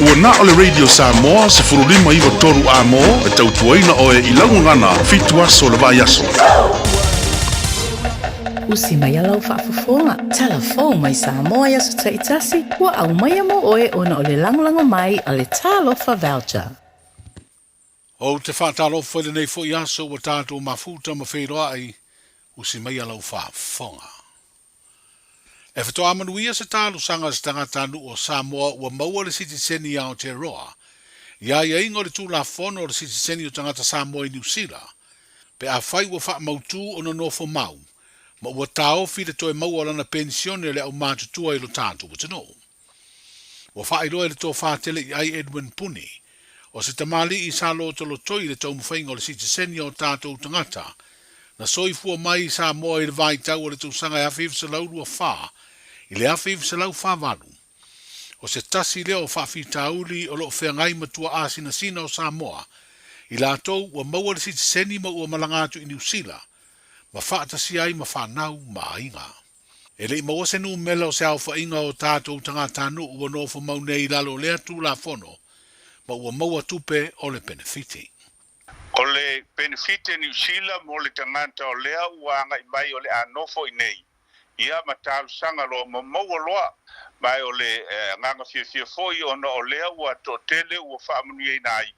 Ua na o le Radio Samoa se furulima iwa toru a mo e tautuaina o e ilaungana fitu aso le vai aso. Usi mai alau whaafafonga, telefon mai Samoa yaso taitasi, ua au mai amo oe ona o le langolango mai a le talofa voucher. O te whaatalofa le nei fo i aso wa tātou mafuta ma whairoa ai, usi mai alau whaafonga. E whatoa manuia se tālu sanga se tangata anu o Samoa ua maua le sitiseni a Aotearoa. Ia ingo le tūla fono le sitiseni o tangata Samoa i New Zealand. Pe a whai ua wha mautu o no nofo mau. Ma ua tāofi le toe mau alana pensione le au mātutua i lo tātou watano. Ua wha iroe le tō whātele i ai Edwin Puni. O se tamali i salo tolo toi le tau mwhainga o le sitiseni o tātou tangata. Na soifua mai Samoa i le vai tau o le tau sanga e awhiv se laurua whaa. I le awhiv se lau whavalu. O se tasi leo whawhi tauli o lo whengai matua asina sina o Samoa. I la tau ua maua le sitiseni ma ua malangatu i New Zealand. Ma whaatasi ai ma whanau ma inga. E le ima wase nu mela o se au whainga o tātou tangata nu ua nofo maunei lalo lea tu la fono. Ma ua maua tupe o le benefiti. O le benefiti New Zealand mo le tangata o lea uanga i mai o le anofo i nei. Ia matalu sanga lo mo maua loa mai o le nganga fia foi ona o lea ua totele ua whaamuni e nai.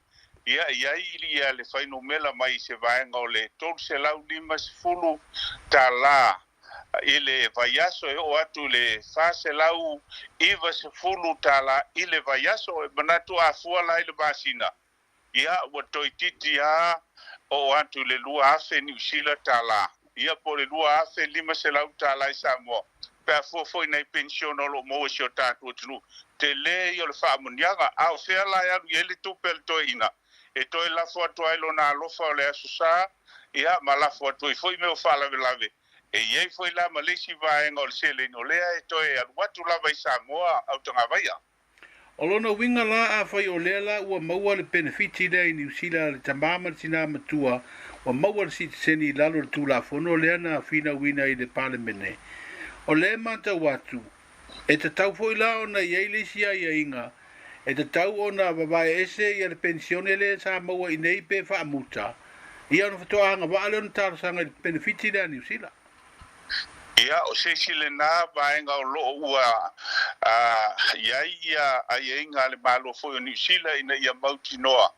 Ia ili ia le whaino mela mai se vaenga o le tolu se lau lima se fulu ta la. Ile vaiaso e o atu le fase lau iwa se fulu ta la ile vaiaso e manatu a fuala ile basina. Ia ua toititi a o atu le lua afe New Zealand ta la. Ia po le lua afe lima se lau ta la i Samoa. Pea fuafoi nei pension o lo mo si o tātua tunu. Te le i o le whaamunianga au fea la ia i ele tupe le toi ina. E toi lafo atu ailo na alofa o le asusa. Ia ma lafo atu i foi meo whaalawe lave. E iei foi la malesi vaenga o le sele no lea e toi aluatu lava i Samoa au tanga vaia. O lona winga la a whai o lea la ua maua le benefiti lea i New Zealand le tamama tina matua ua maua le sitiseni lalo le tūla fono lea na whina wina i le palemene. O lea mata watu, e te tau foi la o na iei lesia ia inga, e te tau o na wawae ese i le pensione lea sa maua i nei pe whaamuta. Ia ona whatoa hanga wa ale ona tāra sanga i benefiti lea New Zealand. Ia o se sile na vaenga o lo ua iai ia ai inga le malo foi o New Zealand ina ia mauti noa.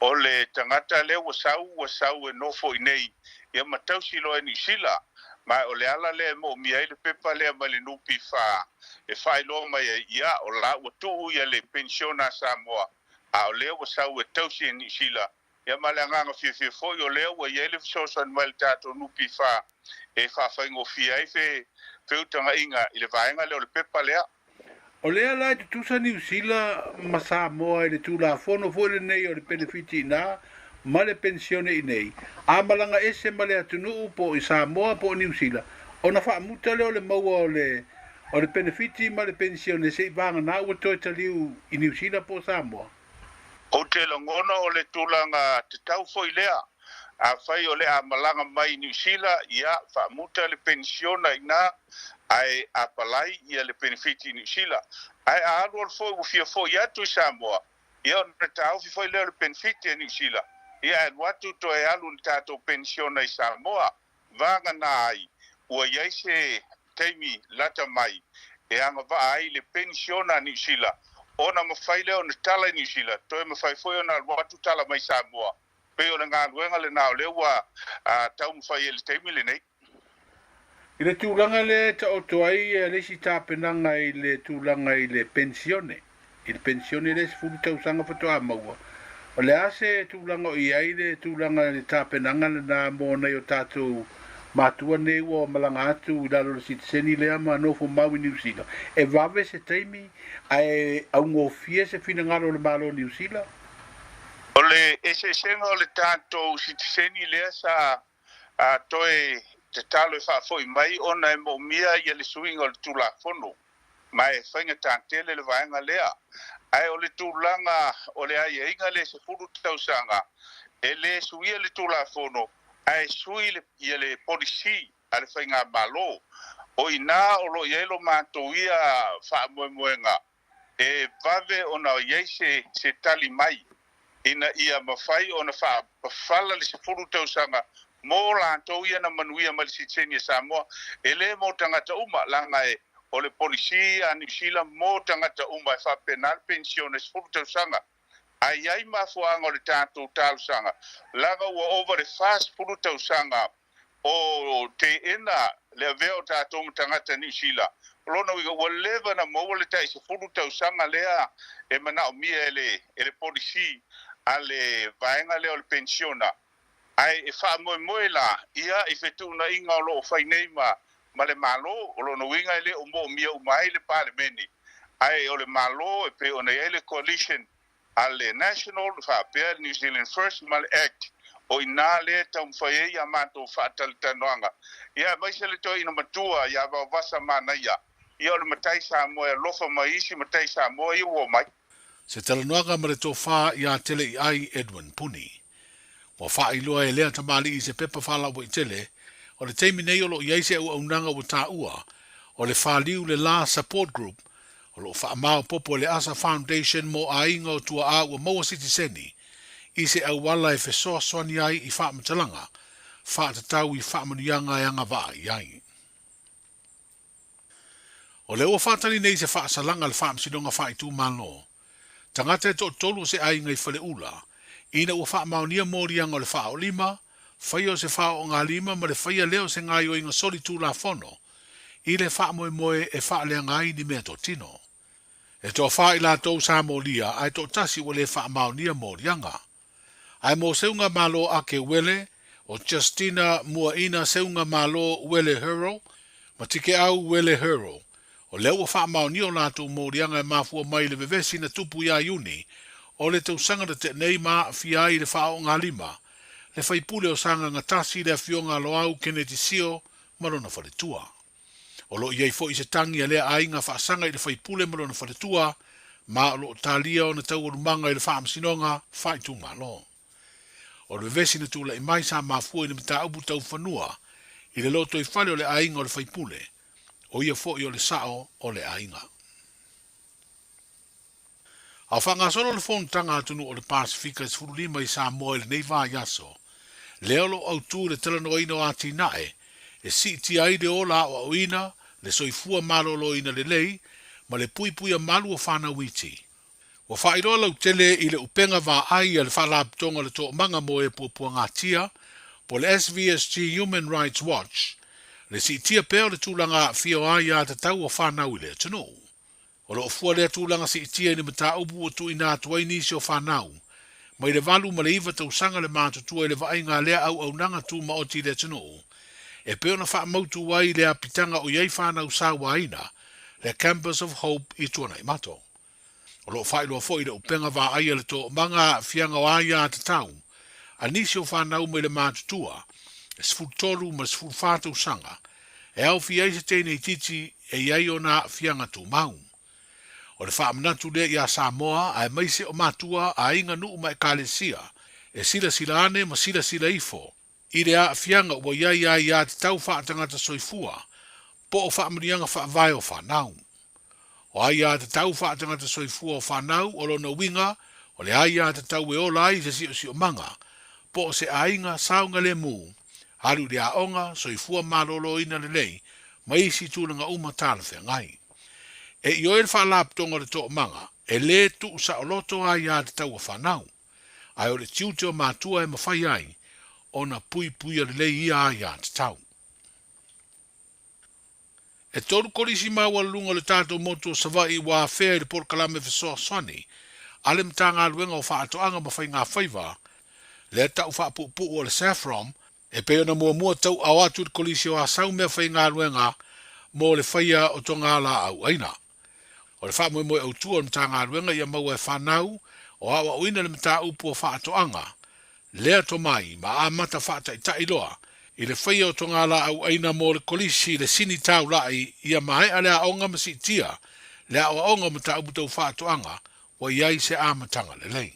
O le tangata le ua sau e nofo i nei. Ia matau silo e New Zealand. Ma o le ala le mo mia i le pepa le ma le nupi fa. E fai lo mai ia o la ua tuu ia le pensiona Samoa. A o le ua sau e tausi e New Zealand. Ia ma le anganga fia foi o le ua ia le fisosan mai le tato nupi fa. E whawhaingo fia i fe utanga inga i le vaenga leo le pepa lea. O lea la te tusa New Zealand ma Samoa i le tūla fono fwere nei o le benefiti na ma le pensione i nei. A malanga ese ma le atunu po i Samoa po New Zealand. O na whaamuta leo le maua o le benefiti ma le pensione se i vanga na ua toi taliu i New Zealand po Samoa. O te langona o le tūlanga te tau foi lea. A whai o le a malanga mai New Zealand, ia whaamuta le pensiona ina ai a palai ia le benefiti New Zealand. Ai a alu al foi ufia foi atu i Samoa. Ia o na tau fi foi leo le benefiti New Zealand. Ia e watu to e alu ni tato pensiona i Samoa. Vanga na ai, ua iai se teimi lata mai. E anga va ai le pensiona New Zealand. Ona mawhai leo na tala New Zealand. Toi mawhai foi ona watu tala mai Samoa. Pe o le ngā luenga le nao le ua tau mwhai e le teimi le nei. I le tūlanga le ta oto ai le si tāpenanga i le tūlanga i le pensione. I le pensione le si fulu tau sanga whatoa maua. O le ase tūlanga i ai le tūlanga le tāpenanga le nā mōna i o tātou mātua ne ua o malanga atu i lalo le sitiseni le ama nofo mau i New Zealand. E vave se teimi ai au ngofie se fina ngalo le malo New Zealand. O le ese senga o le tātou sitiseni lea sa toe te talo e whaafoi mai ona e mo mia i le suinga o le tula fono. Mai e whainga tātele le vaenga lea. Ai o le tūlanga o le ai e inga le se furu tausanga. E le suia le tula fono. Ai sui i le polisi a le whainga malo. O ina o lo ielo mātou ia whaamuemuenga. e vave ona iai se tali mai ina ia mawhai ona whaapawhala le se furu tausaga mo latou ia na manuia ma le siteni e Samoa e lē mo tagata uma langa e o le polisi a New Zealand mo tagata uma e whapena le pensione se furu tausaga ai mafuanga o le tātou tausaga langa ua over the fast furu tausaga o te ena le veo tātou tagata New Zealand lona wiga ua leva na mo le tai se furu tausaga lea e mana o mia ele polisi ale vaenga le o le pensiona ai e whaamoemoe la ia i whetuna inga o loo whainei ma le malo o lono winga ele o mo mia umai le parlemeni ai o le malo e pe ona ele coalition ale national whapea New Zealand First ma le act o ina le tau mwhae ia mato whaatalitanoanga ia maise le toi ina matua ia wawasa manaia ia o le matai Samoa lofa maisi matai Samoa ia uo mai Se talanoaga ma le tofā ia tele i ai Edwin Puni. Wa whaailoa e lea tamali i se pepa whala wa i tele, o le teimi nei o lo i eise au aunanga wa tā ua, o le whaliu le La Support Group, o lo whaamao popo le Asa Foundation mo a inga o tua a ua Moa City Seni, i se au wala e whesoa swani ai i whaamatalanga, whaatatau i whaamanianga e anga waa i ai. O le ua whaatani nei se whaasalanga le whaamsidonga whaaitu malo, tangata e tolu se ai ngai whale ula, ina ua wha maonia morianga o le wha o lima, whai o se wha o ngā lima, ma le whaia leo se ngai o inga soli tū la whono, i le wha moe e wha lea ngai ni mea tō tino. E tō wha i la tō sa molia, ai tō tasi o le wha maonia morianga. Ai mo seunga malo a ke wele, o Justina mua ina seunga malo wele hero, ma tike au wele hero, o leo wa wha maoni o lātou mōrianga e mafua mai le vevesi na tupu ia iuni, o le tau sanga te nei maa fia i le wha o ngā lima, le whaipule o sanga ngatasi le fionga lo au kene ti sio, marona whale tua. O lo iei fo i se tangi a lea ainga wha sanga i le whaipule marona whale tua, ma o lo talia o na tau orumanga i le wha amsinonga, whai tu malo. O le vevesi na tula i mai sa mafua i le mita upu tau whanua, i le loto i whale o le ainga o le whaipule, o ia fo i o le sao o le ainga. Au whanga solo le whonu tanga atunu o le Pasifika i sfuru lima i Samoa i le neiva yaso, leolo au tū le telano ino ati nae, e si ti aide o la o ina, le soifua malolo ina le lei, ma le pui a malu o whana witi. Wa whairoa lau tele i le upenga wa ai le whalaptonga le tō manga mo e pua ngatia, po le SVSG Human Rights Watch, le si tia peo le tūlanga fio ai a te tau o whanau i le tunu. O lo fua le tūlanga si tia ni mata upu o tu ina tuai nisi o whanau, mai le valu ma le iwa tau sanga le mātutua i le vainga lea au nanga tu maoti le tunu. E peo na wha mautu wai le apitanga o iei whanau sa waina, le Campus of Hope i tuana i mato. O lo whailua fo i le upenga wa ai le tō manga fianga o ai a te tau, a nisi o whanau mai le mātutua, e sfutolu ma sfutfatu sanga, e au fiai se tēnei titi e iei o na fianga tu mau. O le whaamanatu lea i a Samoa, a e maise o matua a inga nuu mai kalesia, e sila ane ma sila ifo, i le a fianga ua iai ai a te tau whaatangata soifua, po o whaamanianga whaavai o whanau. O ai a te tau whaatangata soifua o whanau, o lona winga, o le ai a te tau e ola ai se si o manga, po o se ainga saunga le mu, haru le aonga, soifua malolo ina le lei, ma isi tūlanga umatala whea ngai. E i oe le whaalaptonga le tō manga, e le tu sa o loto ai a te tau o whanau, ai o le tiuteo mātua e mawhai ai, o na pui a le lei ia ai a te tau. E toru korisi maua lunga le tātou motu savai wa whea i le porkalame whesoa sani, ale mtanga luenga o whaatoanga mawhai ngā whaiva, le tau whaapupu o le Saffron, e peo na mua tau au atu le korisi o a sau mea whai ngā luenga, mo le whaia o tonga la au aina. O le wha moe au tua o mtanga luenga ia maua e whanau, o awa uina le mta upu o whaatoanga, lea to mai ma a mata whaata i tailoa, i le whaia o tonga la au aina mo le kolisi le sini tau lai ia mai a lea onga masi tia, lea o onga mta upu tau whaatoanga, wa iai se amatanga le lei.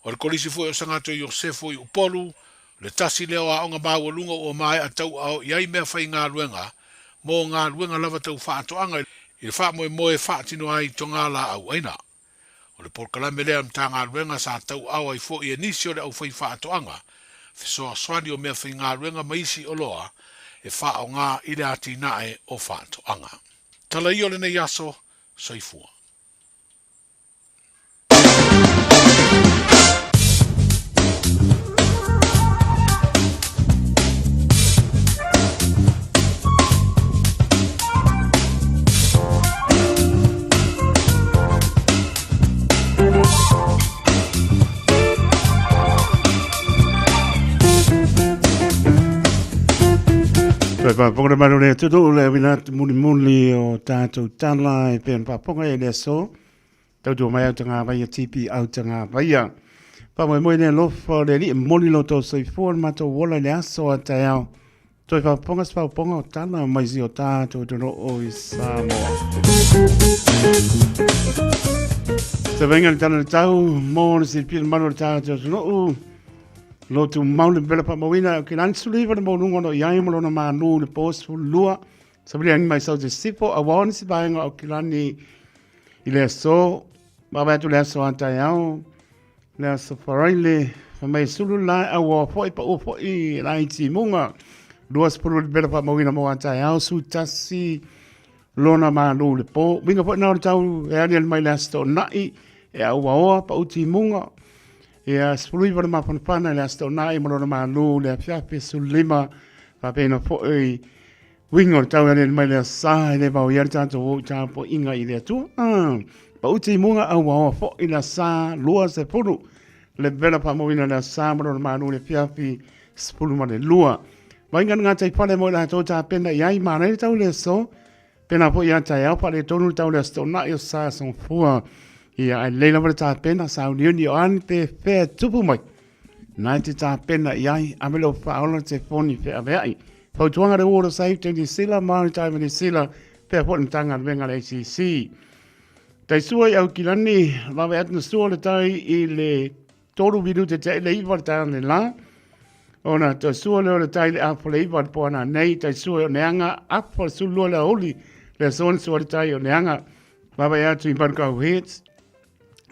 O le kolisi fui o sangato Iosefo i upolu, le tasi leo a onga maua lunga o mai a tau au iai mea whai ngā luenga, mo ngā luenga lava tau whaatoanga I le wha moe wha tino ai tonga la au aina. O le porkalame lea mtanga ruenga sa tau awa i fo i nisi o le au whai wha atoanga. Fisoa swani o mea whi ngā ruenga maisi o loa e wha o ngā i le ati nae o wha atoanga. Tala i o le nei aso, soifua. Ponga manu le tutu le wina muli o tātou tala e pēn paponga e le so. Tautu mai au tanga vai tipi au tanga vai. Pa moe ne lofo le li moli lo to soifua mato wola le aso a te au. Toi paponga spa ponga o tala mai si o tātou tono o i Samoa. Se venga le tala le tau, mo ne si pil manu le tātou tono o. Lo tu maule bela pa mawina ke lan suliva mo nungo no yai mo na manu le post lua sabri ang mai sau de sipo awon si bainga o kilani ile so baba tu le so anta yao le so faraile fa mai sulu la awo foi pa o foi la iti munga duas por bela pa mawina mo anta yao su tasi lona manu le po winga po na tau e ani mai le sto nai e awo pa uti munga ia spului var ma pana le sto nai mo na manu le fiape sulima pa pena fo e wingo tau le mai le sa le ba yer tanto ta po inga ile tu pa uti munga awa fo ina sa lua se puru le bela pa mo ina le sa mo na manu le fiape spulu ma le lua vai nga tai pale mo la to ta pena yai ma ne tau le so pena po ya ta ya pa le tonu tau le sto nai sa son fua ia ai leila wale tā pena sa unioni o ane pe whea tupu mai. Nai te tā pena iai amelo whaola te whoni whea veai. Pautuanga re ora saif te ni sila, maani taime ni sila, pea poten tanga venga le ACC. Tai sua i au kilani, lawe atna sua le tai i le toru vidu te te le iwa le tai ane la. Ona tai sua leo le tai le apo le iwa le poana nei, tai sua o neanga apo le sulua le oli, le son sua le tai o neanga. Lawe atu i barkau hits.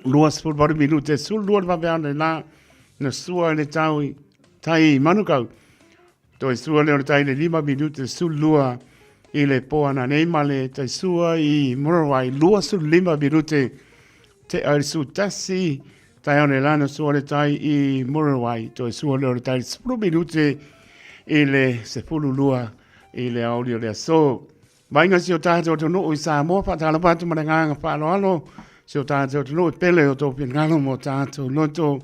Luas por baru minu te sul luar va veane la na sua le taui tai manukau to sua le tai le 5 minute sul lua i le poana nei male tai sua i morawai lua sul 5 minute te ai su tasi tai ona la na sua le tai i morawai to sua le tai 10 minute i le se fulu lua i le audio le so vai nga si o tato to no i Samoa fa tala patu mananga fa lo se o tātou te loe pele o tō pingalo mo tātou loto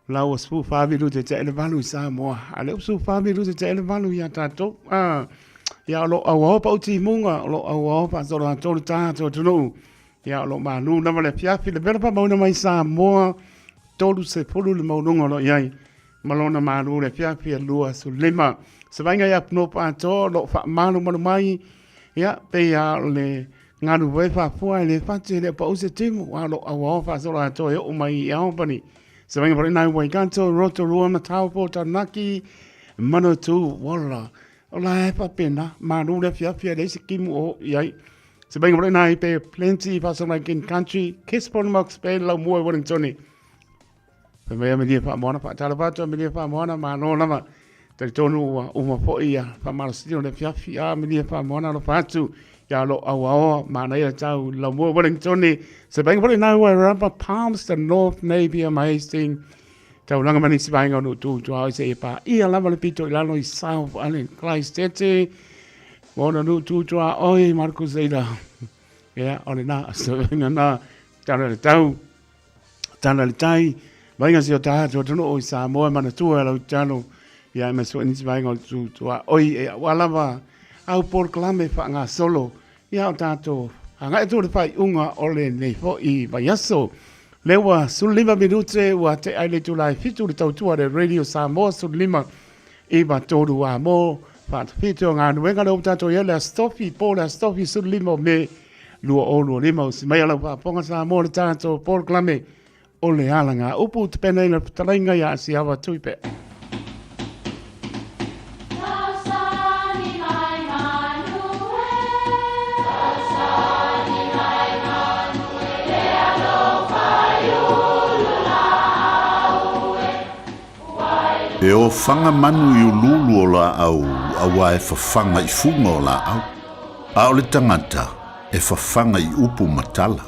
lau o spu whaviru te te ele valu i Samoa. A leo spu whaviru te te ele valu i a tātou. Ia lo au pa uti munga, lo au pa soro a tōru tātou te loe. Ia lo manu nama le piafi le bera pa mauna mai Samoa. Tōru se pulu le maununga lo iai. Malona manu le piafi a lua su lima. Se vainga ia pno pa tō, lo wha manu manu mai. Ia pe ia le ngaru wai fa fua le fatu le pa use timu wa lo awa fa so la to o mai ia pani se venga por nai wai kanto roto rua ma tau po tanaki mano tu wala ola e pa pena ma no le fia le sikimu o iai se venga por nai pe plenty fa so like in country kiss por max pe la mo Wellington pe me me dia fa mona fa tala fa to me dia fa mona ma no na ma te tonu o ma po ia fa ma sio le fia me dia fa mona lo fatu ya lo awa mana ya tau la mo Wellington se bang pole na wa rapa palms the North Navy amazing tau langa mani se bang onu tu ai se pa ia la vale pito la no South Island Christchurch bona no tu oi Marco Zeida ya ole na so na tau le tai vai nga si o ta to no o Samoa mana tu la tano ya me so ni se bang tu oi wala va au por clame fa nga solo ia o tātou hanga e tōre whai unga ole nei fo i Vaiaso lewa sul 5 minute ua te aile tulai fitu le tautua le Radio Samoa sul 5 i matoru a mo whaatawhito ngā nuenga le o tātou ia le stofi po le stofi sul 5 me lua o lua 5 o si mai ala whaaponga Samoa le tātou por clame ole alanga upu te pena ina talainga ia si awa tuipe. Sani mai mai nuwe, sani E o whanga manu i ululu o la au, awa e whawhanga i funga o la au. A o le tangata e whawhanga i upu matala.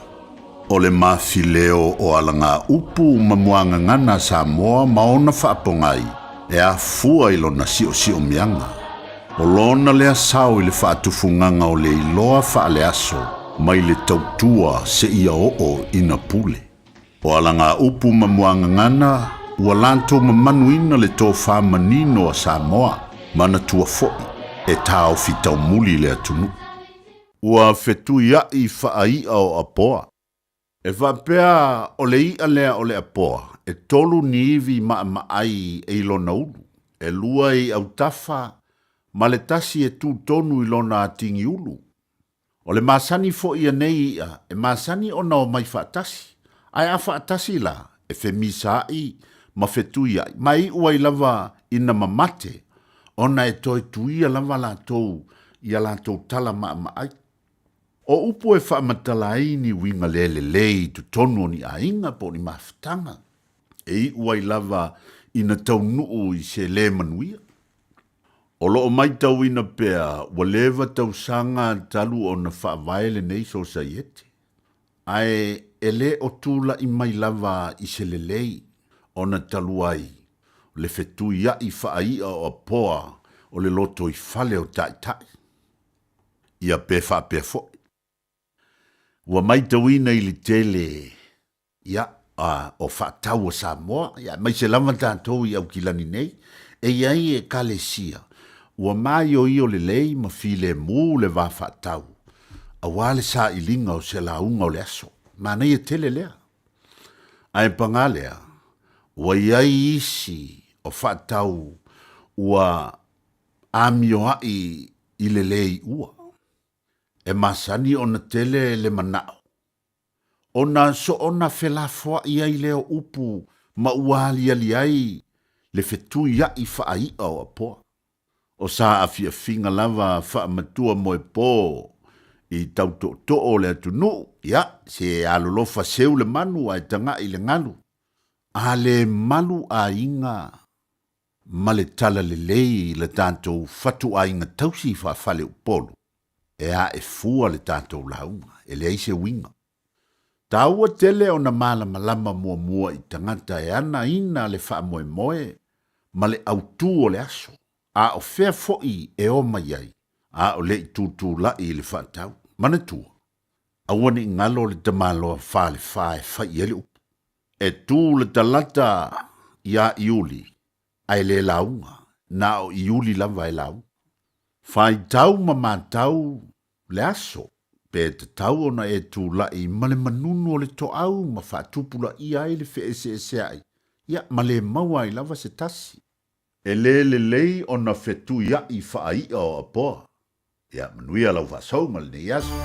O le mawhileo o alanga upu mamuanga ngana Samoa maona whaapongai, e a fua ilo na sio mianga. O lona lea sao i le whaatufunganga o le iloa whaale aso, mai le tautua se ia o ina pule. O alanga upu mamuanga ngana, ua lanto mamanuina le tō whamanino a Samoa, mana tua foi, e tāo fitau muli le atunu. Ua whetu ia i whaai au apoa. E whapea o le ia lea o le apoa, e tolu ni iwi maai e ilona ulu, e lua i au tafa, ma le tasi e tū tonu ilona atingi ulu. O le masani fo ia nei ia, e masani ona o mai whaatasi. Ai a whaatasi la, e whemisa ai, ma whetu ia, mai ua i lava ina mamate, ona e toi tuia lava la tau, ia la tau tala maai. O upo e whaamatala ni winga lele lei tu tonu ni ainga po ni mawhitanga. E ua i lava ina tau nuu i se le manuia. O loo mai tau ina pea, walewa tau sanga talu o na whaavaele nei society. Ai ele o tula i mai lava i se lelei o na talu ai. Le fetu ia i whaaia o apoa o le loto i fale o tai. Ia pe whaapea fo. Ua mai tauina i li tele, ia, o whaatau o Samoa, ia, mai se lama tātou i au kilani nei, e iai e kalesia, ua mai o le lei ma file mū le wā whaatau, a wale sa i linga o se launga o le aso, ma nei e tele lea. Ai panga lea, ua iai isi o whaatau, ua amio ai i le lei ua. E masani ona tele le manao. Ona so ona whelafua ia i leo upu ma uali ali ai le fetu ia i whaai au apoa. O sa afia finga lava wha matua moe po i tau to o le atunu, ia, se alolofa seu le manu ai tanga i le ngalu. A le malu a inga ma le tala le lei le tanto fatu a inga tausi wha fale upolu. E a e fua le tātou launga, e le eise winga. Tāua tele o na malama mua i tangata e ana ina le wha moe, ma le autu o le aso. A o whea foi e o mai ai, a o le i tūtū la i le whaatau, mana tua. A wani ngalo le tamaloa whale whae whai ele upu. E tū le talata ia iuli, ai le launga, na o iuli lava e launga. Whai tau ma tau le aso, pe te tau ona e tū la i male manunu o le to au ma whaatupula i ai le whe ese ai. Ia, ma le maua i lava se tasi. E le lei ona whetu ia i whaai o apoa. Ia, manuia lau whasau mal ne iaso.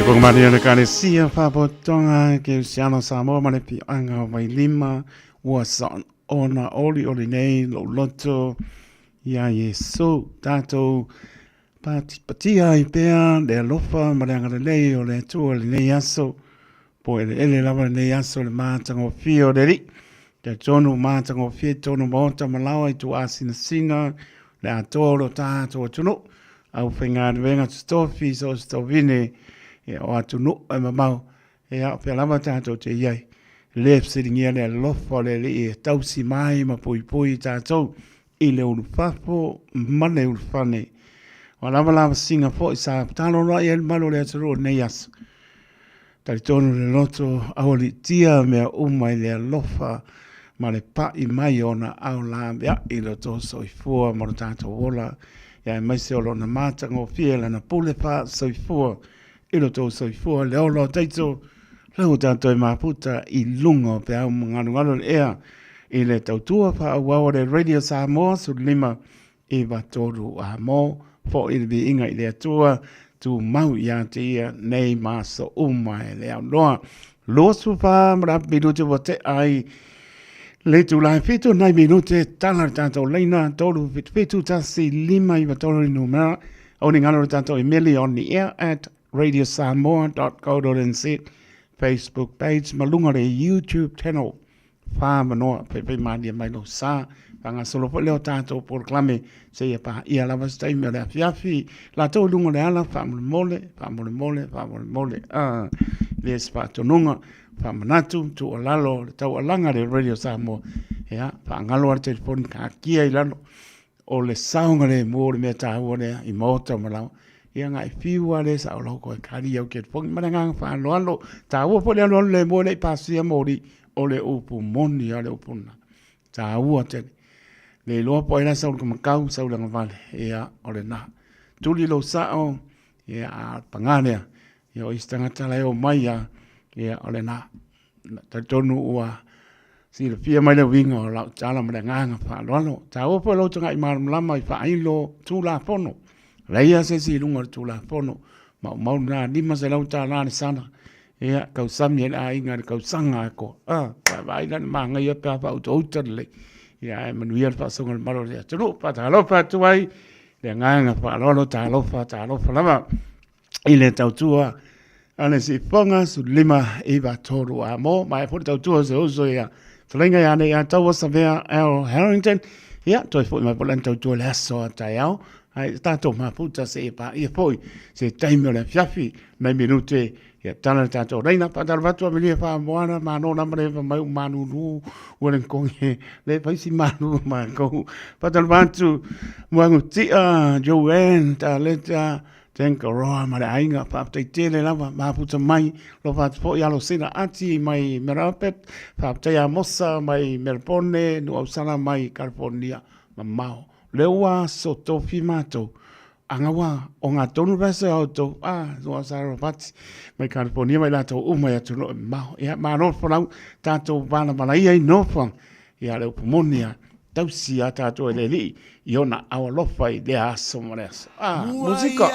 Si po mani ana kane sia fa po tonga ke siano Samoa mane pi anga mai lima ua son ona oli nei lo loto ia Yesu tato patia i pea le lofa maranga lei o le tu le nei aso po ele lava nei aso le matango fio de ri te tonu matango fio tonu mota malawa i tu asina sina le atoro tato tunu au whenga venga stofi so stovine e o atu no e mamau e a pe lava tato te iai le sitting ia le lofa le e tausi mai ma pui tato i le ulu fapo mane ulu fane o lava singa fo i sa talo rai el malo le aturo nei aso tali tonu le loto awali tia mea umai le lofa ma le pa i mai ona au la mea i lo to so i fua ma tato wola ia mai se olo na mata ngo fiela na pule pa so i fua ilo to so i fua le olo taito lau tato e maputa i lungo pe au nganu ea i le tautua pa au awa le radio Samoa su lima i watoru a mo fo i le inga i le atua tu mau ia te ia nei maso umai le au noa lo su pa mra minuti wate ai le tu lai fitu nai minute tala tato leina tolu fitu tasi lima i watoru numera Oni ngalo tato email on the air at radiosamoa.co.nz Facebook page malunga le YouTube channel fa manoa pepe mania mai lo sa panga solo po leo tato por clame se ia pa ia la vasta i mele afiafi la to lunga le ala fa mole le spato nunga fa manatu tu olalo tau alanga le Radio Samoa ya fa ngalo ar telefon ka kia ilano o le saunga le mo le meta ole i mota malau ia ngai fiua le sa lo ko kari au ke pong mananga fa lo ta wo po le mo le pasia mori o le upu moni ale upuna ta wo te le lo po ina sa ko makau sa le vale ia ole na tuli lo sa o ia pangane ia o istanga tala o maia ia ole na ta tonu ua si le fia mai le winga o la tala ma nganga fa lo ta o po lo tanga i mar lama i fa ai lo tu la fono Leia se si lunga tu la fono ma na ni ma se lau ta na sana ia kau sami ai inga kau sanga ko vai lan manga ia pa pa auto le ia manuel fa songa malo ia tu pa ta lo pa tu ai le nganga fa lo ta lo fa lama ile tau tua ane si fonga su lima e va toro amo mai po tau tua se oso ia Flinga ya ne ya tau sa vea El Harrington ia toi foi mai polan tau tua le so ta yao ai tato maputa se pa ia foi se taimo le fiafi mai minute ia tana tato reina pa tal vatu amilia fa moana ma no na mare mai manu nu wolen konge le paisi manu ma ko pa tal vatu wangu ti Joanne ta leta tenka roa mare ainga pa te tele lava maputa mai lo fa fo ia lo sina ati mai merapet fa te ya mossa mai merpone no ausala mai California mamao lewa soto fimato angawa onga tonu vese auto no saro pati mai California mai lato mai atu no ma ia ma no fo tato bana bana ia no fo ia le pomonia tausi tato le li iona awa lofa i le aso mones musika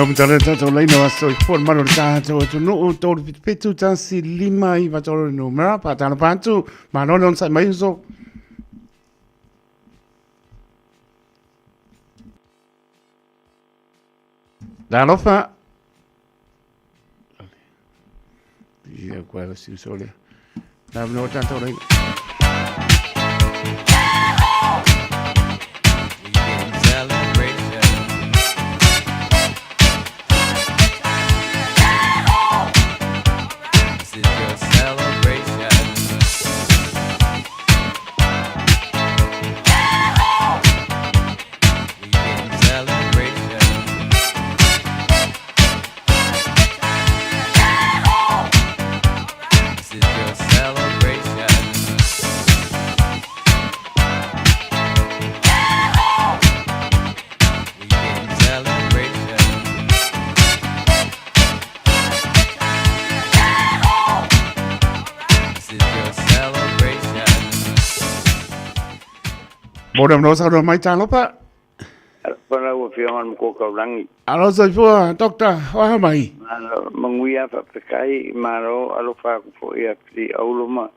Nam tala tato leino aso I for maro tato tu no to pitu tansi lima I va tolo no mera pa tana pantu ma no non sai mai so da no fa ia quella si sole da no tato leino Bodam no sa do mai tang lopa. Para o fion ko ka rangi. Alo so fo doctor wa mai. Manguia fa kai maro alo fa ko ia pri auluma.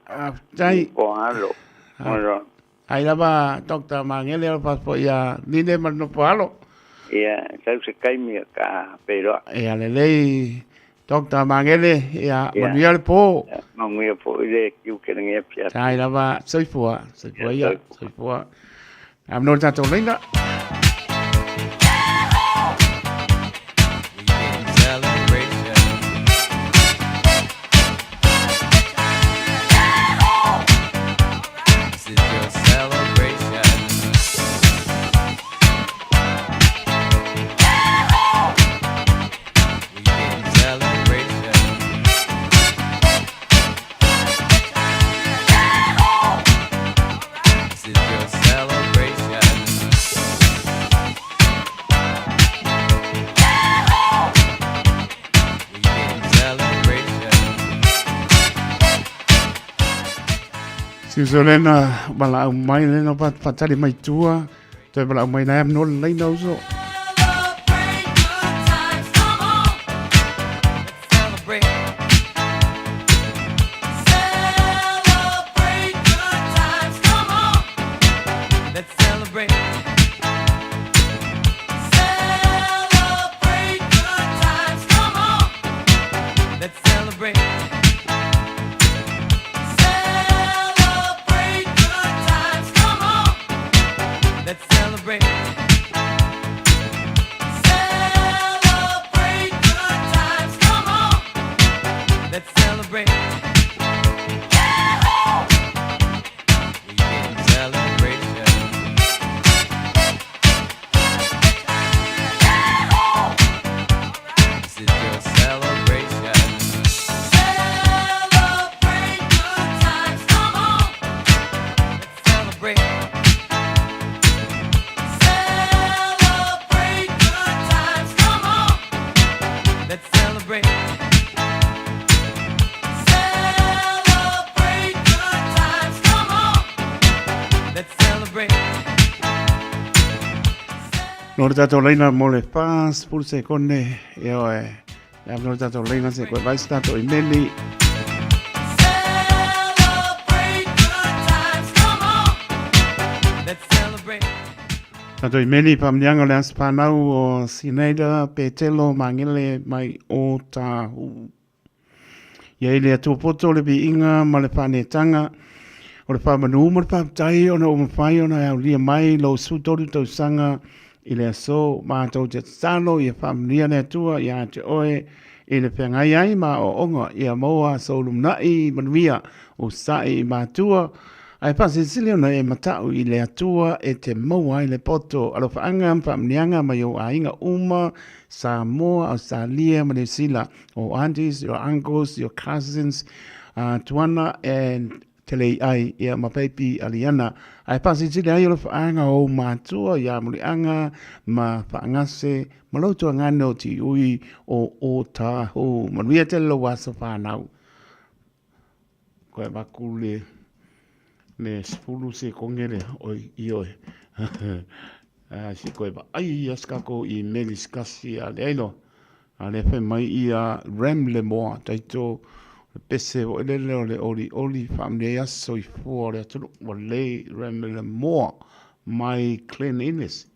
Jai ko alo. Oro. Ai la ba doctor ma ngele pa po ya ni ne man no palo. Ia sa se kai mi ka pero. Ia le lei doctor ma ngele ya manuel po. Manguia po ile kiu ke nge pia. Ai la ba so fo ya so fo. Am no tato leina. Si so lena bala mai lena pa tali mai tua te bala mai na am no leina so no tato leina mole pas pulse konne io am no tato leina se ko vai stato in meni tato in meni pam nianga le spanau o Sineida Petelo mangele mai o tahu ia ile tu poto le bi inga ma le pane tanga o le pa manu mo pa tai ona o mafai ona au lia mai lo su toru tau sanga ile so ma tau te salo ia familia ne tua ia te oe ile pengai ai ma o onga ia moa so lumnai manuia o sai ma tua ai pasi silio na e matau ile atua e te moa ile poto alo faanga familianga ma yo ainga uma Samoa Australia Malaysia or aunties your uncles your cousins tuana and tele ai ia mapaipi aliana ai pasi tili ai o whaanga o mātua ia mulianga ma whaangase ma lautua ngane o ti ui o tāhu manuia te lo wasa whanau koe waku le spulu se kongere oi i oi si koe ba ai askako i meliskasi a le aino a le whai mai i a Ramle Moa taito pese o ele o le oli family aso i fua le atunu wa le Ramle Moa my cleanliness.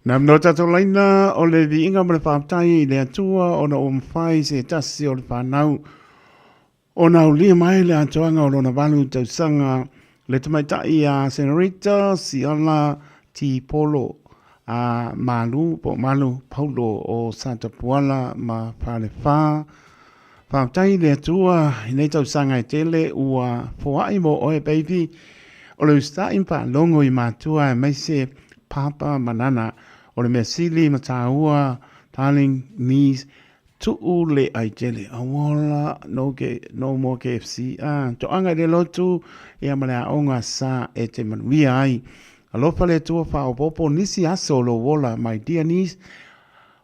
Nam no tato laina o le vi inga mele whaatai le atua o na umwhai se tasi o le whanau o na ulia mai le atuanga o lona walu tausanga le tamaitai a Senorita Siala Ti Polo a Malu po Malu Paulo o Santa Puala ma Pale whaatai le atua nei tausanga i tele ua foai mo oe baby o le usta impa longo i matua e meise papa manana o le mesili mataua darling knees tu le aitele awala no more KFC to anga de lotu e mala onga sa e te manuia ai alofa le tua fa popo nisi asolo wola my dear niece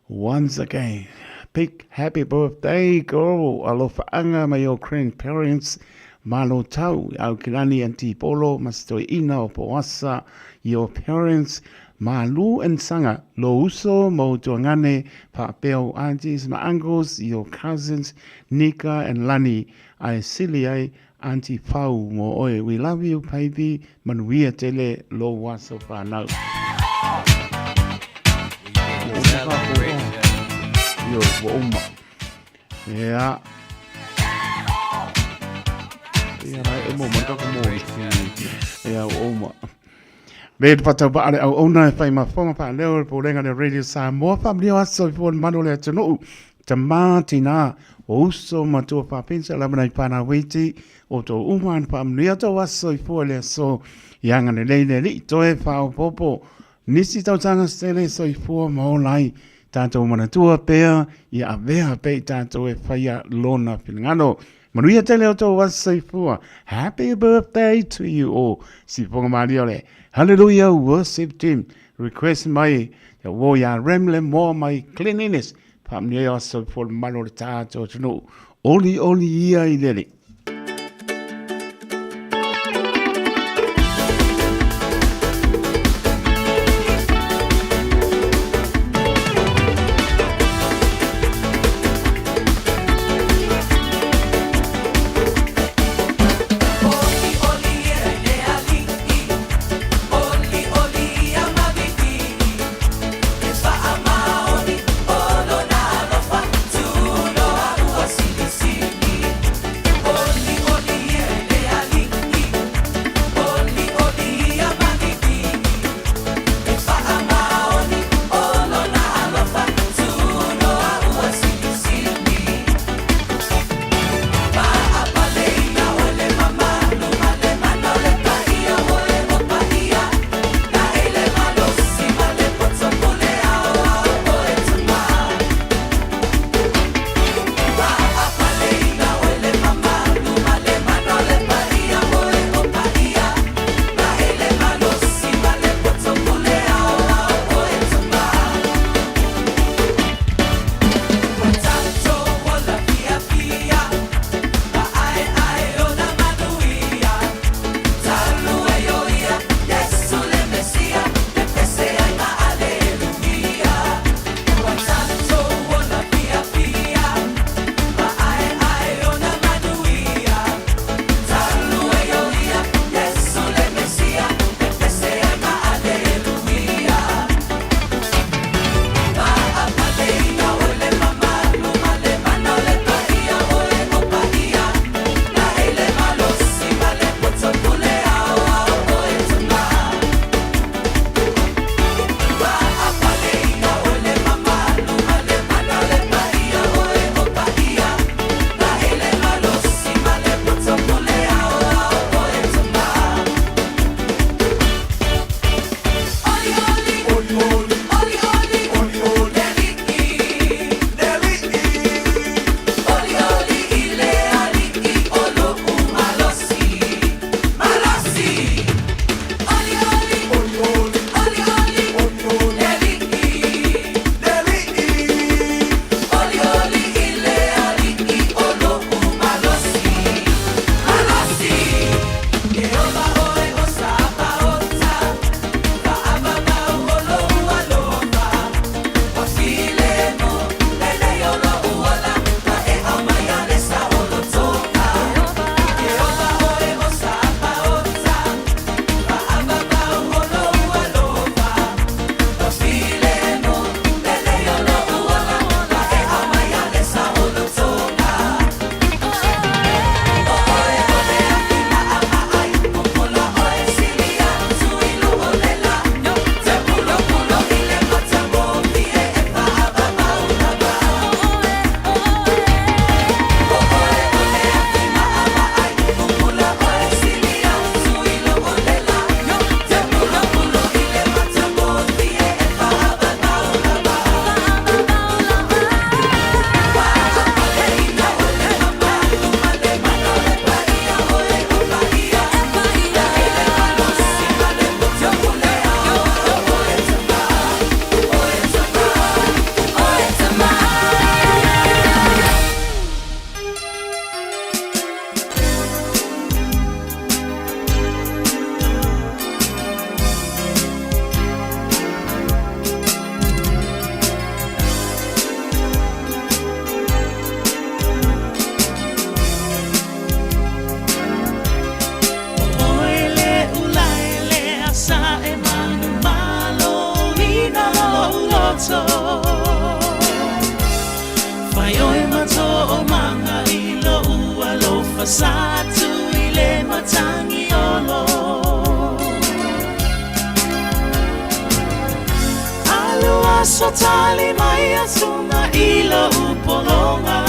once again big happy birthday girl alofa anga my your grandparents malo tau au kilani anti polo mastoi ina o poasa your parents Malu and Sanga, lo uso mo tuangane pa peo aunties, my uncles, your cousins, Nika and Lani, I silly auntie Pau mo oe. We love you, baby. Manuia tele lo waso pa now. Yo, woma. Yeah. Yeah, emo manta como. Yeah, woma. Me patau ba ale au ona e fai mafonga pa leo po lenga le radio Samoa family aso i fon mano le tonu tamatina o uso matua pa pensa la mana i pana witi o to uman family ato aso i fo le so yanga le le li to e fa o popo nisi tau tanga stele so i fo mo lai tanto mana tua pea ia avea pe tanto e fai lona filngano Maria tele o to aso i fo happy birthday to you all si fonga mario le Hallelujah, worship team. Request my warrior Ramle Moa my cleanliness. Family also for Malorta to know. Only year in it. fasatu ile matangi olo Alua sotali maya sunga ilo upolonga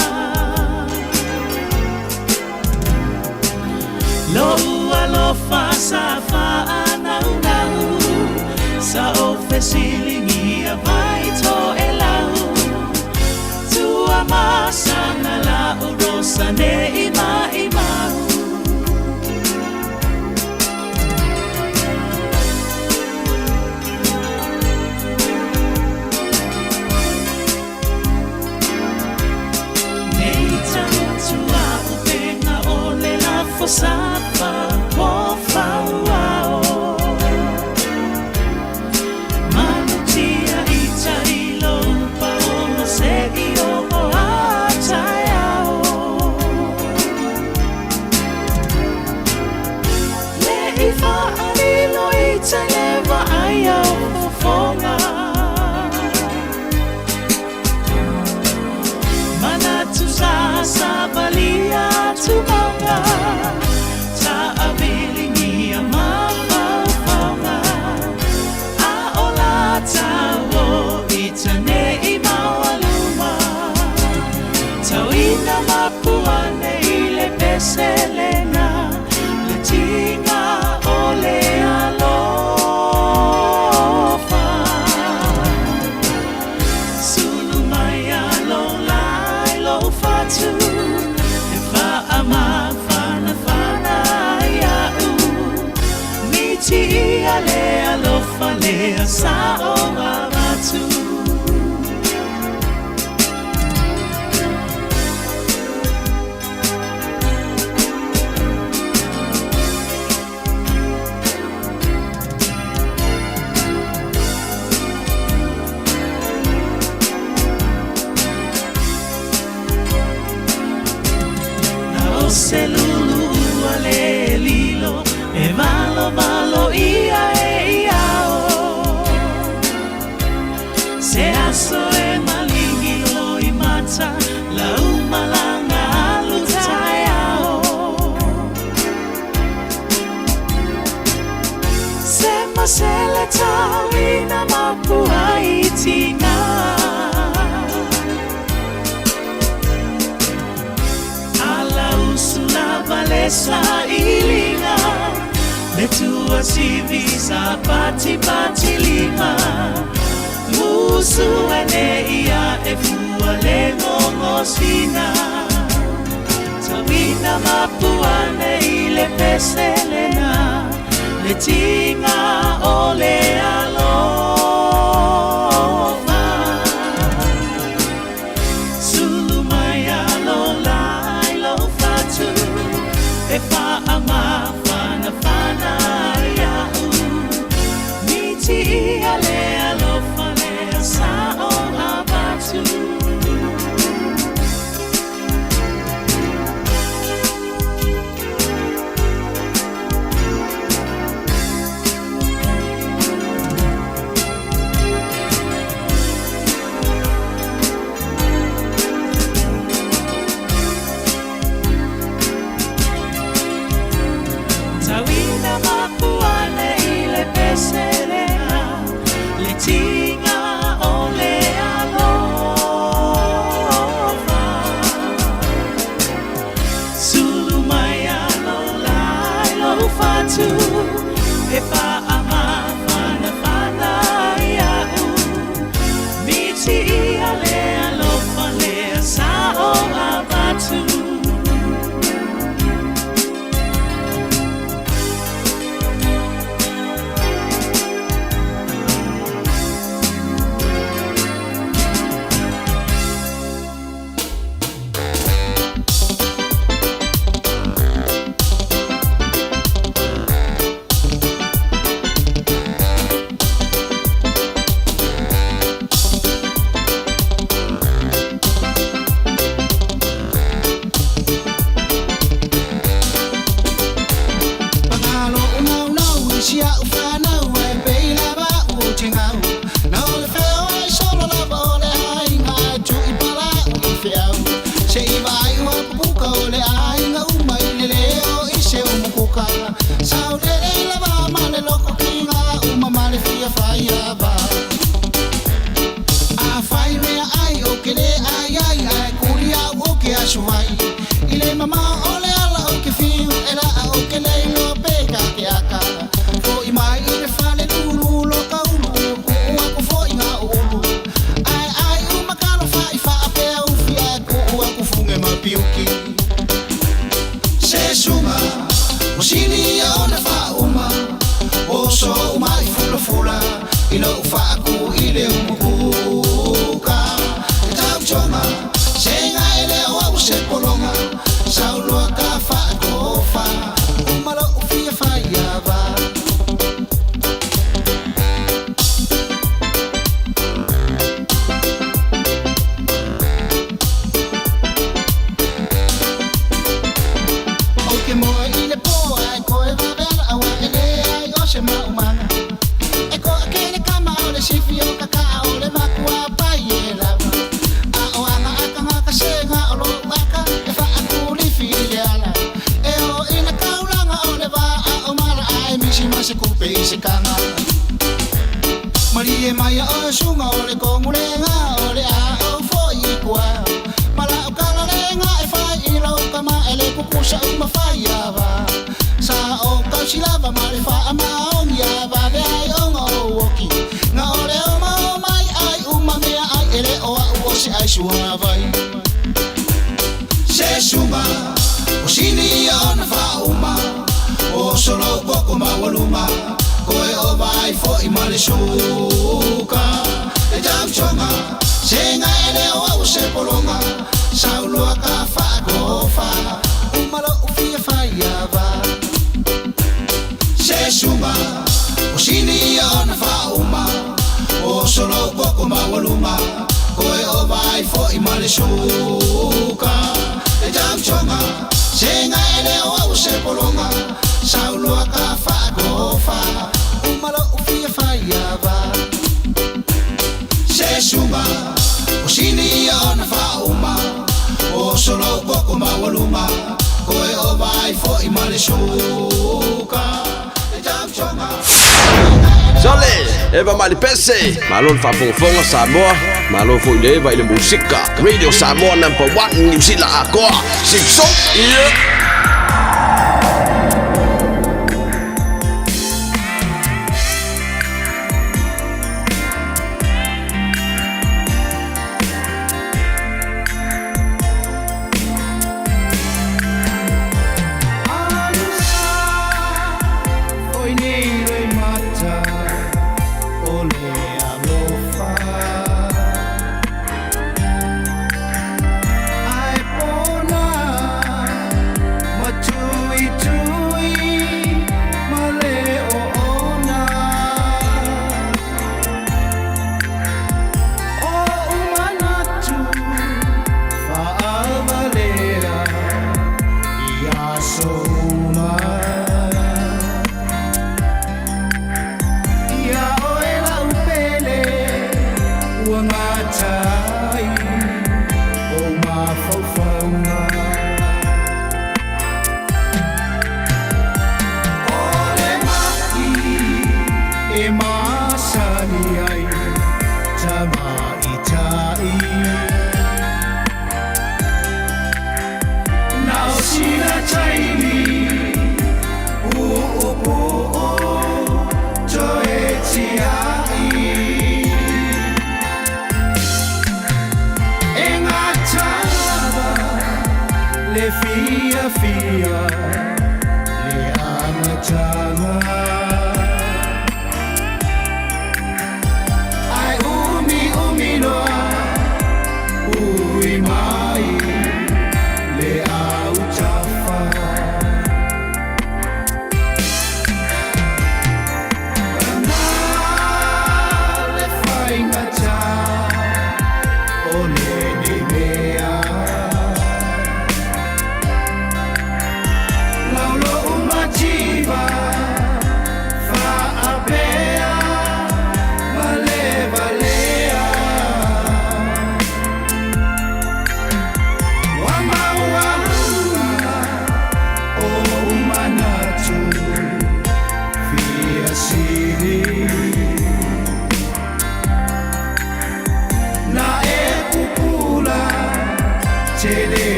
Lo ua lo fa sa fa anau Sa ofesilingi a vai to elau Tua masana la urosa ne ima imau Nei tau tua upenga ole la fosapa po fauao Manutia ita ilo pa ono se io o atayao Le ifa alilo ita leva ayao fonga Manatu sa sabalia tumanga Ta abilingi a mafaufanga A ola tawo itane I mawaluma Tawina mapuane ile peselena Le tinga ole alofa Sulumaya lo lai lo fatu Efa ama fana fana ya u Miti ale alofa le sa o matu Se lulu ale lilo e malo malo ia e iao Se aso e malingi lo I mata la umalanga lutaiao Se masele tawina mapua itinga Valesa ilinga Le tua civisa pati pati lima Musu ene ia e fua le ngongosina Tawina mapuane ile peselena Le tinga ole alofa Sulumaya lo lai lo fatu Efa ama fana fana ya u Miti ale alofa le sa o abatu Tawina mapuane ile peselena Le tinga ole alofa Sulumaya lo lai lo fatu Efa ama fana fana ya u Miti ale alofa le sa o abatu sini ona fa uma o so mai fula fula ilo fa ku ile umuka tau choma senga ele o se polonga saulo ka fa ko fa umalo fia fa ya ba Maria Maya o sunga ole kongulenga ole a o foi kwa mala o kala lenga e fai ilo kama ele kukusa uma fai ava sa o kausilava male fa ama on ya va ve ai on o woki nga ole o ma mai ai uma me ai ele o o se ai sua vai se suma o sini ona fa uma o solo poco ma waluma koe o vai fo I male suka e jam chonga senga ele o se polonga saulo ka fa go fa umalo fia fa ya va se suma o sini ona fa uma o solo poco ma waluma koe o vai fo I male suka e jam chonga senga ele o se polonga saulo ka fa go fa umalo fia fa ya va se suma o sini ona fa uma o solo poco ma waluma koe o vai fo I male suka e jam chonga Jole, eva mali pese, malon fa fonga Samoa, malon fo leva ile musika, Radio Samoa #1 New Zealand ako, sipso, yeah.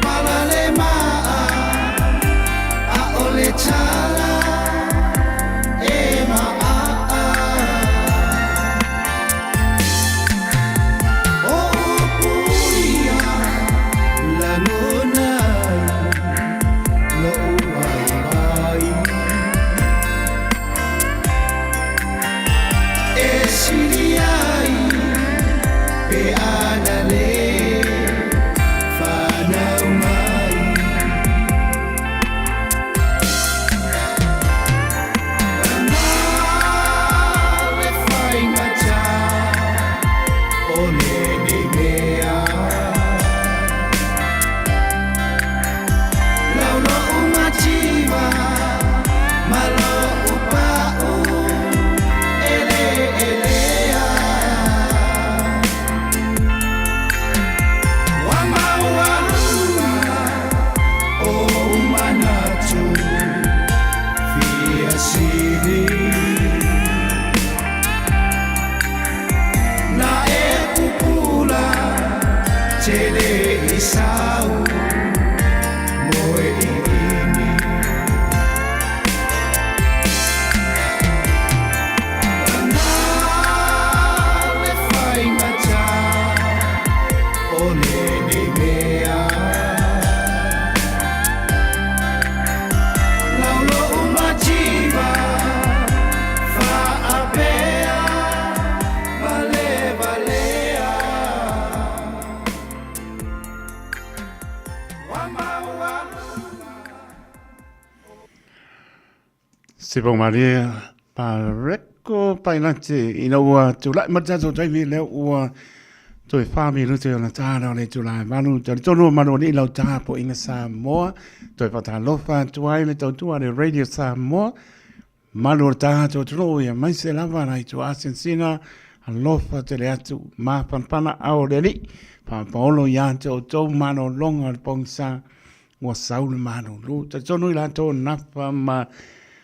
pala le maa a o le tala e maa o puia la luna lo vai vai e siriai pe anale fanau mai le fai macha o le ni mea lau lo umachiva malo upau ele elea wamaua o manatu fia siri na e kupula tele isau moe ini na le fai mata o le ni mea lau lo umachiva fa apea vale valea wamaua Se pong Maria pa reko pa inate ina ua tu lai mata so tai vi le ua to fa mi lu te na ta na le tu lai manu te tonu manu ni lau ta po inga Samoa to fa ta lo fa tu ai le to tu ale radio Samoa manu ta to tro ya mai se lava na tu asensina a lo fa te le atu ma pan pana au le ni pa paolo ya to mano longa pongsa wa saul manu lu te tonu la to na fa ma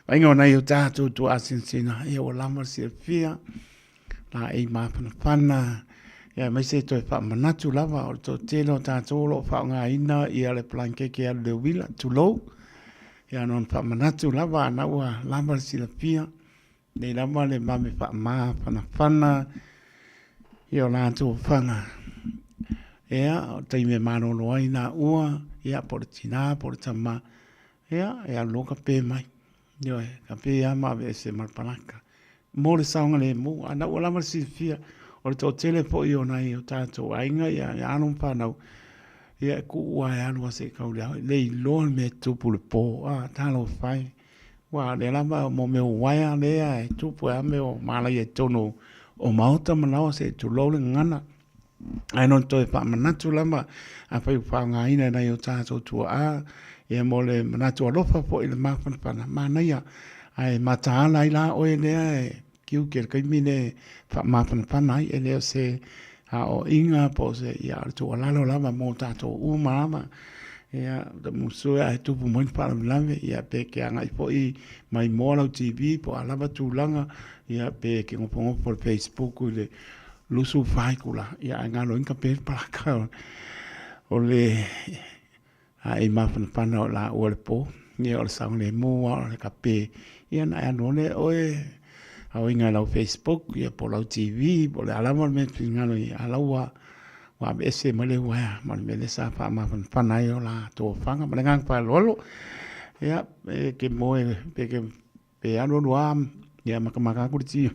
ainga na yo tātou tu asinsina e o lama si fia la e mapana pana ya mai se to fa manatu lava o to telo tātou lo fa nga ina i ale planke ke ale wila tu lo ya non fa manatu lava na wa lama si fia le lama le mame fa mapana pana yo la tu fanga ya te me mano lo ina ua ya portina portama ya loka pe mai yo ka pe ama ve se mal panaka mo le saunga le mo ana wala mar si fia o to tele po yo na yo tato ainga ya anu pa na ya ku wa ya no se ka le lo me tu pu le po ta lo fai wa le la mo me wa ya le ya tu po ya me o mala ye tono o mauta mana o se tu lo le ngana ai non to pa manatu lama a fai pa nga ina na yo tato tu e mole manatu alofa po ile mafan pana mana ya ai mata lai la o ele kiu ke kai mine fa mafan pana ai ele se a o inga po se ya tu ala lo lama mo tato u mama ya da muso ya tu pu mon para lave ya pe ke anga po i mai mola tv po ala ba tu langa ya pe ke ngo por facebook le lusu fai kula ya nga lo inka pe para ka o le ai mafan pana o la o le po ni o sang le mo o le kape ia na no le oe au inga la Facebook ia po la TV po le ala mo me pinga no ia ala wa bese mo le wa mo me le sa pa mafan pana yo la to fanga mo ngang pa lolo ia ke mo pe ano no am ia maka kurti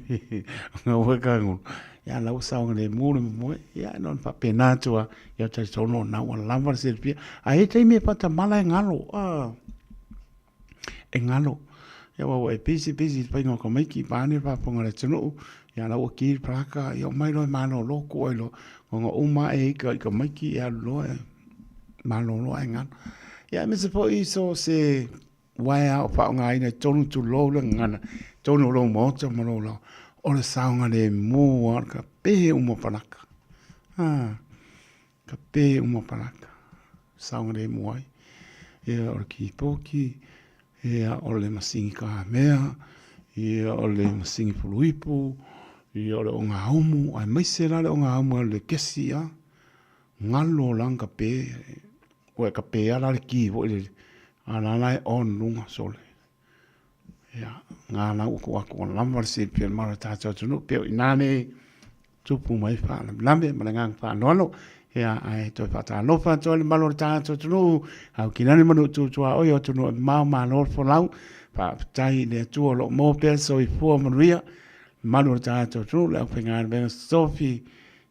ngo ka ngo ya la usang le mulu mo ya non fa penatua ya ta sono na wa lava serpia ai te me pata mala ngalo engalo ya wa pisi pa ngo ko mai ki pane pa ponga le tunu ya la o ki praka yo mai lo mano lo ko lo ngo uma e ka mai ki ya lo mano lo engan ya me se po iso se wa ya pa nga ina tonu tu lo ngana tonu lo mo lo o le saunga le mua ka pehe umo panaka. Ka pehe umo panaka. Saunga le muai. Ea o le ki poki. Ea o le masingi ka mea. Ea o le masingi puluipu. Ea o le o ngā umu. Ai maise la le o ngā umu le kesi a. Ngalo lang ka pehe. o ka pe ala ki o le ala lai on lunga sole ya nga na ko ko lamar se pe mara ta cha tunu pe inane tupu mai fa lambe malanga fa no ya ai to fa ta no fa to le malo ta tunu au kinani manu tu tu o yo tunu ma no fo lau pa tai le tu lo mo pe so I fo maria malo ta tunu la fa nga ben sofi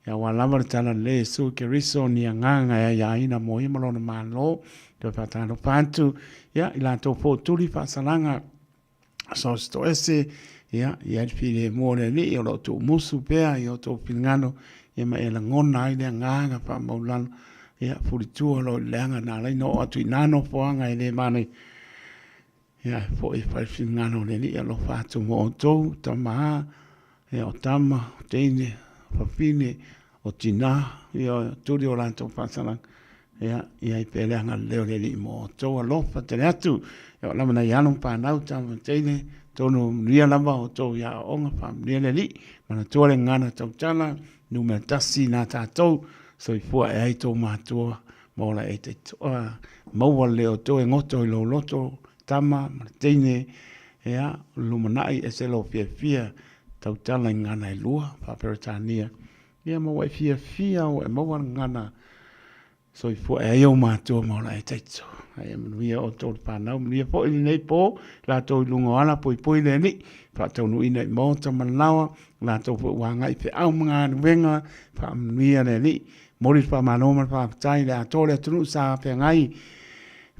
ya wa lamar ta le su ke riso ni nganga ya ina mo I malo na malo to fa ta no pantu ya ila to fo tu li fa salanga so sto ese ya file mo le ni yo lo tu musu pe yo to pingano ya ma ela ngona ai le nganga pa maulan ya furitu lo lenga na le no atu nano fo anga ile mani ya fo I fa pingano le ni lo fa tu mo to tama ya tama tene fa fine o tina ya tu dio lan to pasana ya I pele anga le le mo to lo fa te atu ya la mana ya no pa na tama tene tono ria lava o to ya onga fam ria le li mana to le ngana to tala nu me tasi na ta to so I fu ai to ma to mo la e te mo wa le o to ngoto lo loto tama tene ya lumanai e se lo fia to tala ngana lua pa peritania ya mo wa fia o mo wa ngana so I fu ai o ma to mo la e te to ai manuia o tō whanau, manuia po ili nei pō, la tō lungo ala poi le ni, pa tō nui nei mō tō manawa, la tō po wanga I pe au mga nuenga, pa manuia le ni, mori pa manoma pa tai le a tō le tunu sa pe ngai,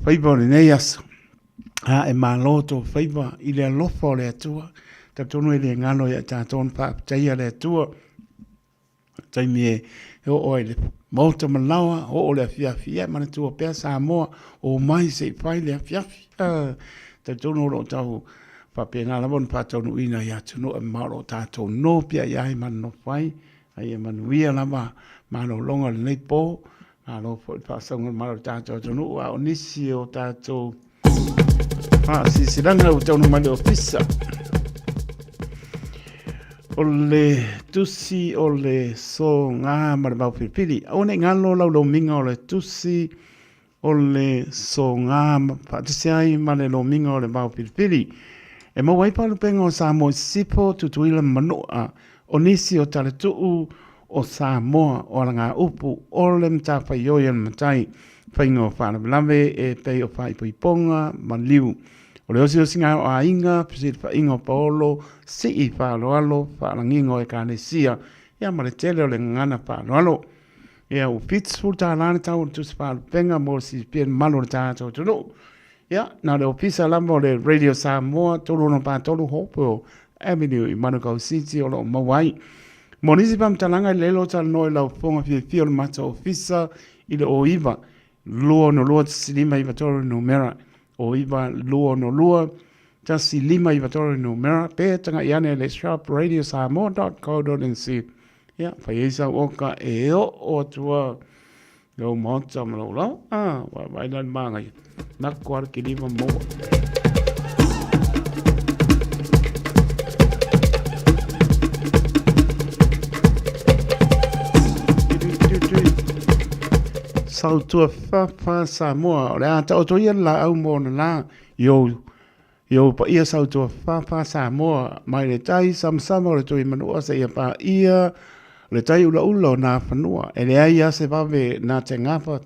whaipa le nei aso, ha e malo tō whaipa I le alofo le atua, ta tonu e le ngano ia tā tōn pa tai le atua, tai mie o le Mota malawa o le fia mana tua pea sa moa o mai se fai le fia te tono ro tau pa pena la bon pa tonu ina ya tunu e maro tato no pia ya I man no fai ai e manuia la ma no longa le nei po a lo fo pa songa maro tato tunu a onisi o tato si silanga o tonu mai o pisa o le tusi o le so ngā marabau piripiri. O ne ngalo lau lo minga o le tusi o le so ngā patisi ai ma le lo minga o le bau piripiri. E mo wai palu penga o Samoa sipo tutuila manua o nisi o tale tuu o Samoa o la ngā upu o le mta whaioia na matai whainga o whana bilame e pei o whaipoiponga maliu. O le osi ngā o a inga, pisi fa inga o paolo, si I whaalo alo, whaalangingo e kānesia, ia ma le tele o le ngana whaalo alo. Ia u pitsful tā lana tau o tusi whaalo penga mo si pien malo le tātou tunu. Ia, nā le o pisa lamba o le Radio Samoa, tolu no pā tolu hopo Avenue I Manukau City o lo mawai. Mo nisi pam talanga I lelo tala noi lau fonga fia le mata o fisa I le o iwa, lua no lua tisilima I vatoro numera. O iwa lua no lua, tasi lima I vatore numera, pe tanga iane le sharp radio samoa.co.nz. Ia, whai eisa oka e o tua lau mauta malau lau. Wailan mangai. Nakuar ki lima moa. Sau tua whawha Samoa, o le ata o toia la au mōna la, yo pa ia sau tua whawha Samoa, mai le tai samsama o le toi manua se ia pa ia, le tai ula nā whanua, e le aia se wawe nā te ngapa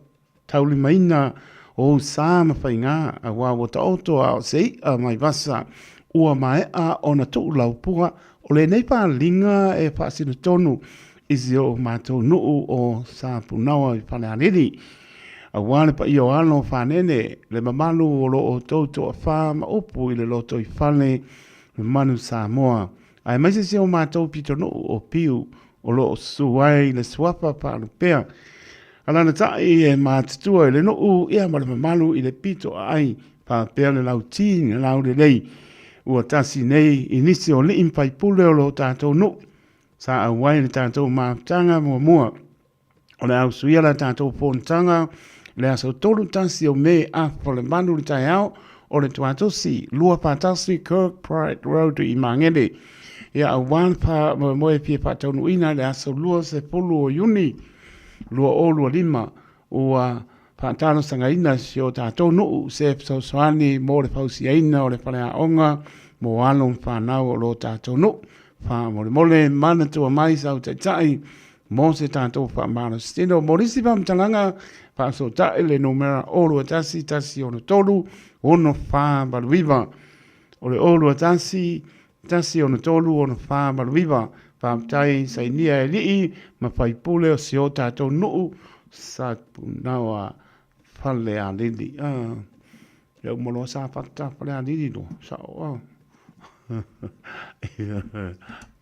tauli maina o sāma whai ngā, a wawo ta oto a o sei a mai vasa, ua mai a o na tuu lau pua, o le nei pa linga e pa sinu tonu, isi o mātou nuu o sāpunawa I whane aneri. A wale pa I o ano whanene, le mamalu o lo o tauto a whama upu I le loto I whane manu Samoa. Ai maise se o mātou pito nuu o piu o lo o suai le suapa pa alupea. Alana tai e mātutua I le nuu ia ma le mamalu I le pito ai pa pea le lau tini lau le lei. Ua tasi nei inisi o li impai pule o lo tātou nuu. Sa au wai le tātou mātanga mua. O le au suia le tātou pōntanga, le aso tolu tasi o me a le manu le tai au, o le tuatosi, lua pātasi Kirk Pride Road I Mangere. Ia au wan pa moe pia pātaunu ina le aso lua se pulu o yuni, lua o lua lima, ua whaatano sangaina si o tātou nuu se soani mo le pausiaina o le whareaonga mo alon whanau o lo tātou nuu. Wha mole mana tua mai sau tai mo se tātou whamano stino. Morisi pamtalanga wha so tae le numera olu atasi tasi ono tolu ono wha baluiva. O le olu atasi tasi ono tolu ono wha baluiva. Whamtai sa inia e lii ma whaipule o si o tātou nuu sa punawa whale a lili. Leo molo sa whata whale a lili no. Sa o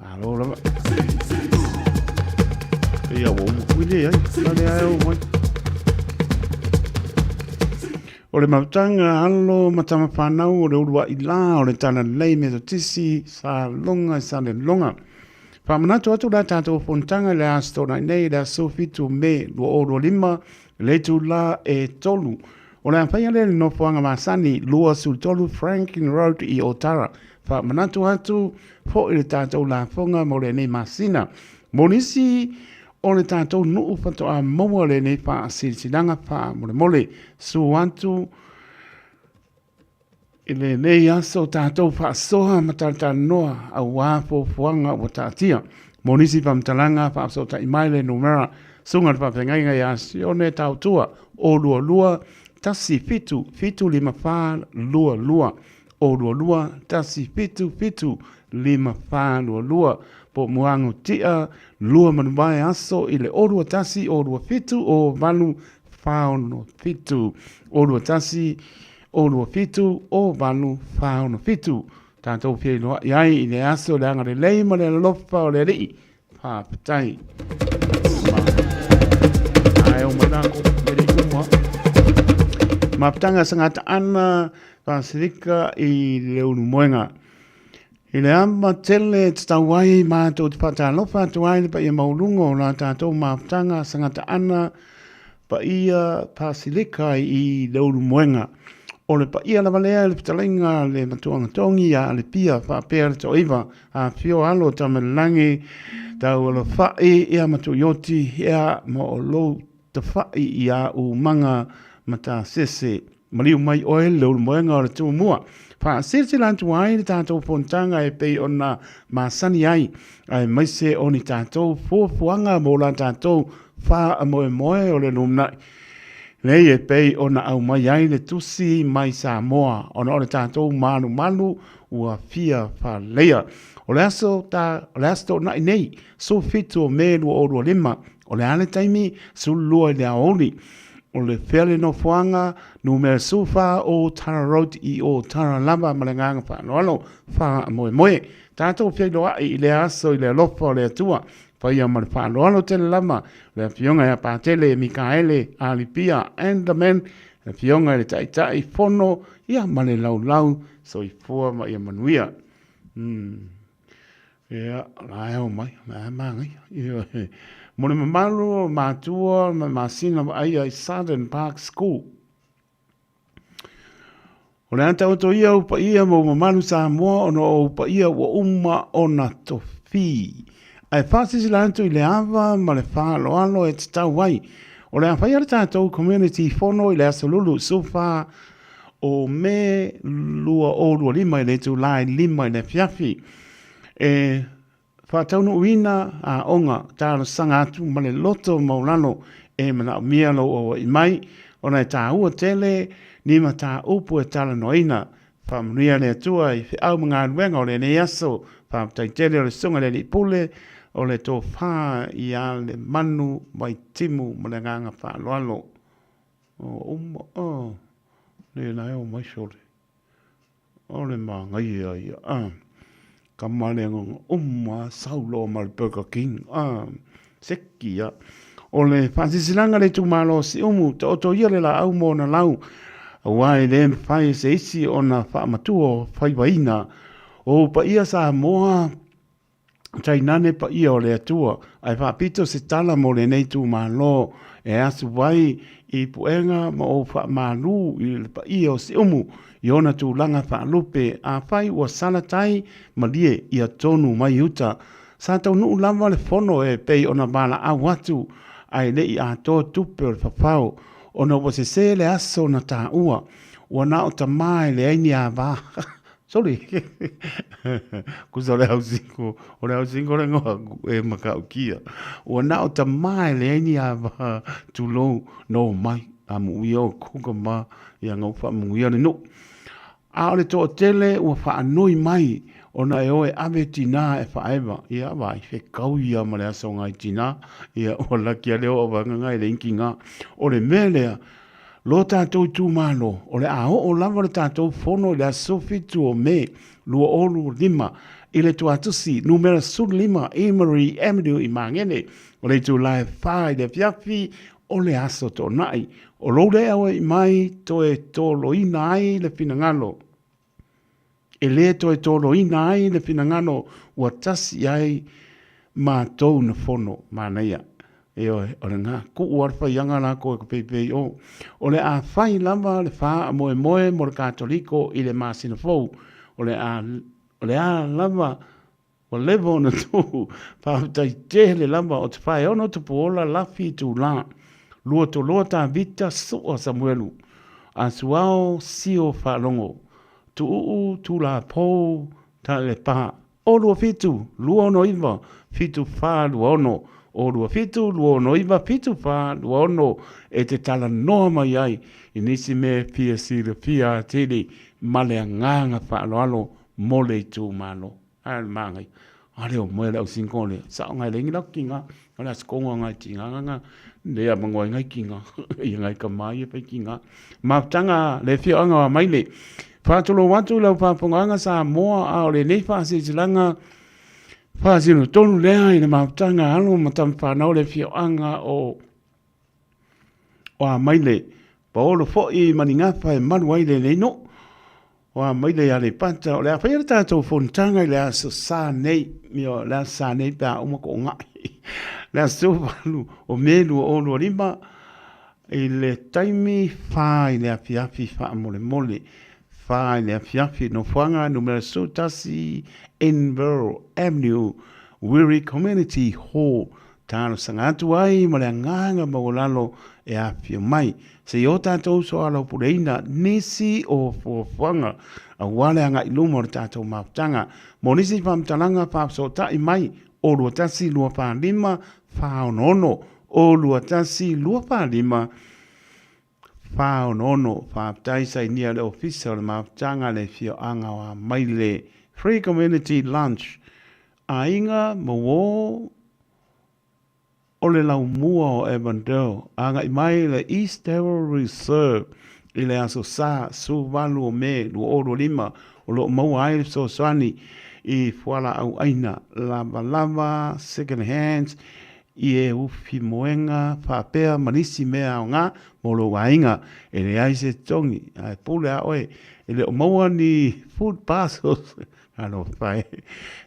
alo lama. Ia wo mukuile ai. Lale ai o mai. O le mautanga alo matama whanau o le urua i la o le tana lei me to tisi sa longa sa le longa. Whamanatu atu la tātou fontanga le asto na nei la sofitu me lo o lo lima le tu la e tolu. O le awhaia le no fuanga masani lua sul tolu Franklin Road i Otara. Whamanatu atu fo i le tātou la fonga mo le nei masina. Monisi o le tātou nuu whatoa maua le nei wha silsilanga wha mo le mole su atu ile nei aso tātou wha soha matata noa a wāpo fuanga o tātia. Monisi pamtalanga wha so ta imaile numera sunga le whawhengainga i asione tau tua o lua lua tasi fitu lima wha lua lua o lua lua tasi fitu lima wha lua lua po muango tia lua manubai aso ile o lua tasi o lua fitu o valu whaono fitu o lua tasi o lua fitu o valu whaono fitu tātou pia loa iai i le aso le anga le lei ma le lofa o le rei pāpatai ai o manako le rei kumwa maptanga sangata ana pasirika i le unu moenga i le ama tele tatawai mātou te patalofa tuai le pa ia maulungo la tātou maptanga sangata ana pa ia pasilika i le unu moenga o le pa ia lava lea le pitalinga le matuanga tongi a le pia pa pere to iwa a fio alo tamalangi tau alo fai ia matu yoti ia mo lo te fai ia u manga mata sese mariu mai oe le ulu moenga o le tu mua pa sese lantu ai le tātou pontanga e pei ona masani ai ai maise o ni tātou fuafuanga mo la tātou fa moe moe o le lumnai Nei e pei ona au mai ai le tusi mai Samoa, ona o le tātou manu ua fia wha leia. O le aso na nei, so fitu o me lua o lua lima, o le ale taimi su lua le aoli. O le whele no fuanga, numere sufa o Tara Road i o Tara Lava malenganga wha noalo, wha moe moe. Tātou whia loa i le aso i le lofa o le atua. Pai ama le whaanoano tele lama, le fionga ya pātele, Mikaele, Alipia, and the men, le fionga le taitai fono, ia male lau, so i fua ma ia manuia. Ia, lai au mai, mangi. Mone mamalu, mātua, masina ai ai Southern Park School. O le anta oto ia upa ia mo mamalu Samoa, ono upa ia wa uma ona tofi. Ai whāsisi lantu i le awa ma le whāloalo e te tau wai. O le awhai ara tātou community whono i le asolulu sufa o me lua o lua lima i le tu lai lima i le fiafi. E whātaunu uina a onga tāra sanga atu ma le loto maulano e mana mialo o i mai. O nei tā ua tele ni ma tā upu e tala noina. Whamanuia le atua i whiau mga anuenga o le nei aso. Whamatai tele o le sunga le li pule. O le tō whā i a le manu mai timu ma le nganga whāloalo. Le nai o mai sore. O le mā ngai ai. Ka male ngonga saulo ma le Burger King. Seki ia. O le whāsisilanga le tu malo si umu. Ta oto ia le la au mo na lau. Awai le whai se isi o na whaamatuo whai waina. O pa ia sa moa tai nane pa ia o le atua, ai whapito se tala mo le nei tu malo, e asu wai i puenga ma o wha malu i le pa ia o se umu, i ona tu langa wha lupe, a whai ua salatai ma lie i a tonu mai uta. Sa tau nuu lama le fono e pei ona bala au atu, ai le i a tō tupe o le whapau, ona ua se le aso na ta ua, ua na o ta mai le aini a va. Sorry. Kusa le au singo le ngoa e makau kia. Ua na o ta mai le aini a va tu lo no mai. A mui o kuka ma ia ngau wha mui ane no. A ole to o tele ua wha anoi mai ona e oe ave tina e wha ewa. Ia wa i whe kau ia ma le aso ngai tina. Ia o laki a leo o wanga ngai le inki ngā. Ole melea lo tātou tūmano, o le o lava le tātou whono le aso fitu o me, lua olu lima, i le tuatusi, numera sud lima, Emery Avenue i Mangene, o le tu lai whai le fiafi, o le aso tō nai, o lo le awa i mai to e tō loina ai le pinangalo. E le to e tō loina ai le pinangalo, ua tasi ai ma tōu na whono, ma neia. E oe, o le ngā, ku uarwha ianga la koe ko peipei o. O le a whai lava le wha a moe moe mo le katoliko i le māsina fau. O le a lava, o levo na tū, whaahutai te le lava o te whai ono te puola lafi tū la. Lua to loa tā vita sua Samuelu. A suao sio whalongo. Tu uu tu la pou ta le paha. O lua fitu, lua ono iwa, fitu wha lua ono. O lua fitu, lua ono iwa, fitu wha lua ono. E te tala noa mai ai. I nisi me pia sira pia tiri. Male a nganga wha alo alo. Mole tu malo. Ai mangai. Ale o moe lau sinkone. Sao ngai lengi lau kinga. Ala skonga ngai tinga nga. Lea mangoi ngai kinga. I ngai ka mai e pai kinga. Maftanga le fia anga wa maile. Whātolo watu lau whāponganga sa moa ao le nei whāsitilanga. Whāsino tonu lea i le maftanga alo matam whanau le fia anga o a maile. Paolo fo i maningapa e manuai le leino. Wa maile ya le pata o le a whaia tātou whontanga i le a sa nei. Mio le a sa nei pia umako o ngai. Le a sovalu o melu o olu rima. I le taimi whai le a fiafi wha mole mole. Whai le a fiafi no whanga numera sotasi Envero Avenue. Wiri Community Hall. Tāno sangatu ai ma le nganga maulalo e a fio mai. Se i o tātou so alau pureina nisi o fuafanga a wale anga i lumo le tātou maftanga. Mo nisi whamtalanga whaapsota i mai o lua tasi lua whaalima whaonono. O lua tasi lua whaalima whaonono. Whaaptaisa i nia le ofisa o le maftanga le fio anga wa maile. Free Community Lunch. A inga mo o le lau mua o Evandale, anga i mai le East Darrow Reserve, i le aso sa, su walu o me, lu oro lima, o lo mau ai so sani, i fuala au aina, lava lava, second hands, i e ufi moenga, whapea manisi mea o ngā, mo lo wainga, e le aise tongi, ai pule a oe, e le o maua ni food parcels, ano fai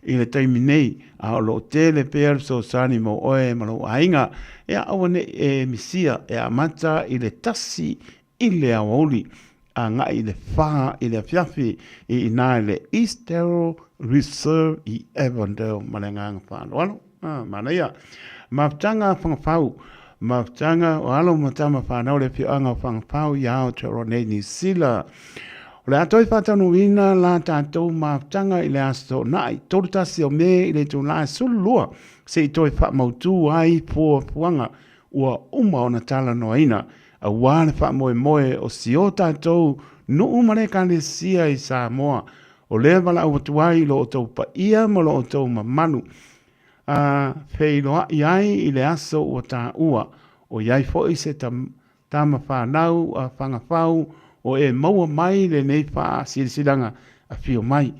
i le taimi nei a lo tele per so sani mo oe malo ainga e awane e misia e amata i le tasi i le awoli a nga i le fa i le fiafi i na le East Darrow Reserve i Evandale malenga fa lo manaya maftanga fangfau maftanga o alo matama fa na le fianga fangfau ya o tronei ni sila. O le atoi whatanuina la tātou maftanga i le aso nai. Tōru tasi o me i le tūnai sulua se i toi whamautu ai puanga ua uma o na tala noaina. A wāne whamoe moe o si o tātou no umare ka le sia i Samoa. O le wala au tuai lo o tau pa ia mo lo o tau mamanu. Wheiloa i ai i le aso o tā ua. O iai fo i se tama whanau a whangawhau. O e maua mai le nei wha silsilanga a fio mai.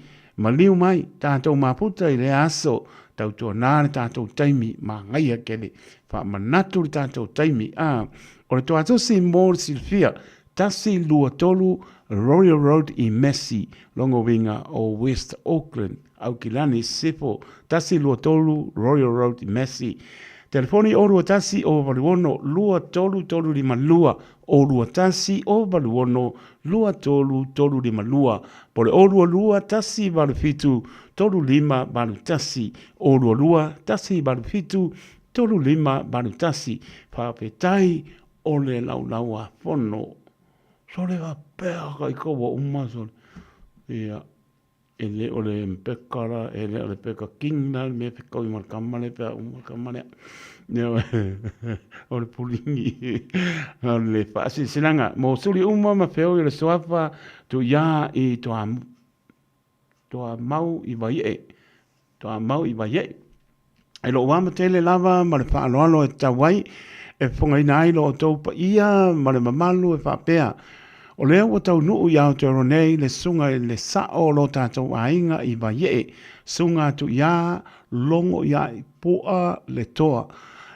Ma liu mai, tātou maputa i le aso, tau tua nāre tātou taimi, ma ngai a kele, wha manatu le tātou taimi. O le tātou si mōr silfia, tasi lua tolu Royal Road i Messi, longo winga o West Auckland, au kilani sipo, tasi lua tolu Royal Road i Messi. Telefoni o lua tasi o valuono lua tolu tolu lima lua. O lua tasi o valuono lua tolu tolu lima lua. Pole o lua tasi valu fitu tolu lima valu tasi. O lua tasi valu fitu tolu lima valu tasi. Papetai o le lau a fono. So le va pea kai kawa umaso. Ia, ele o le mpekara, ele o le peka kingna, me peka o imar kamane, pea umar kamane. Ia, o le pulingi, o le whaasi sinanga. Mo suri uma ma feo i le soafa, tu ia i toa mau i vai e. Toa mau i vai e. E lo wama tele lava, ma le whaaloalo e tawai, e whonga ina ai lo o taupa ia, ma le mamalu e whapea. O lea wa tau nuu iau te ronei le sunga i le sao lo tātou ainga i vai e. Sunga tu ia, longo ia i pua le toa.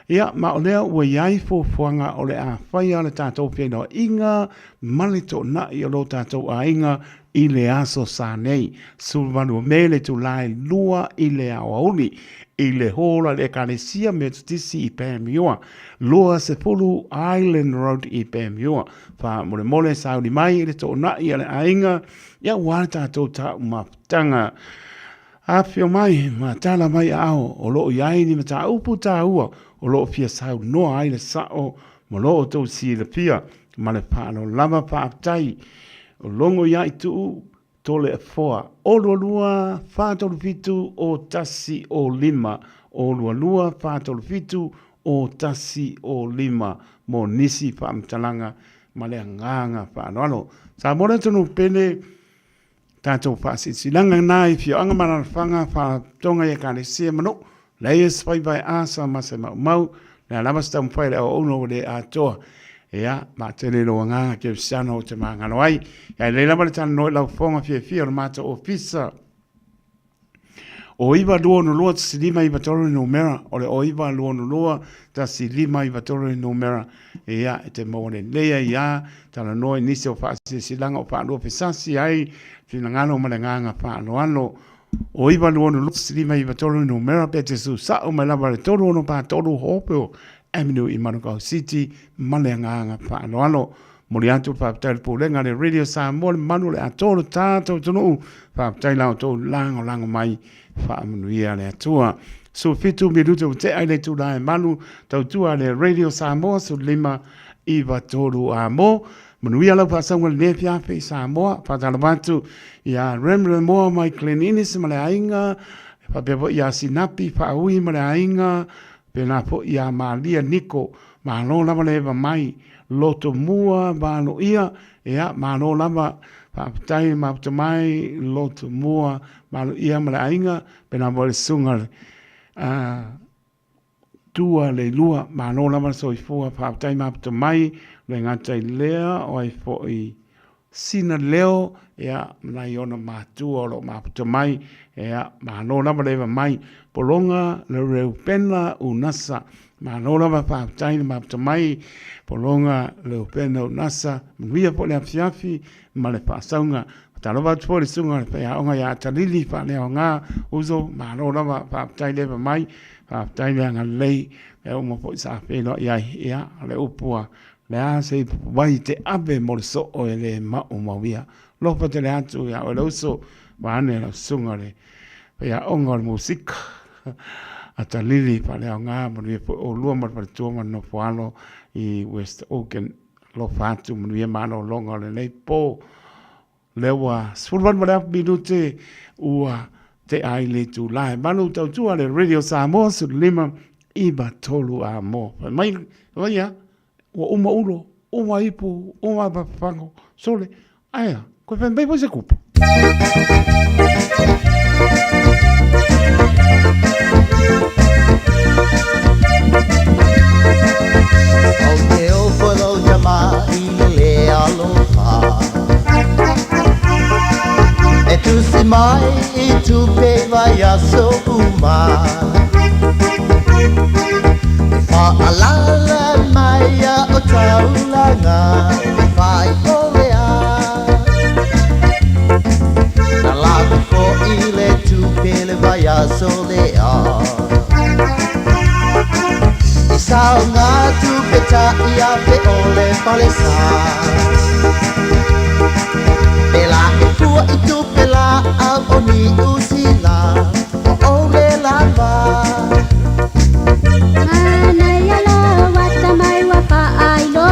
Ia, ma o lea ua iai fuanga o le a whaia le tātou pēnao inga, malito na i o lo tātou ainga i le aso sa nei. Sulvanu mele tu lai lua i le awauni. I le hola le kalesia me tutisi i Pēmiua. Lua se fulu Island Road i Pēmiua. Wha mole sauri mai i le tō na i ale ainga. Ia wāna tātou tā umaptanga. A whio mai, ma tala mai ao, o loo iai ni ma tā upu tā ua, o loo fia sau noa ai le sao, ma loo tau si le fia, ma le pālo lava pāptai, o longo iai tuu, tole e foa, o lua whātolu fitu o tasi o lima, o lua whātolu fitu o tasi o lima, mo nisi whaamtalanga, ma le nganga whaanoalo. Sa mora tonu pene, tātou whaasitsilanga nai, fio anga mana whanga, whātonga e kāne sia mano, leias whai vai asa masa mau, na lamasta mwhaere au ono le atoa, ea, ma tele lo nganga ke siano o te mangano ai, ia leila mara tana noi lau whonga fia o mata ofisa. O iwa lua no lua tasi lima iwa toro no mera, o le o iwa lua no lua tasi lima iwa toro no mera, ea, e te mawone lea ia, tana noi nisi o whaasi silanga o whaano pisasi ai, fina ngano ma le nganga whaano ano, o iwa lua no lua tasi lima iwa toro no mera, pe te su sa o mai lava le toro no pa toro hopeo, Avenue i Manukau City, male nganga whaano ano, mori atu whaptai pūlenga le Radio Samoa le manu le atoro tātou tonu, whaptai lau tō lango mai, whaamanuia le atua. So fitu miruto te aile tu lai manu, tau tua le Radio Samoa, so lima iwa tōru a mo, manuia lau whasangwa le nefiape Samoa, whatala watu, ia remre moa mai kleninis ma le ainga, whapepo ia sinapi, whaui ma le ainga, pena po ia Malia Niko, malo lava lewa mai, loto mua, malo ia, ea, malo lava, whaptai mapta mai, loto mua, malo ia mala ainga, pena po le sunga, tua le lua, malo lava soifua, whaptai mapta mai, le ngatai lea, oi fo i sina leo, ea, nai ona mātua o lo mapta mai, ea, malo lava lewa mai, polonga le reu pena unasa, mano lava whaptai ma mai, polonga le pena unasa, mwia po le afiafi, ma le whasaunga, talowa tupo le sunga le pea onga ya talili wha leo ngā uzo, mano lava whaptai lewa mai, whaptai lea ngā lei, e uma po isa wheno iai ea, le upua, le a se wai te abe mo le so o e le mao mawia, lopa te le atu ya o le uso, wane la sunga le, pea onga le musika, ata lili pa leo ngā manuia po o lua mar paritua mano poalo i West Auckland lo fatu manuia mano longa le nei po lewa sulvan malea minute ua te aile tu lai manu tau tua le Radio Samoa su lima iba tolu a mo mai ya ua uma ulo uma ipu uma papango sole aya koe whenbei po se kupu le aloha e tu si mai i tu pe vai a so uma fa alala mai a o taulanga vai olea na lago ko i le tu pe le vai a so lea sao ngā tu peta ia pe ole palesa Pela e kua i tu pela au o ni usila o ole lava Mana ia lo wata mai wa pa ai lo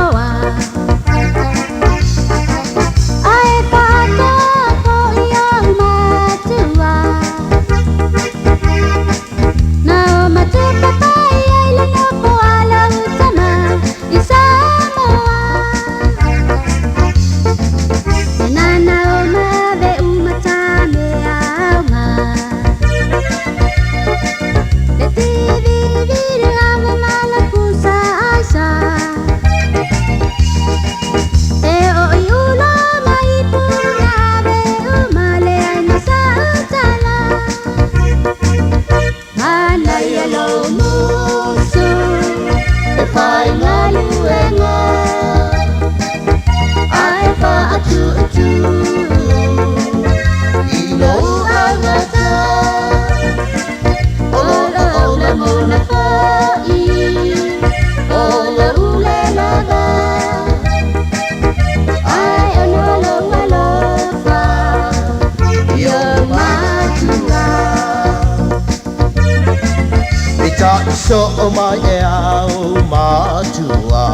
so mai e au matua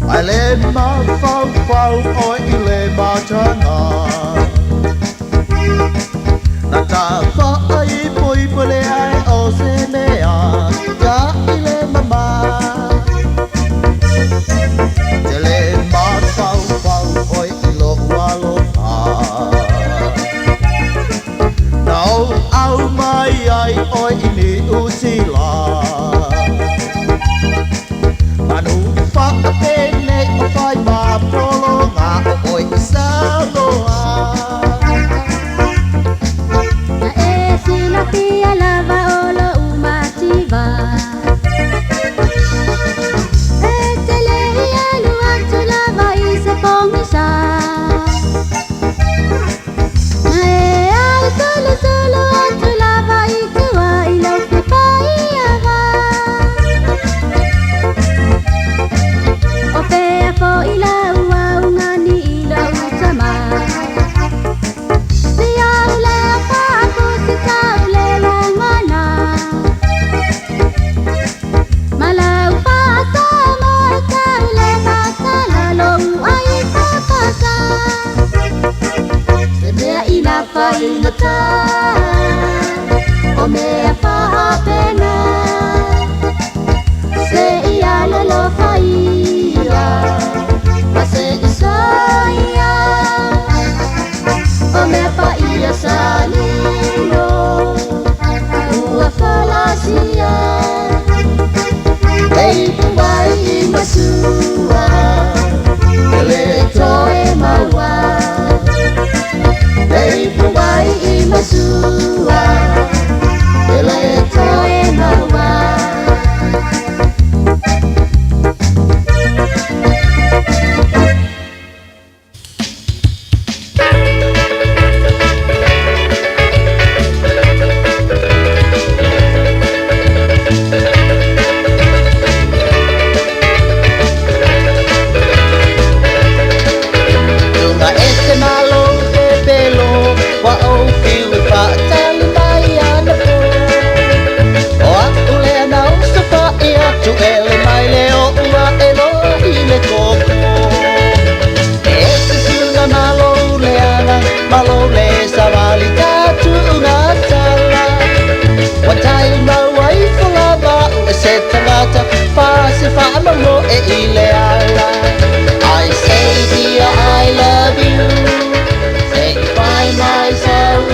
ai le ma fau fau o i le matanga na ta fa ai poi pole ai o se mea ka i le mama te le ma fau fau o i lo walo Nau au mai ai oi ni usila Manu fa pene o fai ma polo nga oi saloa Na e sila pia lava olo umativa E tele ia luatu lava i se pongisa Solo tu lava i tua i lo que paiava O pea po i la ua ungani i lo utama Si au le pa aku si tau le la ngana Malau pa sa mo i tau le pasala lo ai papasa Se mea i la pa i ngata O mea paha pena Se ia lolo faia Ma se isaia O mea pa ia salino Ua falasia Ei puai i masua Ele toe maua Ei puai i masua Ele toe maua Tunga este malo te pelo wa o fiu pa tali mai ana po O ule na usta ia tu ele mai le o ua elo i le koko Este sunga malo le ana malo le savali tatu una tala Watai mawai fulaba e se tangata pasi fa amamo e ile ala I say dear I love you Say by myself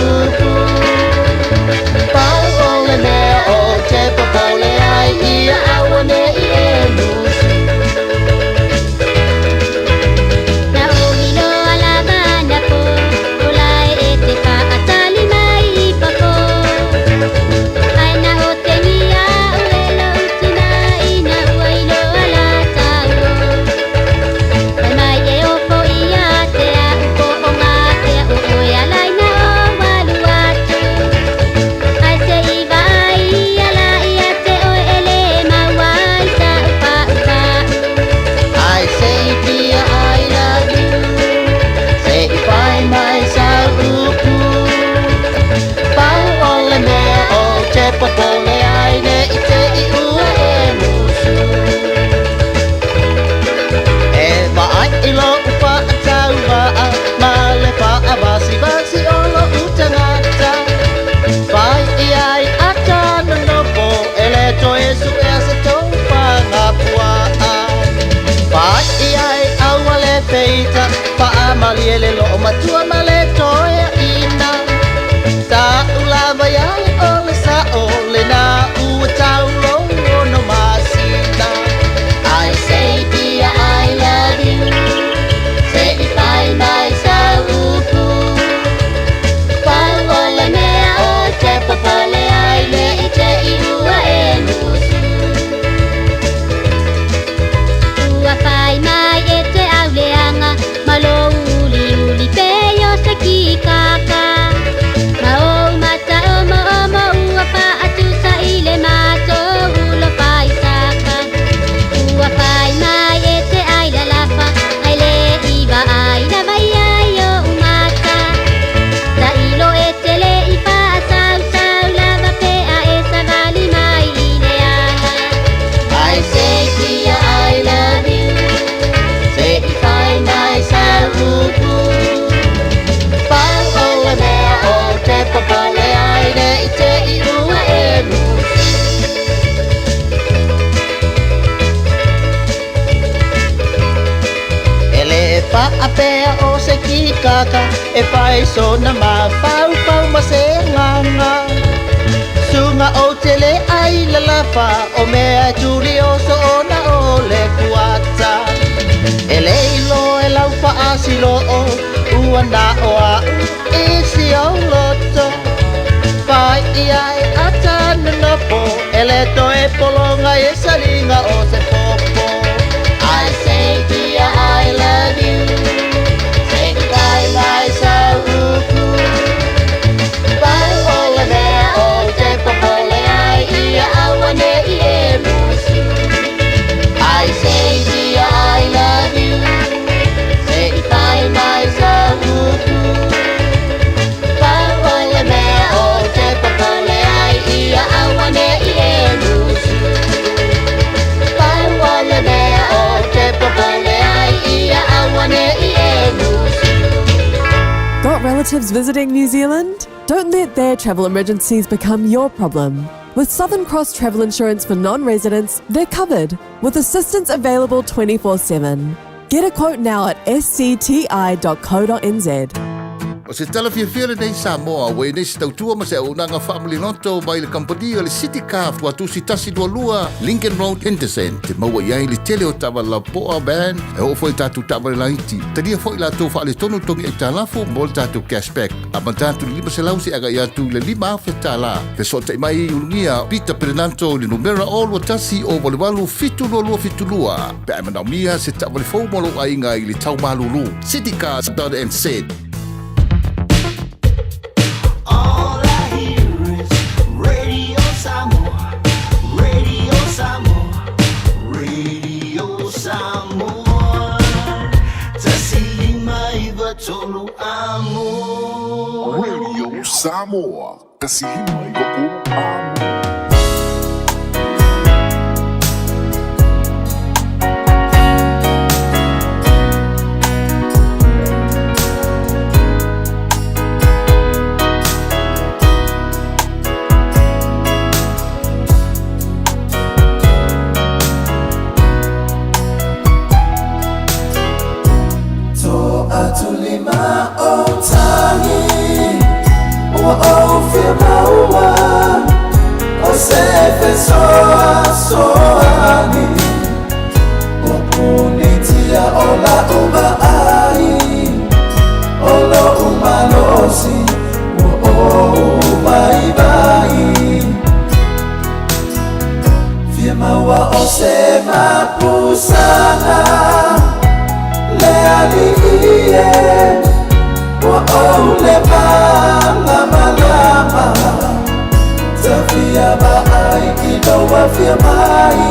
Pau ole mea o te papole ai ia awane i e nusu Na uhilo alava na po Ulai e te pa atali mai i pako Ai na o te nia uelo utina i na uailo ala tau Ai mai e opo ia te a upo o ngā te a uoi alai na o walu atu Ai se iwa ai ala ia te o ele mawai sa upa upa I say dear I love you Say by myself Pau ole mea o te papole ai ne i te i ua e nusu E vai i lo upa a tau waa Ma le pa a vasi vasi o lo utangata Vai i ai a tana nopo E le to e su e se tau whanga pua Vai i ai aua le peita Pa a mali e le lo matua ma le toea ina Ta ulava iai o le sa o le na ua tau longo no masina I say dear I love you Say by myself Pau ole mea o te papale ai le i te i ua e nusu Ua whai mai e te au leanga Malo uli uli peo sa ki kaka Ma o mata o ma ua wha atu pa apea o se kikaka e whai so na ma pau pau ma se nganga sunga o tele ai la lapa o mea turi o so ona o le kuata e leilo e lau pa asilo o ua na o a isi o loto pai iai ata na nopo e le to e polonga e saringa o se popo I say dear I love you say goodbye my sauku pai ola mea o te popole ai ia awane I e musu I say dear I love you say goodbye my sauku pai ola mea o te popole ai ia awane I e musu pai ola mea o te popole ai ia awane I e musu. Got relatives visiting New Zealand? Don't let their travel emergencies become your problem. With Southern Cross Travel Insurance for non-residents, they're covered, with assistance available 24/7. Get a quote now at scti.co.nz. O se tala fiafia nei Samoa, wei nei se tautua ma se aunanga family noto mai le company o le City Car watu si tasi dua lua Lincoln Road Henderson te maua iai le tele o tawa la poa ban e o foi tatu tawa le laiti tadia foi la tofa ale tonu tongi e talafu mo le tatu cashback a mantatu lima se lausi aga ia tu le lima fe tala fe sota mai ulungia Peter Pernanto le numera o lua tasi o walewalu fitu lua pe a manaumia se tawa le fau molo a inga I le tau malulu citycars.nz. Tolu amor Radio Samoa kasihima iko amor Tulima o tangi o firma o sefe soani o punitia o la uba ai o lo umalosi o umai bai firma o sema pusana le aliye wa ole lama tafia baai ino wa fia mai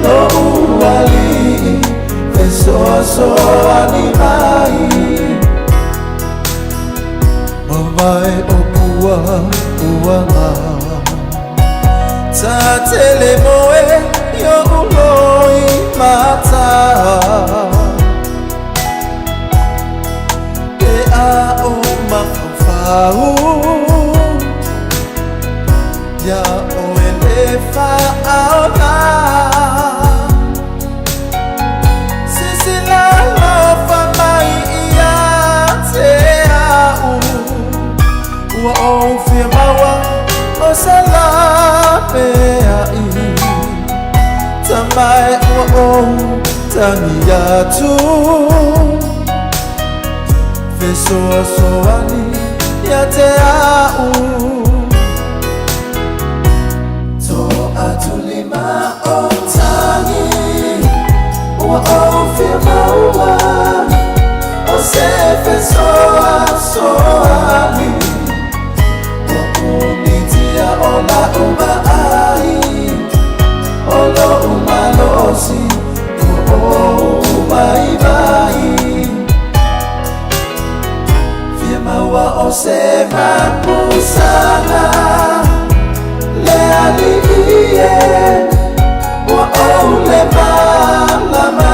lo uali feso animai mawai opua uanga tatele moe yo uloi mata o mafafau ya o elefa aona sisila lofa mai ia te au ua o firmawa o salape ai tamai ua o tangi atu soani ya te au to atulima o tangi o firma o sefe soani o unitia o la uba ai o lo umalosi o umai bai maua o se mapusana le aliye wa ole lama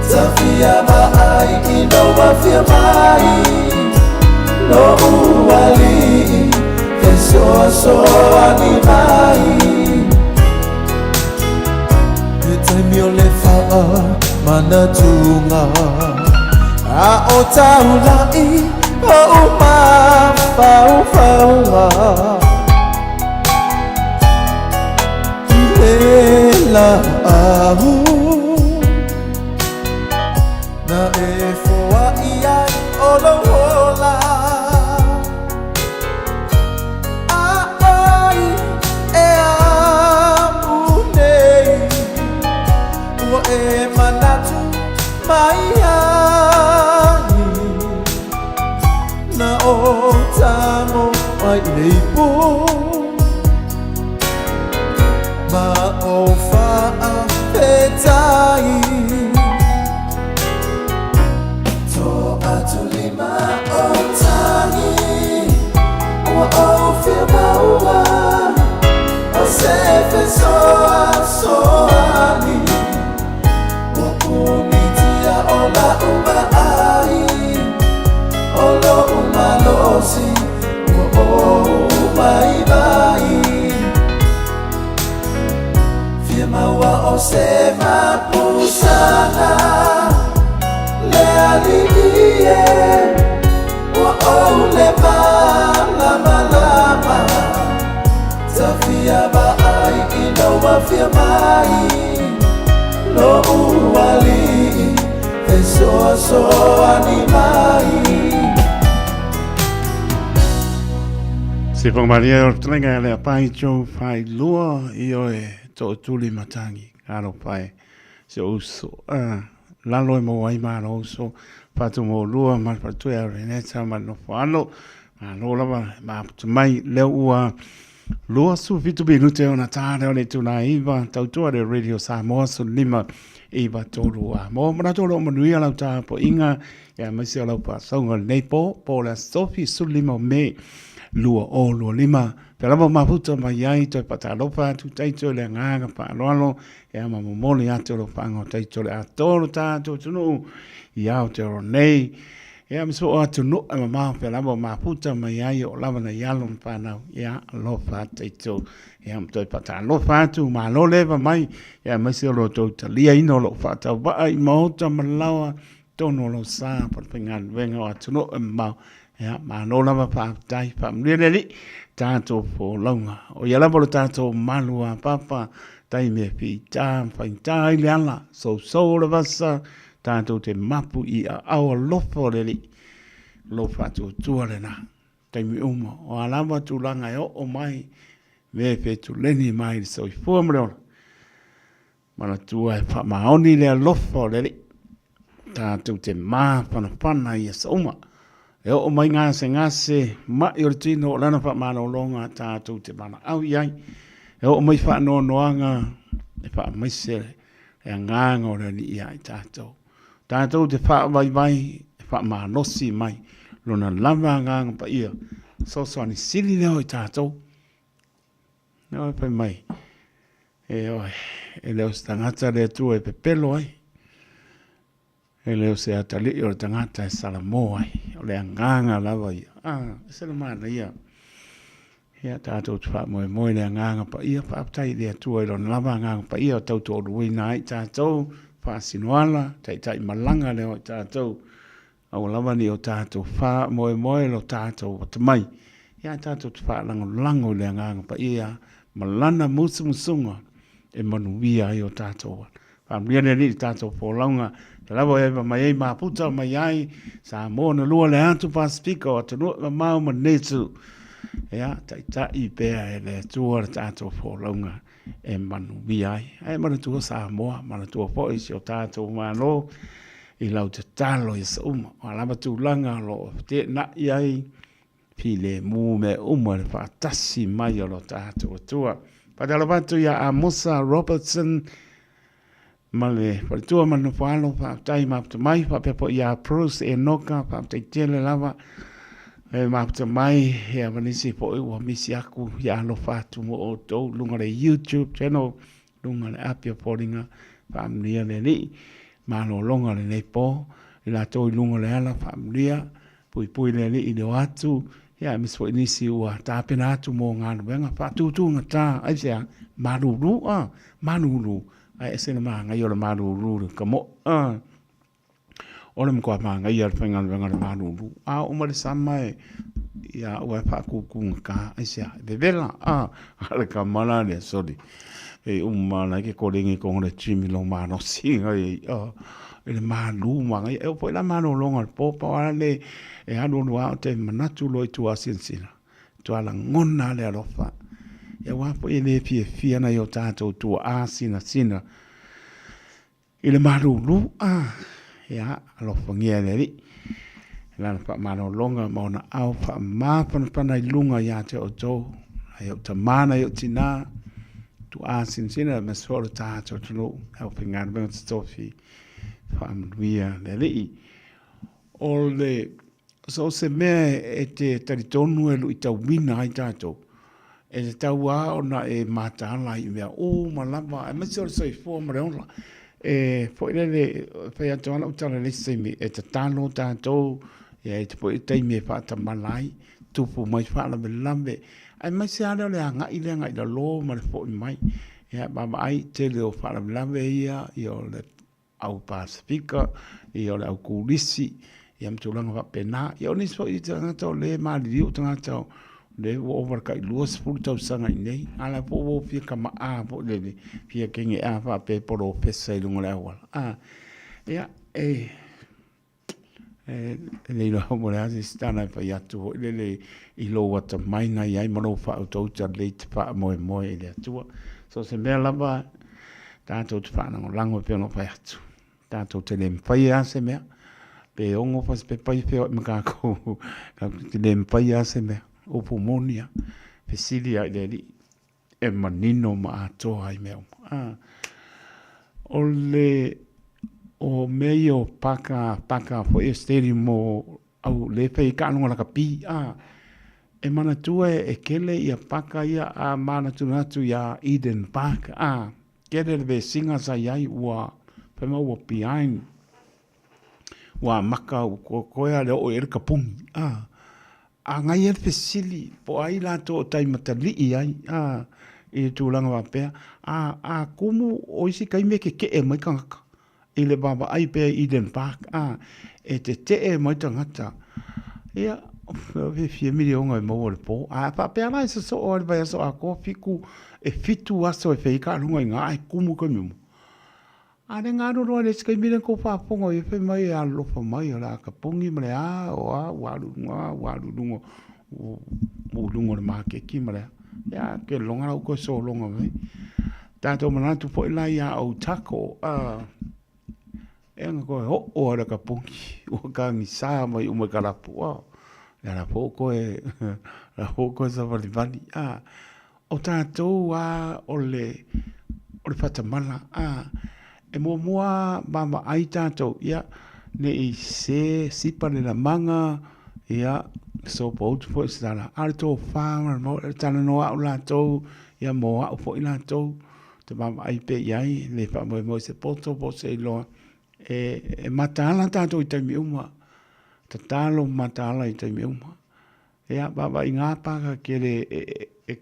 tafia baai ino wa fia mai lo uali feso animai Te mio le faa mana tunga a o tau lai o ma fau fau nga la ahu na e foa ia o lo hola a ai e amu nei ua e manatu mai ai na o tamo mai nei po ma o fa'a petai to atu lima o tangi ua o fia maua o se fe soa soani ua pumitia o la uma ai o lo uma losi ua o umai vai maua o se mapusana le aliie ua ou le malama lama tafia ma'ai i naua fia mai lo uali e soa soa ni mai Se pong maria o tlenga le pai cho fai lua I oe to tuli matangi karo pai se uso lalo mo wai maro so patu mo lua ma patu e reneta ma no fano no lava ma mai le ua lua su fitu bi nute ona tare ole tu na iva tau tu de radio Samoa so lima iva to lua mo ma to lo mo nui ala ta po inga ya ma se ala pa so ngol nei po la sofi su lima me lua o lua lima Pela mo maputa mai ai toi patalofa tu taito le nganga pa aloalo e ama momoli ato lo pango taito le atoro tato tunu I au te ro nei e ama so atu no ama mau pela mo maputa mai ai o lava na yalo mpana ya alofa taito e ama toi patalofa tu ma lo leva mai e ama se lo to talia ino lo fata ba ai mauta malawa tono lo sa pa pengan venga atu no mau ya ma no lava pa tai pa mlele tato po longa o yala bolo tato malua papa tai me pi tam fai tai lala so la vasa tato te mapu I au lofo leli lofa tu tualena tai mi uma o alama tu langa o mai me fe tu leni mai so I formula mana tu ai fa maoni le lofo leli tato te ma pana I soma E o mai ngase ma I o tino o lana wha mana o longa tātou te mana au iai. E o mai wha no noanga e wha mai sere e nganga o rani iai tātou. Tātou te wha vai e wha maa nosi mai lona lava nganga pa ia. So ani sili leo I tātou. Nau e pai mai. E leo se tangata lea tua e pepelo ai. E leo se atali o tangata e salamo ai. O le anganga lava ia. Se le mana ia. Ia tātou te wha moe le anganga pa ia. Pa aptai lea tua e lona lava anganga pa ia. O tautu o ruina ai tātou. Wha sinuala. Tai malanga leo ai tātou. Au lava ni o tātou wha moe lo tātou o tamai. Ia tātou te wha lango le anganga pa ia. Malana musunga. E manuia ai o tātou. Whamria le ni tātou po launga. Te lawa e mai ei maputa mai ai. Sa mōna lua le atu Pasifika o atunu ma mau ma netu. Ea, tai pēa e le tua le tātou po launga. E manu vi ai. E mana tua sa moa. Mana tua po isi o tātou mano. I lau te talo i sa uma. O alama tu langa lo te na iai. Pile mu me uma le whaatasi mai o lo tātou tua. Padala batu ia a Musa Robertson. Male, paritua manu whaalo, whaaptai maapta mai, whapepo ia Bruce e noka, whaaptai tele lava, maapta mai, hea manisi po ua misi aku, ia alo whaatu mo o tau, lunga le YouTube channel, lunga le apia poringa, whaamlia le ni, malo longa le nei po, ila tau lunga le ala, whaamlia, pui le ni i leo atu, ia mispo inisi ua tāpena atu mo ngānu wenga, whaatutu ngata, aisea, manulu, ai se na ma ngai o le maruru ka mo o le mkoa ma ngai ar whenga le maruru a o mare samai ia ua pa kukunga ka ai sia bevela ale ka mana le sori e umana ke korengi ko le chimi lo mano singa e le malu ma ngai e po la mano longa po pa le e anu no te manatu lo tu asinsina tu ala ngona le alofa e wa po ele fia na yo tato tu asina sina ile malu lu ya alofa ngiele li lana pa mano longa mauna au pa ma pana ilunga ya te o to ai o ta mana yo tina tu asinsina me solo tato tu lo helping out about stofi famia leli ole so se me e te taritonu e lui tau mina ai tato e te tau a ona e mata ala i mea o malama e masi ora sai fo ma reola e fo ile le fai atu ana utala le se mi e te tano tato e te po i teimi e whaata malai tupu mai whaala me lambe ai masi ala le anga i le anga i la lo ma le fo i mai e mama ai te leo whaala me lambe ia i o le au Pasifika i o le au Kulisi i am tulanga wa pena i o niso i te ngata o le maari o te ngata o le o overka i lua sipuru tau sanga i nei ala po o pia ka maa po le pia kenge a wha pe poro pesa i lunga le awala ia le ilo homo le asi stana i whai atu le i lo wata maina i ai mano wha au tauta le te wha moe moe i le atua so se mea lava tātou te whanango lango pe ono whai atu tātou te le mwhai a se mea pe ongo pas pe pai pe me ka ko te le mwhai a se mea o pomonia pe sili a le e manino ma atoa i mea o le o mei o paka fo e steri mo au le whai ka anonga laka pi e mana tua e kele ia paka ia a mana tunatu ia Eden Park kere le singa sa iai ua pema ua piain ua maka koea le o erika pungi a ngai e fesili po ai la to tai matali iai e tūlanga wapea a kumu o isi kaime ke e mai kangaka i le baba ai pea Eden Park e te e mai tangata ia fie miri onga e maua le po pa pea lai sa so o le vai aso a ko fiku e fitu aso e whika runga i ngā e kumu ka mimu. A re ngā roa le skai mire ko whaponga i whi mai a lofa mai o la ka pungi mare warurunga o lungo le maa ke ki mare ia ke longa rau ko so longa mai. Tātou manatu po i lai a au tako e nga koe ho o ka pungi o ka ngisa mai umai ka rapu ia la po koe sa valivali o tātou o le whatamala e mua mama ai tātou ia ne i se sipa le la manga ia so po utu po i sara ale tō whāma mo e tana noa o lātou ia moa o po i lātou te mama ai pe iai le wha mo se poto po se iloa e matala tātou i taimi uma ta talo matala i taimi uma ia baba i ngā paka ke le e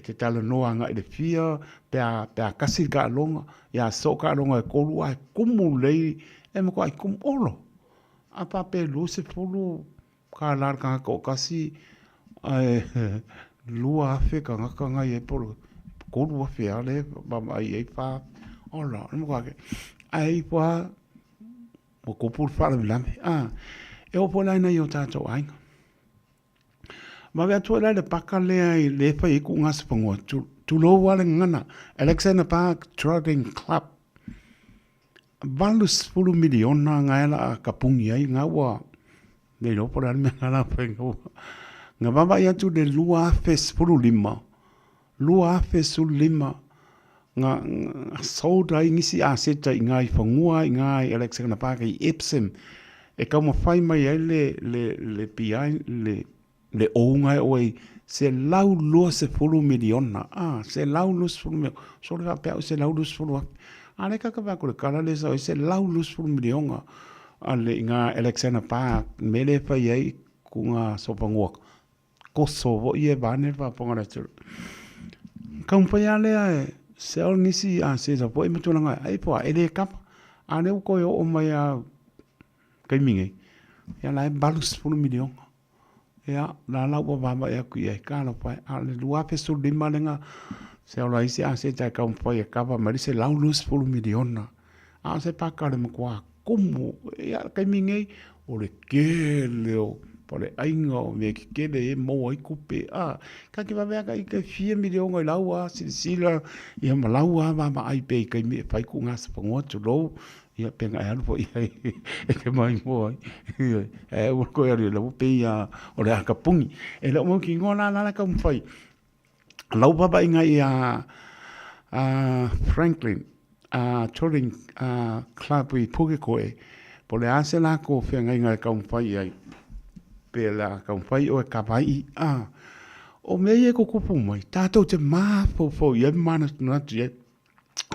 te talo noa nga i le fia pea kasi ka alonga ia so ka alonga e kolu ai kumu lei e mako ai kumu olo a pa pe lu se fulu ka lar ka ko kasi ai lua afe ka ngaka ngai e polo kolu afe ale baba ai fa ola mako ai pa mo ko pur fala lame e o pola na yo tato ai ma vea tuela le paka lea i le whai iku ngasa pangua tu lo wale ngana Alexander Park Trotting Club valus 10 miliona ngaela a kapungi ai ngawa le lo pora me ngana pengo nga baba ia tu de lua fes 15 nga soda ingisi a seta ingai fangua ingai Alexander Park i Epsom e kama fai mai ai le piai le ounga oi se lau lua se 10 miliona se lau lua se 10 miliona so le pea se lau lua se 10 ale ka ka ko kala le se lau lua se 10 miliona ale nga Alexander Park mele fai ai kunga sopangua Kosovo ie bane va ponga tu kampa ya le Se o nisi a se sa po e matuna ngai ai po e le kapa a ne ko yo o mai a kai mingi ya lai balus 10 milion ya la la o ba ya ku e ka no pa a le lua pe su di malenga se o lai se a se ta ka un po e kapa ma se la lus 10 milion na a se pa ka le mo kwa como ya kai mingi o le ke leo pole ainga me ke le mo ai kupe a ka ke va ka i 4 milion o laua sila ia malaua va ma ai pe kai me fai ku ngas pongo tu lo ia penga ai po ia e ke mai mo ai e o ko ia le pe ia o le akapungi e le mo ki ngona na ka fai lau baba inga ia Franklin touring club i puke koe pole ase la ko fe ngai ngai ka fai ai pela ka fai o ka vai o me ye ko kupu mai tato te ma fo ye mana na te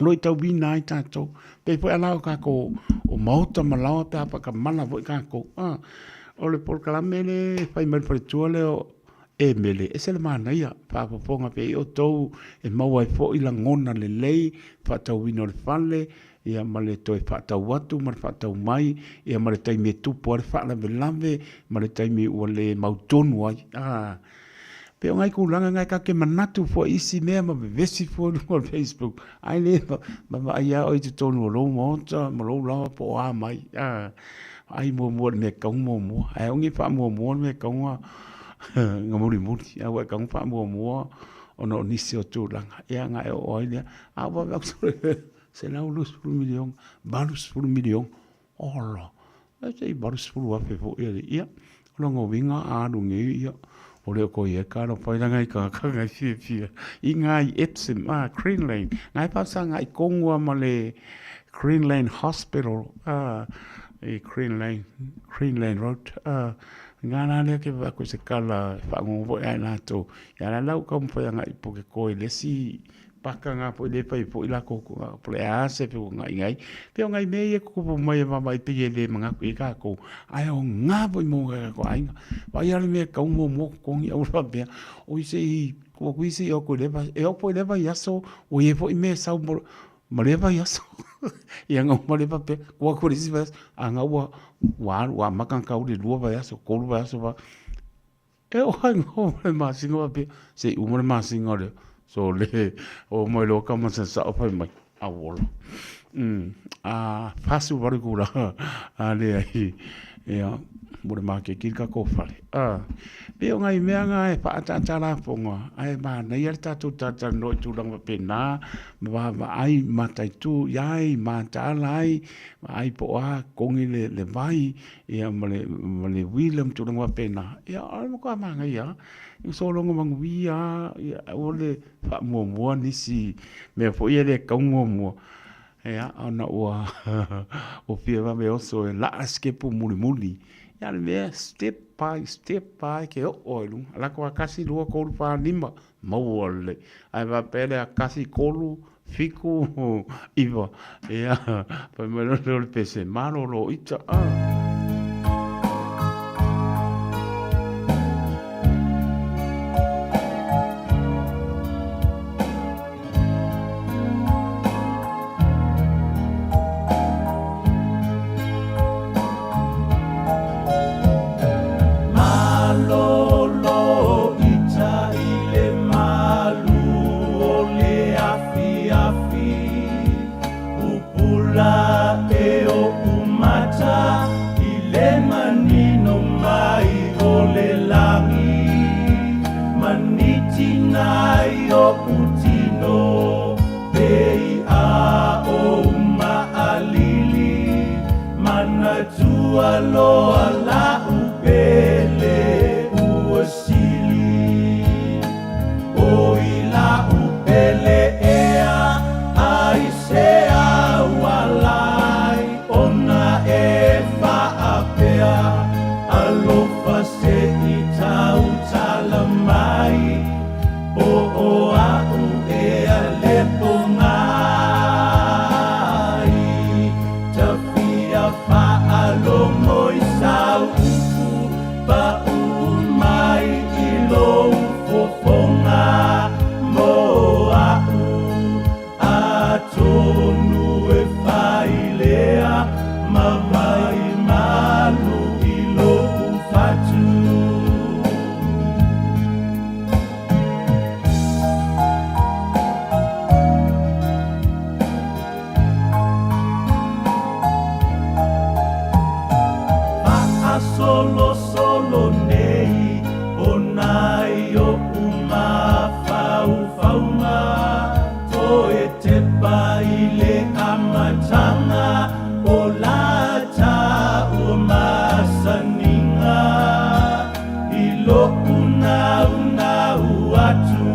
loi tau bi nai tato pe po ala ka ko o mauta malao ta pa ka mana vo ka ko o le por kala mele fai mer por tuole o e mele e se le mana ia pa po nga pe o tou e mau ai fo i la ngona le lei fa tau wino le fale ia male toi fa tau watu mar fa tau mai ia male tai me tu por fa la velave male tai me o le mautonu ai pe ngai ku langa ngai ka ke manatu fo isi me ma vesi fo no Facebook ai le ma ia o te tonu lo mo la po a mai ai mo me ka mo ai ngi fa mo me ka ngamuri muri a wa ka fa mo ono nisi o tu langa ia ngai o ai a wa se la ulus 10 milion balus 10 milion ora e sei balus 10 wa fe fo ia longo vinga a dungi ia o le ko ye ka no pai ngai ka ngai fi i ngai Epsom Green Lane ngai pa sa ngai kongwa ma le Green Lane Hospital e Green Lane Road ngana le ke va ko se kala fa ngo vo ai na to ya la lau ka mo fa ngai po ke ko le si paka nga po le pai po ila ko po le ase pe ngai pe ngai me ye ko po mai mai pe ye le manga ku ka ko ai o nga po mo ko ai va ya le me ka mo ko ngi o fa be o se ko ku se o ko le ba e o po le ba ya so o ye po me sa mo le ba ya so ya nga mo le ba pe ko ko ri ba anga wa makan ka o le lu ba ya so ko lu ba so ba e o ngo ma singo pe se u mo ma singo le so le o mo lo ka ma sa o mai a wolo fasu wa ku la le ai ya mo ma ke ki ka ko fale pe ngai me ngai pa ta la fonga ai ba na yer ta tu ta no tu lang pe na ba ai ma tai tu yai ma ta lai ai po a kongi le vai ya mo le William tu lang pe na ya al mo ka ma ngai ya so longo manguia o le fa mo nisi me fo ia le ka mo ya ona o pia va me oso la aske pu muli ya le step by ke o lu la ko kasi lu ko fa lima mo le ai va pele a kasi kolu fiku iva ya pa me lo pese malo lo ita solo solo nei o nai o uma fau faunga to e te paile amatanga o lata o masaninga I lo una uatu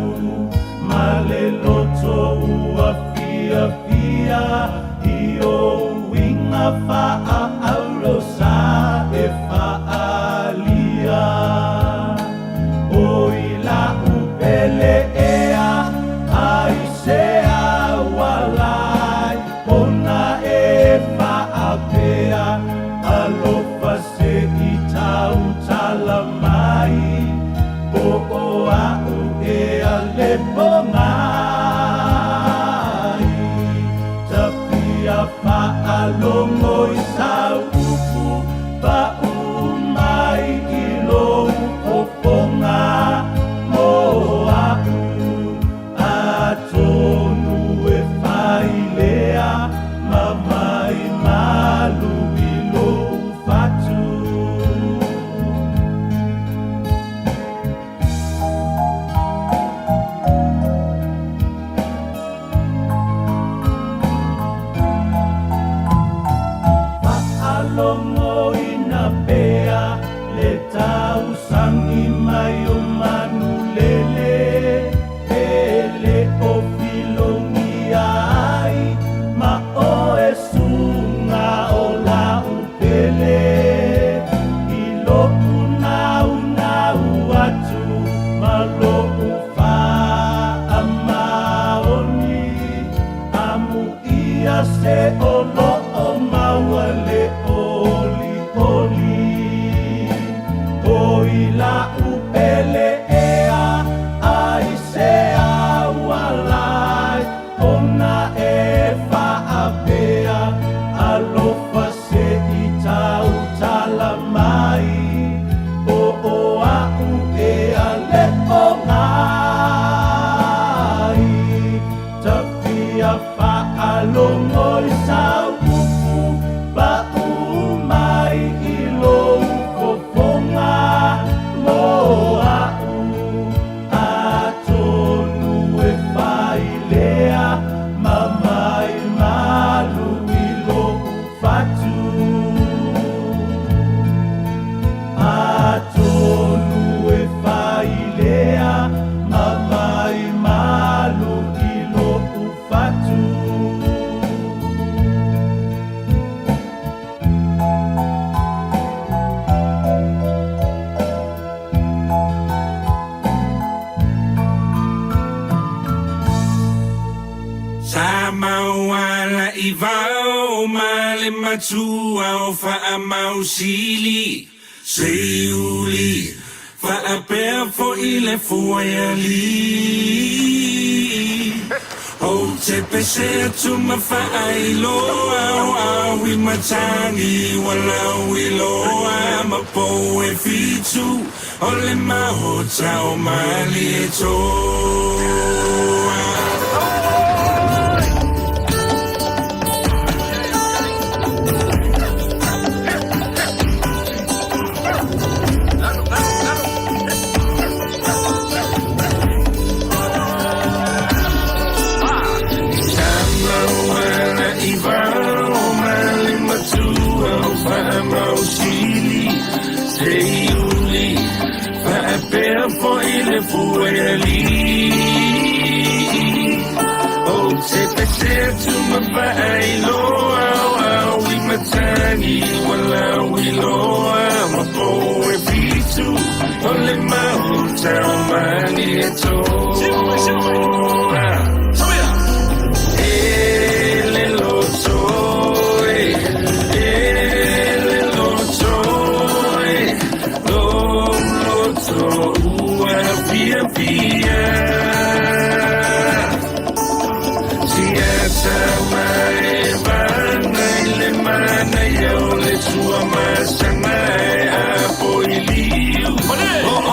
male loto ua fia fia I o winga faa auro sa e faalia o ila upele ea ai sea walai ona e faapea alofa se I tau talamai o au e ale pongai tapia faalongo I sau upu pa umai I lo upoponga mo aku atonu e failea mamai malu I lo fatu Longo ina pea le tau sangi mai o manulele ele o filongi ai ma o e sunga o la upele I lo una atu ma lo ufa amaoni amu ia se o lo o mawale la upele ea ai sea walai ona e faapea alofa se I tau talamai o au e ale ongai tapia faalongo I sau upu pa umai I lo upoponga mo au atonu e failea mamai malu I lo fatu atonu e failea mamai malu I lo fatu Samawala ivao male matua o faa mausili seiuli faa pea fo ile fuayali o te pese tu mafaa iloa o awi matangi wala wiloa mapo e fitu o le mahota o mali e toa Seiuli faapea fo ile fueli o te pese tu mawai loa au I matangi wala wiloa mapo e fitu o le mahuta o mani e toa ele lotoe ele lotoe loto ua pia pia siata mai vana ile mana yo le sua masanga a poiliu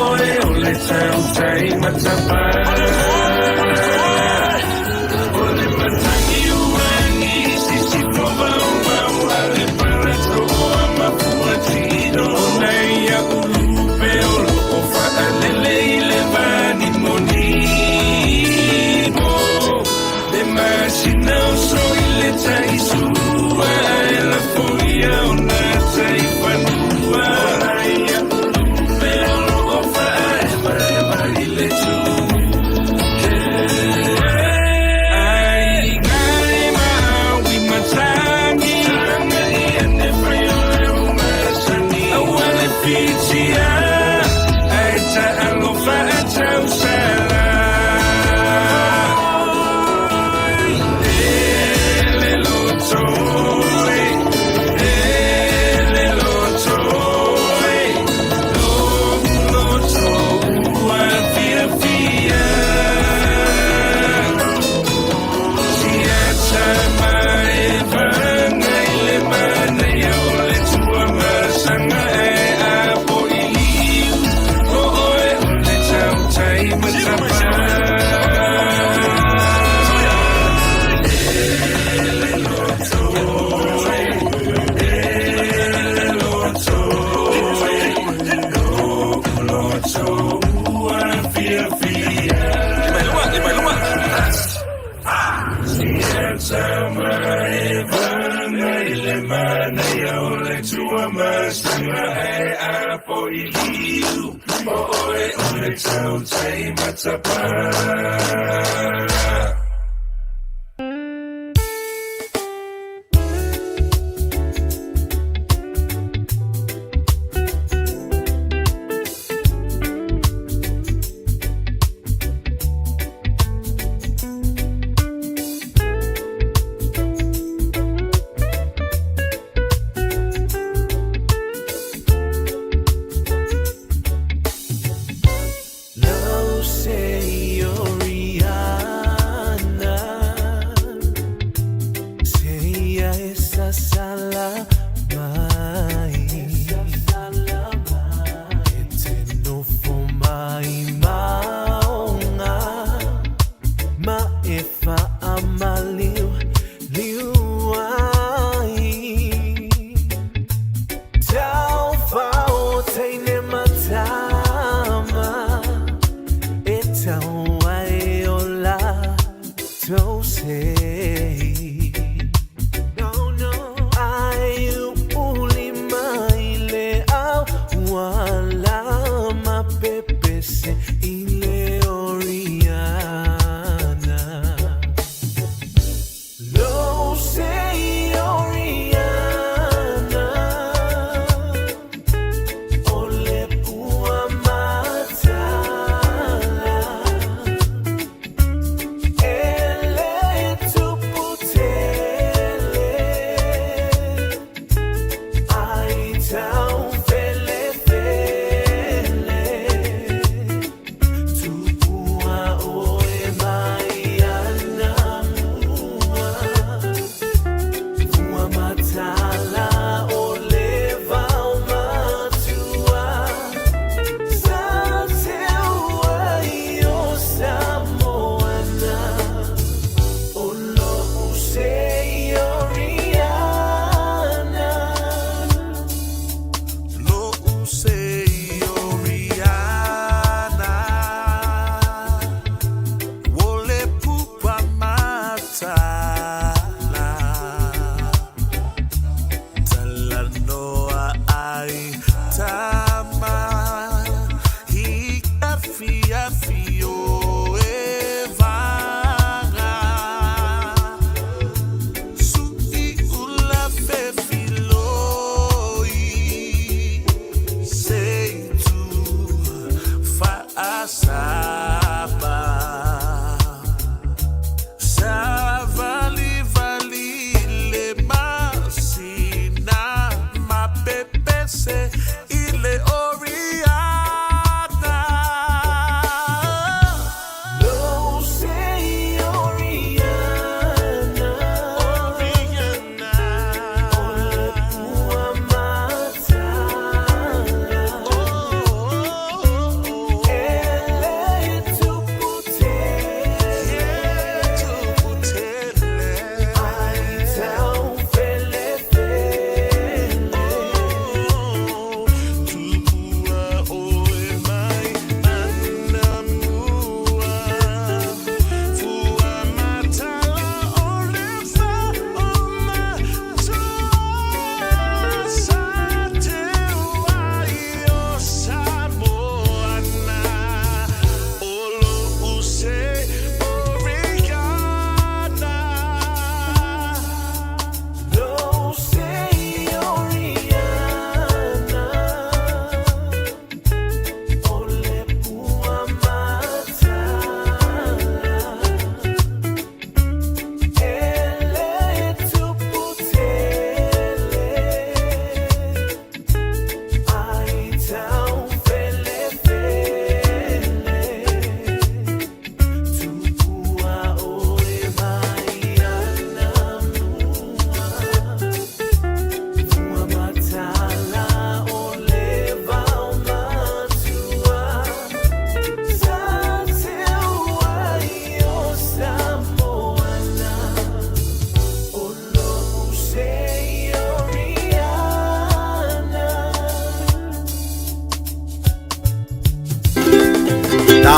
o le tau tai matapa ole matangi uangi sisi provau ale para troa mafuatino na fitia ai ta alofa tau sala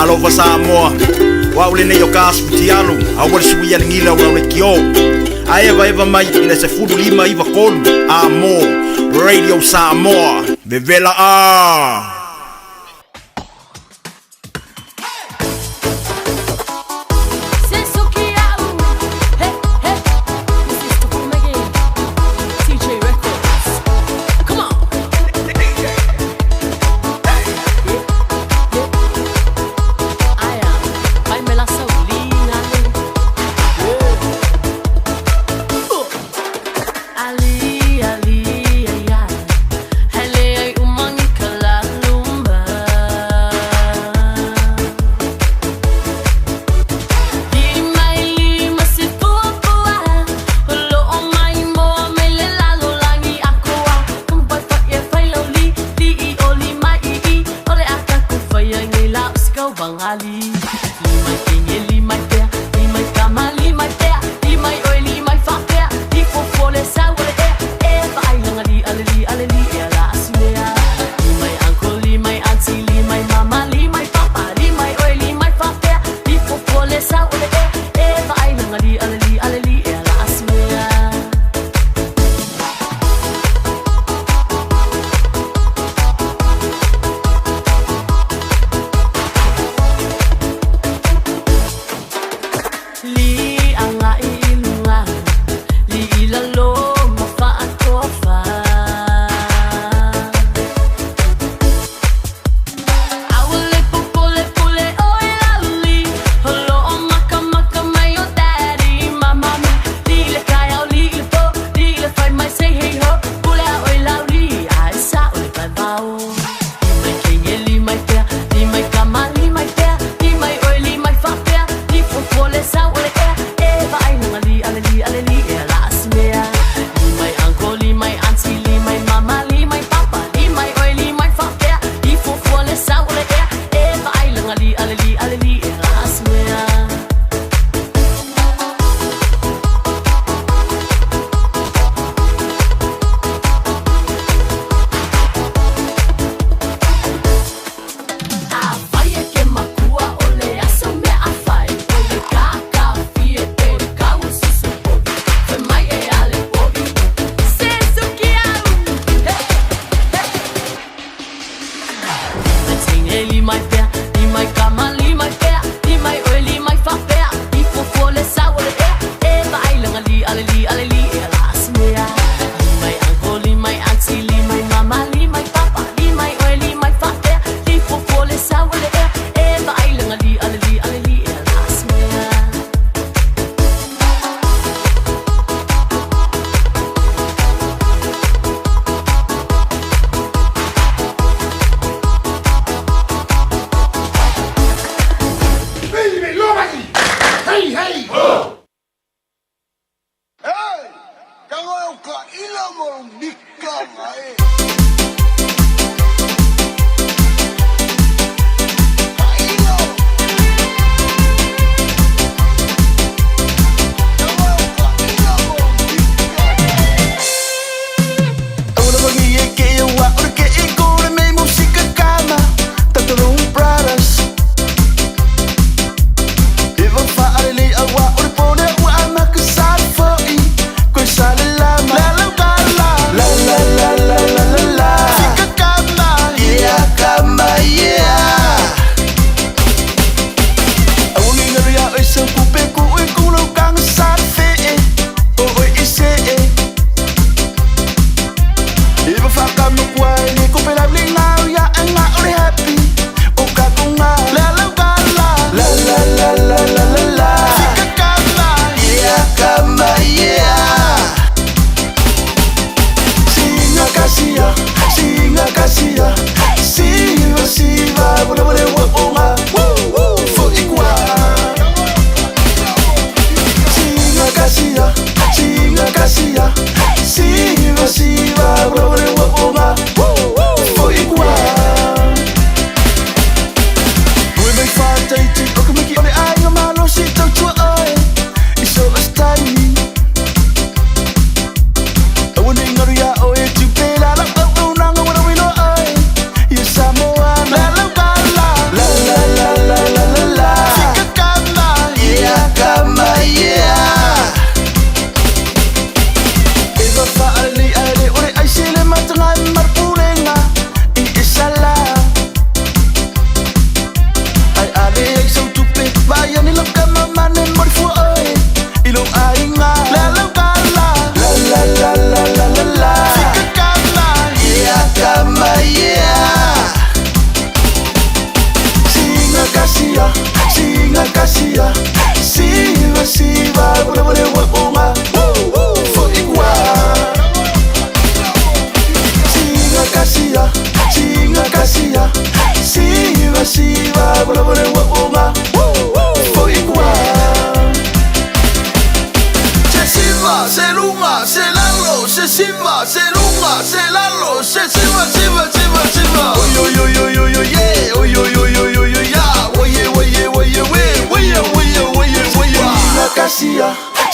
Malova Samoa wa ule ne yo kas tialu awal suia ngila wa le kio aeva eva mai ina se fulu lima iva kolu amo Radio Samoa Vevela a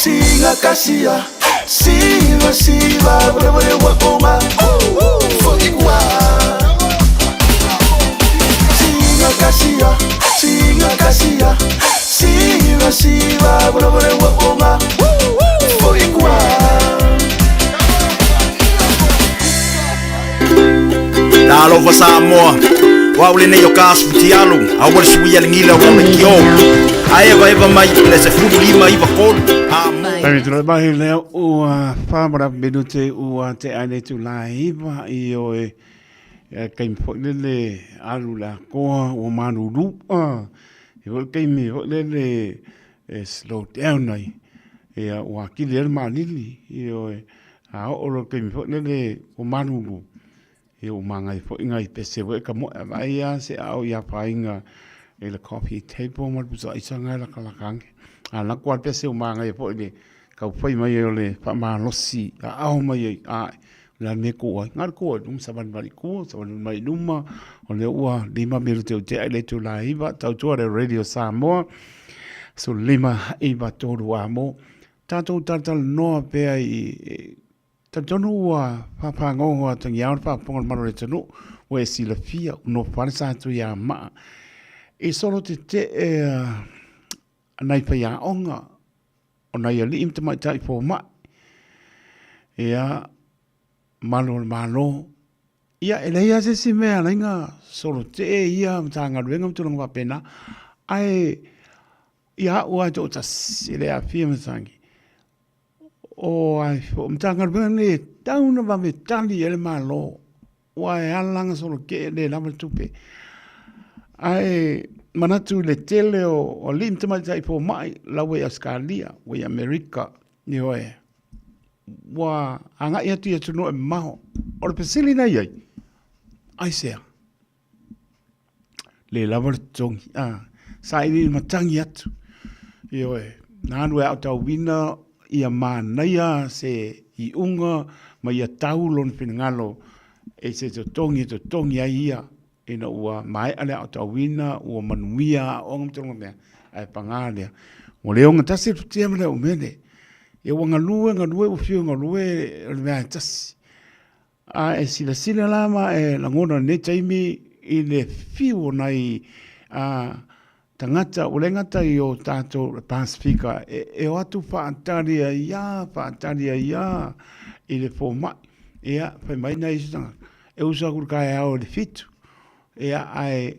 Singa kasia, siva siva, whatever what oma, fucking wa. Singa kasia, siva siva, whatever what oma, fucking wa. Talofa Samoa wa ule nei o kasu tialu a wale suia ngila wa le kio aeva eva mai le se fulu lima iva kolu Ai tu mai le o famara minute o te ane tu laiva I o e kai fo le alu la ko o manu lu e o kai mi o le slow down nei e o ki le malili I o e a o kai fo le o manu lu e o manga fo ngai pese o ka mo vai a se au ya painga e le coffee table mo busa isanga la kala kange ala kwa pese o manga e fo le ka fai mai o le pa ma losi a au mai a la me ko ngar ko dum saban bali ko saban mai duma o le ua lima mil te le tu la iba tau tu le radio Samoa so lima iba todo amo tato tatal no pe ai Tatono wa papa ngoa tang yao pa pongal marore tano we si la fia no farsa tu ya ma e solo te nai pa ya onga ona ya li imta mai tai fo ma ya malo ya ele ya se si me nga solo te ya tanga renga tu nga pena ai ya wa to ta sile a fia msangi o ai fo mtanga bene tauna va metali ele malo wa alanga solo ke le lava tupe ai manatu le tele o limta mai tai fo mai la we Australia we America ni oe wa anga ia tu tu no e maho o le pesili na ia ai se le lava tongi sai ni matangi atu i oe nanu e au tau wina ia manaia se I unga ma ia taulon finangalo e se to tongi ai ia ina ua mai ale au tauina ua manuia o ngam mea ai pangalia o leo ngatasi tutia mele o mene e ua ngalue u fio ngalue o mea tasi a e sila lama e langona ne taimi I le fio nai tangata o le ngata I o tātou Pasifika e o atu whaantaria ia I le fō mai ea whai mai nei sutanga e usa kurukai au le fitu ea ai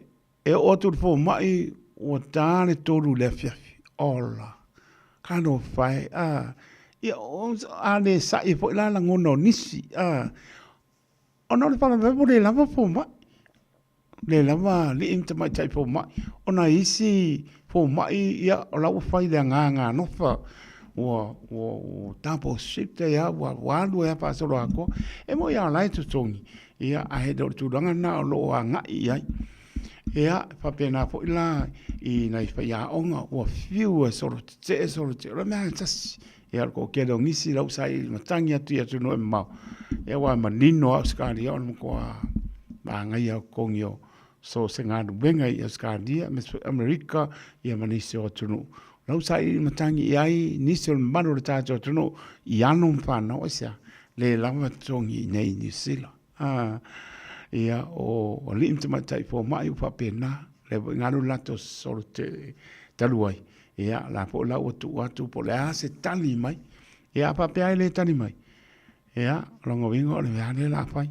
e o atu le fō mai o tāne tōru le fiafi ola kano whai ia a le sa I fo ilala ngono nisi o no le whana vepo le lava fō mai le lava li imta mai tai fō mai ona isi fō mai ia o lau whai le nganga nofa o tapo sipte ia walu ia pasoro ako e mo ia lai tutongi ia a he do turanga na o lo a ngai ai ia papena fo ila I nai fa ia onga o fiu soro te o me tas ia ko ke do ngisi lau sai matangi atu ia tu no ma e wa manino a skali on ko ba ngai a kongio so senga du benga I Australia America ia manisi o tunu lau sai matangi ai nisol mano ta to tunu iano mfana o sia le lava tongi nei New Zealand ia o limta matai fo mai u papena le ngalu lato sorte taluai ia la po la o tu po le ase tali mai ia papea le tali mai ia longo vingo le ane la fai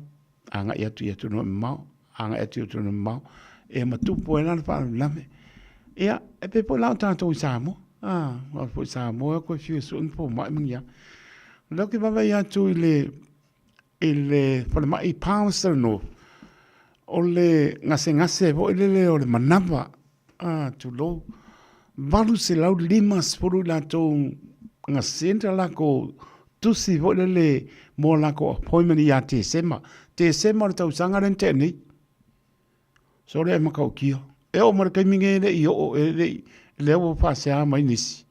anga ia tu no mau anga ia tu no mau e matupo e lana fa lame ia e pe po la tanto Samoa o po Samoa ko fiu sun po mai mangia lo que va ia tu ile for mai pastor no ole ngase vo ile ole manava tu lo valu se lau limas por la to ngase la ko tu si vo ile mo la ko appointment ia te sema tau sangaren te ni sore ma ka kio e o mar ka minge le o le o pasea mai nisi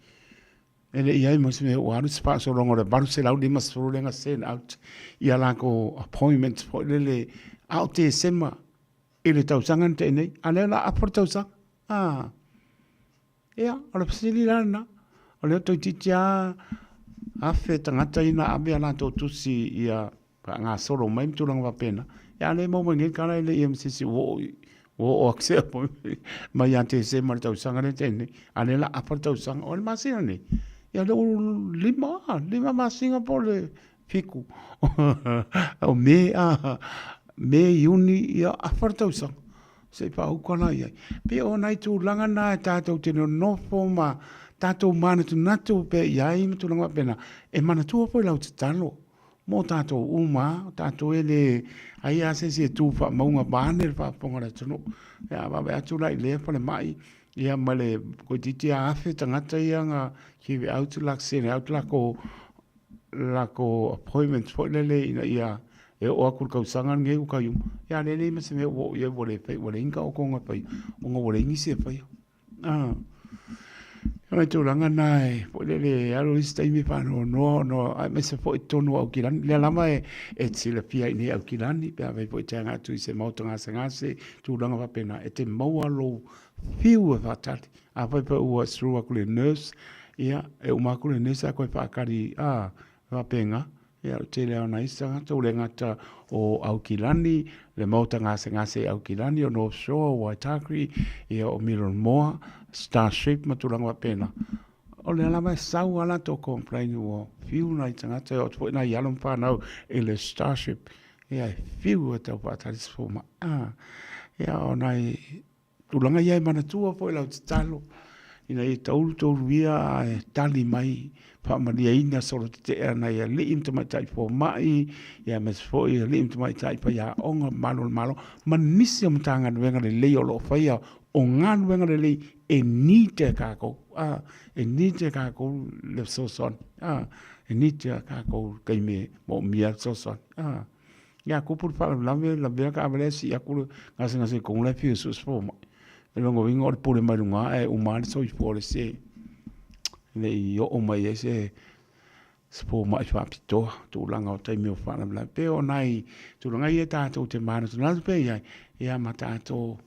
ele ia mo se o aru spa so longo le valu se lau limas por le ngase out ia la ko appointment for le A o te sema i le tausanga te nei. A leo la apor tausanga. Ea, o le pasili lana. O leo toi titia afe tangata ina abia la tō tusi ia ngā soro mai mturanga wa pena. Ea le mo ngen kala ile EMCC o aksea po mai ante sema le tausanga le te nei. A le la apor tausanga. O le masina nei. Ia le lima masinga po le fiku. O me iuni ia afartausang. Se pa ukana ia. Pe o nai tu langa na tātou te no fo ma tātou mana tu natu pe iai ma tu langa pena. E mana tua po lau te talo. Mo tātou uma, tātou ele ai ase se tu fa maunga bāne fa ponga le tunu. Ia wawe atu lai le pa le mai. Ia male ko titi a afe tangata ia ngā kiwi autu lak sene, autu lako appointments po lele ina ia e o akur kausangan nge uka yung. Ia lele ma se me o ia wale pai, wale inka o konga pai, o ngā wale ingisi e pai. Ia tō ranga nai, po lele alo isi taimi whāno no, ai me se po i tonu au kilani. Lea lama e tila pia ini au kilani, pia vei po i te angatu i se mauta ngase, tō ranga wapena, e te maua lo fiu e whatati. A pai pa ua sru aku le nurse, ia, e umaku le nurse a koe whaakari, wapenga, ia, te leo na isanga, tō le ngata o Aukilani, le mauta ngase Aukilani, o North Shore, o Waitakere, ia o Miron Moa, Starship, maturanga wapena. O le alama e sau ala tō complain o fiu na i tangata, o tō ina ialum whanau, e le Starship, ia, fiu e tau whatari sfoma. Ia, o nai, tulanga iai mana tua po lau te talo. Ina i tauru ia e tali mai. Whaamaria ina soro te ea na ia li imta mai tai po mai. Ia mes fo ia li imta mai tai pa ia onga malo. Manisi o mtanga nuenga le lei o lo whaia. O ngā nuenga le lei e ni te kako. E ni te kako le soson. E ni te kako kai me mo mia soson. Ia kupur wha lawe ka abalesi ia kuru ngase kongulai fiu sus fo mai. E longo wingo o le pule mai runga e umani so i pole se. Le i o mai e se po mai whapitoa. Tūlanga o taimi o whanamla. Pe o nai, tūlanga i e tātou te mana. Tūlanga pe iai, ia ma tātou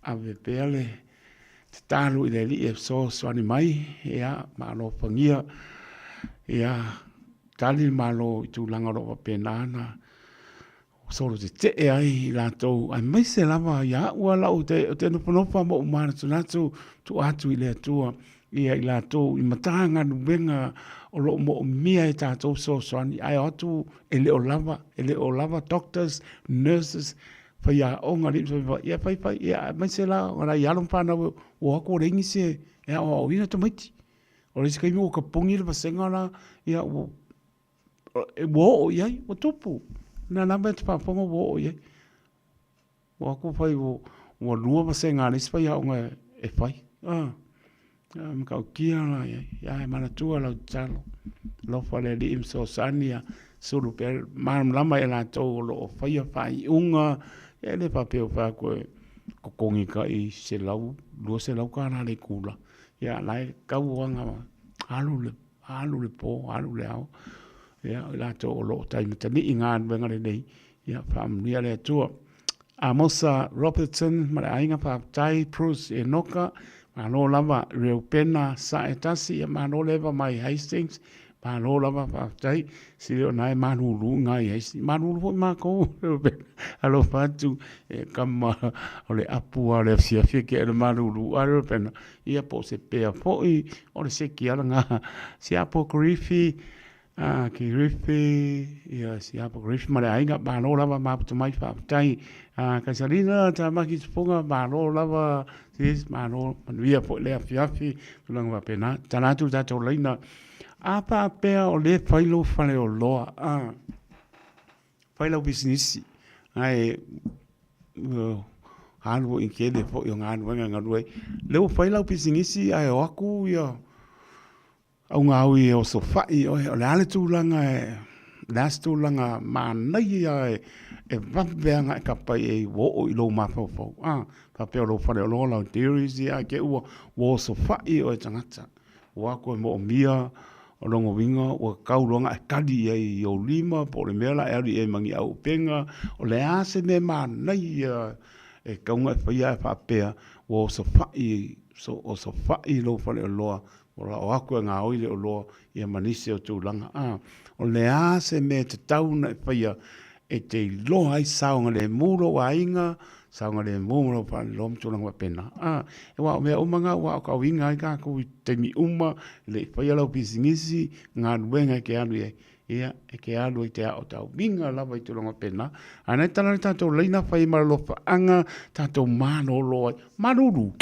ave pele. Te tālu i le li e so swani mai. Ia, malo pangia. Ia, tali malo i tūlanga roa penana. Solo te ai la tau ai mai se lava ia ua lau te nopa mo umana tunatu tu atu i le atua ia i la tau i matanga nubenga o lo mo mia e tātou so soani ai atu e leo lava doctors, nurses pa ia onga lipsa ia pai ia mai se la ora ia lom pana o ako rengi se ia o ina tomaiti o le sikai mo ka pongi le pasenga la ia o ia o tupu na namba te paponga wo ye wa ko fai wo lua ma se ngani spa ya nga e fai me ka kia la ya mana tua la talo lo fale di im so sania sulu per mam lama ela to lo fai unga e le papel fa ko kongi ka i se lau ka na le kula ya lai ka wanga alu le po alu le au ia la to lo tai mtani ingan venga le nei ia family le to Amosa Robertson ma ainga pa tai Bruce e noka ma no lava real pena sa etasi ma no leva mai Hastings ma no lava pa tai si o nai manu lu ngai ai manu lu ma ko alo fatu e kama ole apu ale sia ke le manu lu alo pena ia po se pe foi o se ki ala nga si apocryphy ki rifi ia si apocryphy ma ainga ma no lava ma tu mai pa tai Casalina ta makispunga ma no lava sis ma no via po le afiafi tulang va pena tanatu ta to leina apa pe o le failo fale o loa failo business ai hanwo in kede fo yo ngan wenga ngadwe le failo business ai o aku ia au ngawi o so fai o le ale tulanga last tulanga manai ai e vavea ka pai e wo i lo mafo pa pe lo fare lo la theories ia ke wo so fai o tangata wa ko mo mia o longo winga o kauronga e kadi e o lima po le mela e mangi au penga o le ase me manai e kaunga e whaia e whapea o so whai lo whale o loa o la o aku e ngā oile o loa i a manise o tūlanga o le ase me te tauna e whaia e te loa ai saunga le muro wa inga saunga le muro pa lom tūlanga wa pena e wā o mea umanga wā o ka winga ai kako i te mi uma le whaia lau pisingisi ngā nuenga ke anu ia e ke alu i te ao tau minga lava i tūlanga pena anai tana tātou leina whai maralofa anga tātou mano loa manuru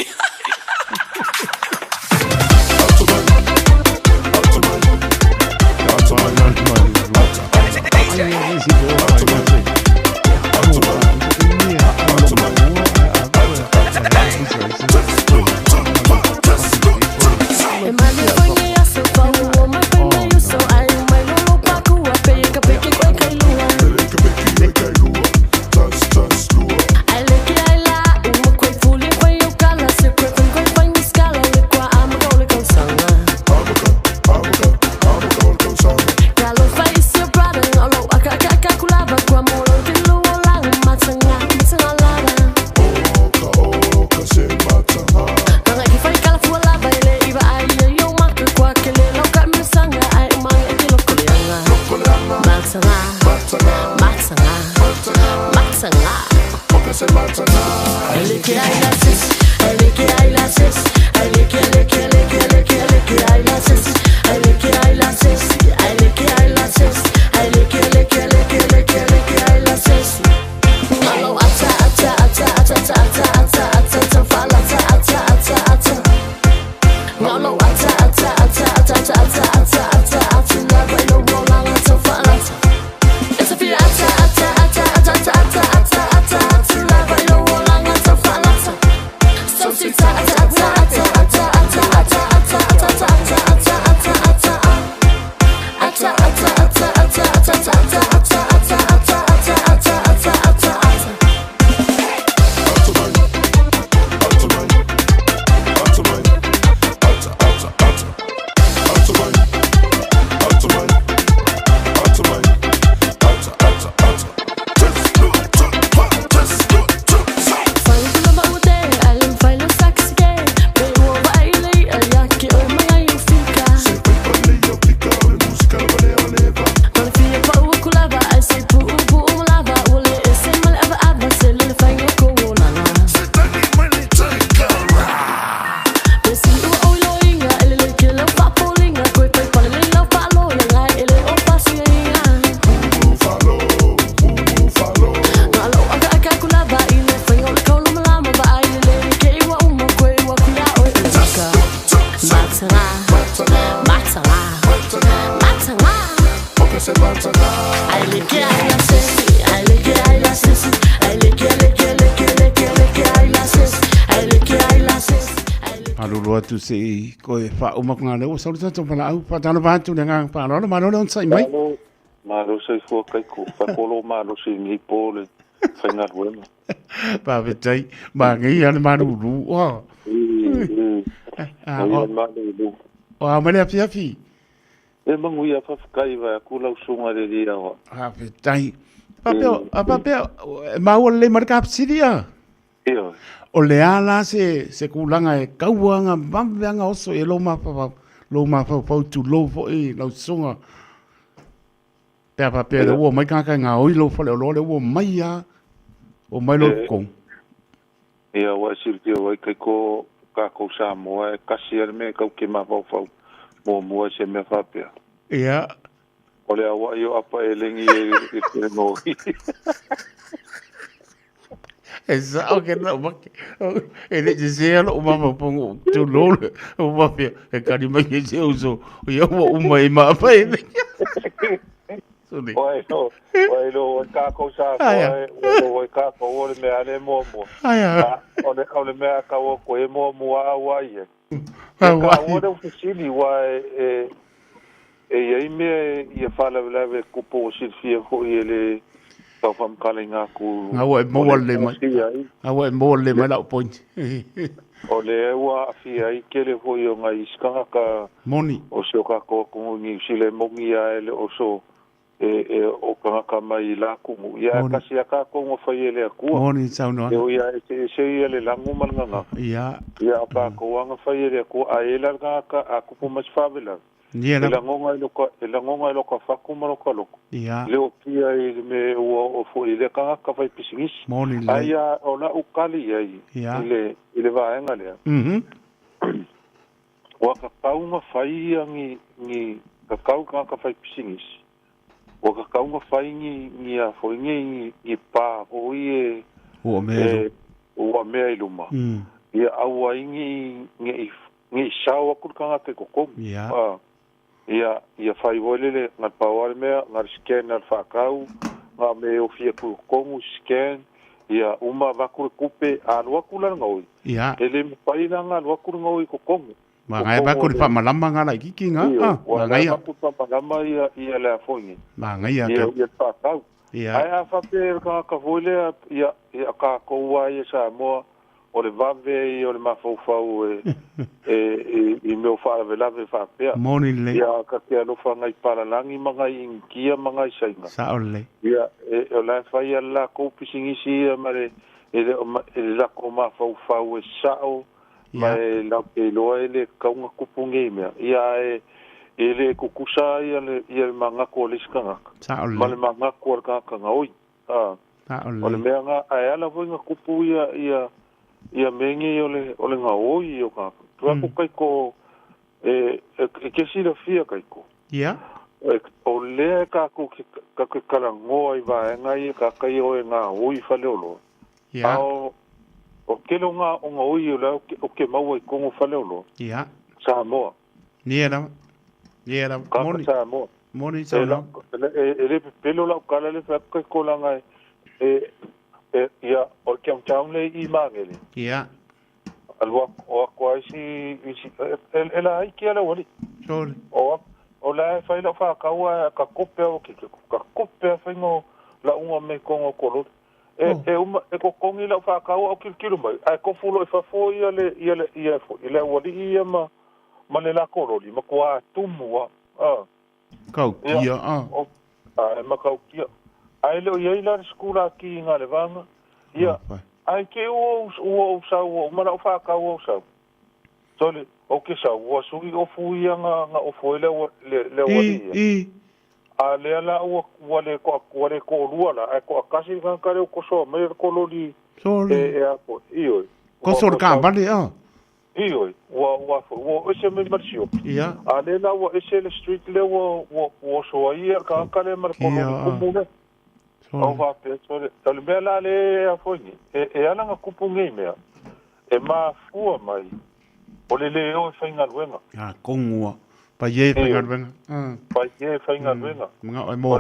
tu se ko e fa o makunga le o sa ruta to pala au pa tana ba tu nga pa no ma no on sai mai ma lo sai fo kai ko fa ko lo ma lo sai ni pole fa nga bueno pa ve tai ma ngi an ma ru ru o o ma le fia fi e mangu ia fa kai va ku lo sunga de dia o ha ve tai pa pe ma o le marka psidia io o le ala se kulanga e kauanga mamveanga oso e lo ma fa tu lo fo e lo sunga pe o mai ka nga o lo fo le o mai ya o mai lo ko ia wa sirti o kai ko ka ko sa mo e kasier me ka ke ma fa mo se me fa pe ia o le wa yo apa e lengi e no Esa o que não ele dizia o mama pongo tu lolo o mafia e cari mai se uso eu o mai ma pa ele Oi no ka ko sa o ka ko o me ale mo o le me ka o ko e mo wa ye ka o de oficini wa e me ia fala leve ko po si fie ko ele Tau whamkale ngā ku... Ngā ua e mōle mai. Ngā ua e mōle mai lau pointi. O le ua a fia i kele hoi o ngai iskanga ka... Moni. O seo ka kōkungu ni usile mongi a ele o so... o kanga ka mai la kungu. Ia kasi a ka kongo whai ele a kua. Moni tau noa. Ia e se ia le langu malanga. Ia a ka kouanga whai ele a kua. A ela ngā ka a kupu mas whawela. E la ngonga i loka whakuma loka loko. Leo pia i me ua o fo i le kanga ka whai pisingis. Moni le. Aia o la ukali ai. I le vaenga lea. Wa ka kaunga whai ngi ka kau ka whai pisingis. O ka kaunga whai ngi a fo ngi pā o i e... Ua mea i luma. Ia aua ngi sao akur kanga te kokong. Ia whai wolele ngar pawale mea, ngar scan ngar whakau, ngar me o fia kukongu scan, ia uma wakure kupe alua kula ngoi. Ele mwhai na ngā alua kula ngoi kokongu. Ma ngai wakure wha malama ngā lai kiki ngā. Ma ngai wakure wha malama ia lea whoingi. Ma ngai a kau. Ia whakau. Ai a whape ka wolea, ia ka koua ia sa moa, o le vave i o le mawhauwhau i meo whaawelawe whapea. Moni le. Ia ka te alofa ngai paralangi mga i ngia mga i sainga. Sa o le. Ia o lai whai ala koupisingisi ia mare e lako mawhauwhau e sao ma e lau e loa e le kaunga kupungi mea. Ia e le kukusa ia le mangako o liskangaka. Sa o le. Ma le mangako o kaka ngaoi. Sa o le. O le mea ngā ai ala voinga kupu ia mengi o le ngā oi o ka. Tuako kai ko e kesi la fia kai ko. Ia. O lea ka ko ka karangoa i vaenga i ka kai o e ngā oi whaleolo. Ia. O kelo ngā o ngā oi o lea o ke maua i kongo whaleolo. Ia. Samoa. Niera. Niera. Moni. Samoa. Moni Samoa. E le pelo la ukala le whakai ko langa ia o ke amtaunle i mangele. Ia. Alua o kwa isi ela ai ki ala wali. Sorry. O la fai la fa kaua ka kope o ki ka kope fa no la unga me kongo kolor. E ko kongi la fa kaua o kilo mai. Ai ko fulo fa fo ia le wali ia ma le la kolori ma kwa tumu Kau kia ma kau kia. Ai leo iei la skula ki ngā le vanga. Ia, ai ke ua usau, o mana o whakau o usau. Tole, o ke sau, ua sui o fui ngā o fui le wadi. A lea la ua le ko lua la, ai ko akasi kankare o kosoa, mai ko lori e ako. Ioi. Kosor ka bali, Ioi, ua ese me marsio. Ia. A le la ua ese le street le ua soa ia kankare mar ko lori kumune. O va pe sole tole bela le a foi e ana nga kupungi mea e ma fua mai o le o fainga luenga kongua pa ye fainga luenga pa ye fainga luenga nga o mo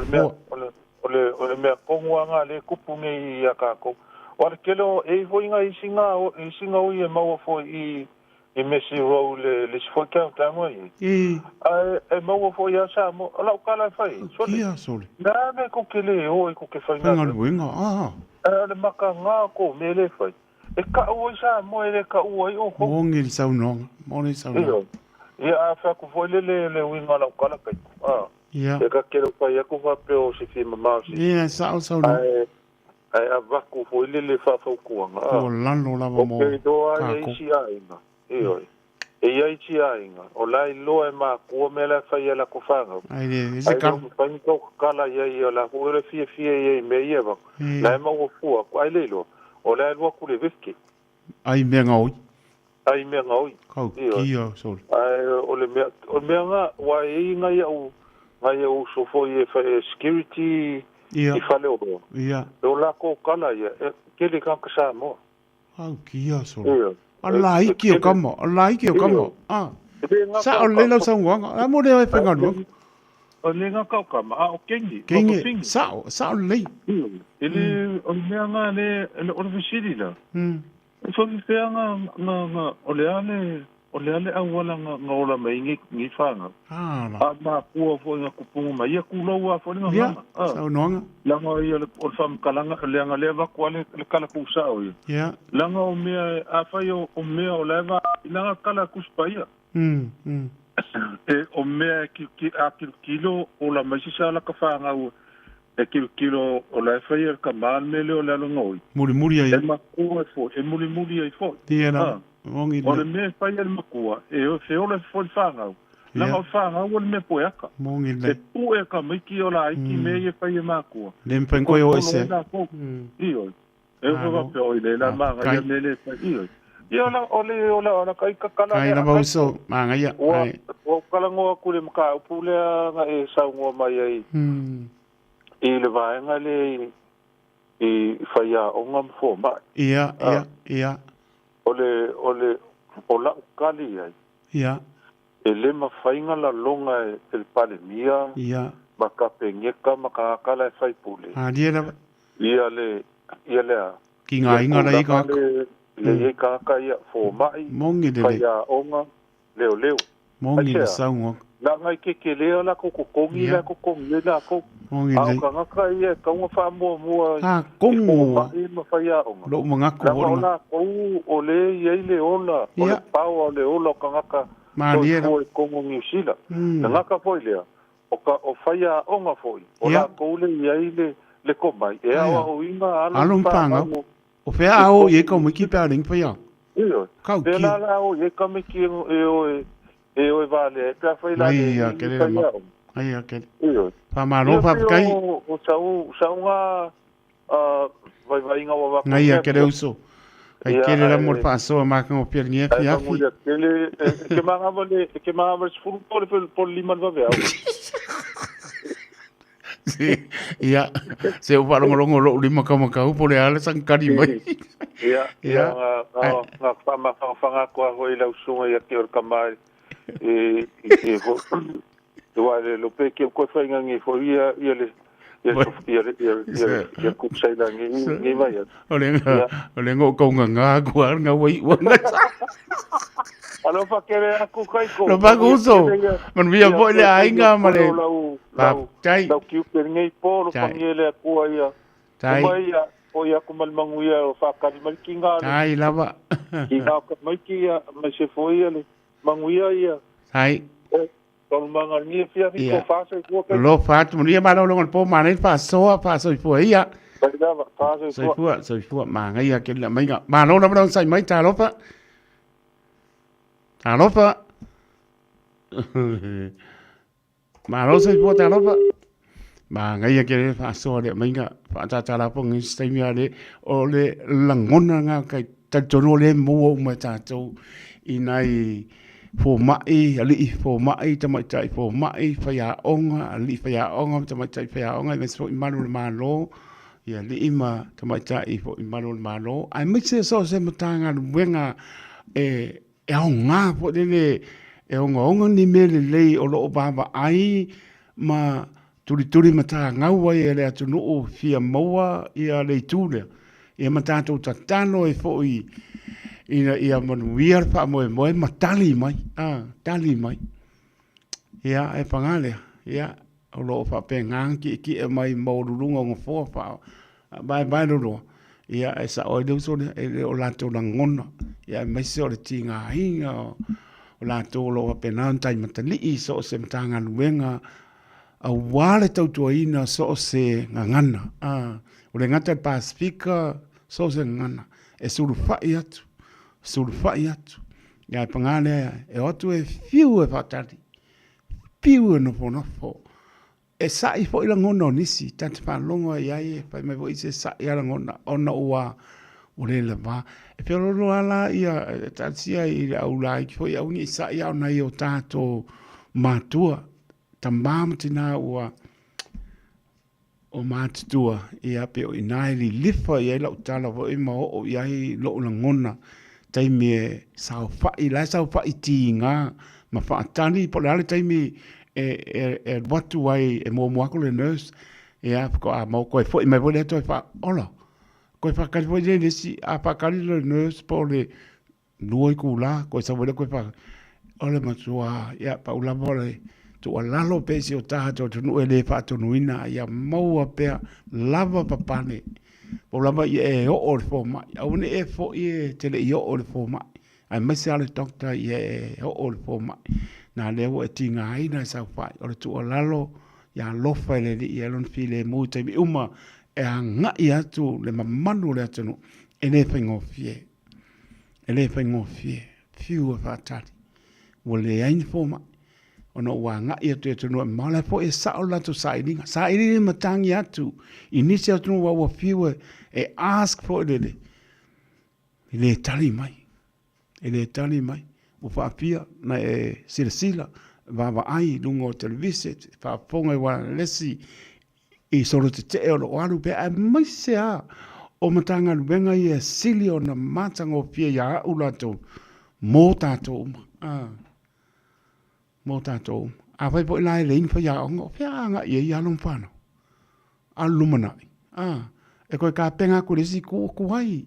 o le mea kongua nga le kupungi ia ka ko o le kelo e voinga i singa o e mau foi i mesi ro le sfoka tamo e mau foi a sa mo la kala fai ia sole na me ko kele o ko ke fai na luenga le maka nga ko me le fai e ka o sa mo e ka o i o ko mongi sa no moni sa no ia fa ko foi le winga la kala kai ia e ka kele fai ko va pe o si fi mama si ia sa no ai ava ko foi le fa fa ko nga o lano la mo ke do ai si ai na Ioi. E ai ti ainga. O lai loa e mā kua mele whai ala ko whanga. Ai se ka. Ai whai kau kala iai o la huere fia iai me ieva. Lai mau fua. Ai leilo. O lai lua kule vifki. Ai mea ngaoi. Ai mea ngaoi. Kau kia sol. Ai o le mea ngā wa e ngai au sofo i e security i whale o roa. Ia. O la ko kala ia. Kele kankasa moa. Au kia sol. Ia. Alai ki o kamo, alai ki o kamo. Sa o le lau sa ngwanga, a mo le ai whenga luang. O le ngā kau kama, o kengi. Kengi, sa o le. Ele, o mea ngā le, o le visiri la. E whaki whea ngā, o le ane, o le ale au wala nga ola mai ngi whanga. A ma kua fo inga kupungu mai, ia kulau a fo inga nganga. Sao noanga. Langa ia le o wham kalanga, leanga leva kua le kala kusa o ia. Yeah. Langa o mea, a whai o mea o leva, langa kala kuspa ia. E o mea a kilo o la maisisa la ka whanga ua. E kilo o la whai e ka maan mele o le alo ngoi. Muri ai. E makua e fo, e muri ai fo. Tiena. O le mea whai e makua, e o se o le fo whanga ua. Langa o whanga ua le mea poeaka. Mongi le. E pu e ka maiki o la aiki mea e whai e makua. Le mpenkoe o ese. Ioi. E o wape o i le la manga, ia mele whai ioi. Ia ola kai kakala. Kai na mauso, manga ia. O kalangoa kule maka upulea nga e saungoa mai ai. I le vaenga le i whaia o ngam fo mai. Ia. O la ukali ai. Ia. E le mawhainga la longa e le pale mia. Ia. Maka pengeka, maka akala e whai pule. Ia le a. Ki ngā inga rei ka. Le e kaka ia fo mai. Mongi le. Whaia onga leo. Mongi le saungoa. La ngai ke leo la koko kongi la koko kongi la koko. Mongi le. Ka ngaka ia kaunga wha mua. Kongo. Ma whaia onga. Lo mangako ona. La kou o le iei le ona. O le pau o le ola ka ngaka. Maaliera. O Kongo New Zealand. Na ngaka foi lea. O whaia onga foi. O la kou le iei le komai. E awa o inga alum panga. O fea ao ye ka miki pa ring pa ya. Iyo. Kau ki. Pela la o ye ka miki e o vale. E ka foi la. Ai ya kele ma. Ai ya kele. Iyo. Pa maro pa kai. O sau nga vai inga wa. Ai ya kele uso. Ai kele la mor pa so ma ka o pernia fia fi. Kele ke manga vale sfuru por liman va vea. Ia, se o wharongorongo lo lima kamakau po le ale sang kari mai. Ia, nga whanga koa hoi lau sunga ia ke orkamai. E wale lope ke koe whainga ngi fo ia le kupsai la ngi mai. O le ngō kaunga ngā kua ngā wai wanga. Alo fa kere aku kai ko. Lo pa gusto. Man via voi le ainga male. Tai. Lau kiu per ngai po lo pangele aku ia. Tai. Ia o ia ku malmangu ia o fa kali mal kinga. Tai lava. Kinga ka mai kia mai se foi le mangu ia. Tai. Tol manga ni fia ko fa se ko. Lo fa tu ni ma lo ngon po ma nei fa so po ia. So fu ma ngai ke la mai ga. Ma lo na ba sai mai ta lo fa. Alofa. Ma lo se po ta lofa. Ma ngai ke fa so le mainga fa ta la po ngi stai mi ale o le langona nga kai ta tono le mo ma ta to inai fo mai ali fo mai ta mai tai fo mai fa ya onga ali fa ya onga ta mai tai fa ya onga me so imanu ma lo ya li ima ta mai tai fo imanu ma lo ai mi se so se mutanga wenga e au ngā po tene e o ngonga ni mele lei o loo baba ai ma turi mata ngau ai e le atu nuu fia maua i a lei tūlea i a matatou tatano e fo i a manuia pa moe ma tali mai ia e pangalea ia o loo pa pe ngangi ki e mai maururunga o ngofoa pa bai lolo ia e sa oi so e o lato na ngona ia mai se o le tinga hinga o lato lo pe na tai matali i so se mtanga luenga a wale tau tuaina so se ngangana o le ngata Pasifika so se ngana e surufai atu ia pangale e otu e fiu e fatari piu no fo e sai fo ila ngono nisi tante pa longo ia pa me vo se sai ila ngona ona ua o le lava e pe lo ala ia tatsia i au lai fo ia uni sai ia na io tato matua tamam tina ua o matua ia pe o inai li lifa ia la utala vo i ma o ia lo la ngona tai me sao fa ila sao fa itinga ma fa tani po le taimi e watu ai e mo ako le nurse e a ko a mo ko foi me vole to fa ola ko fa ka foi de si a pa ka le nurse po le nuoi ku la ko sa wele ko pa ole matua ya pa ula mole tu alalo pe si o tato tu nu ele fa tu nuina ya maua pe lava papane po lava e o fo ma au ne e fo e te le o fo ma ai mesi ale doctor e o fo ma na le o tinga ai na sa fa o tu alalo ya lo fa le di e lon file mu te mi uma e nga ia tu le mamanu le tu ene fengo fie ele fengo fie fiu fa tati wole ai fo ma ono wanga ia tu no mala fo e sa o la tu sa ini matangi atu inisia tu wa fiu e ask for it ele tali mai o fa pia na e silsila va ai lungo televise fa ponga wa lesi e solo te o alu pe a mai se a o matanga lubenga ia silio na matango pia ya ulato mo tato mo tato a vai po lai lein fa ya ngo fa nga ia ya lon fano alumana e ko ka penga ku lesi ku ai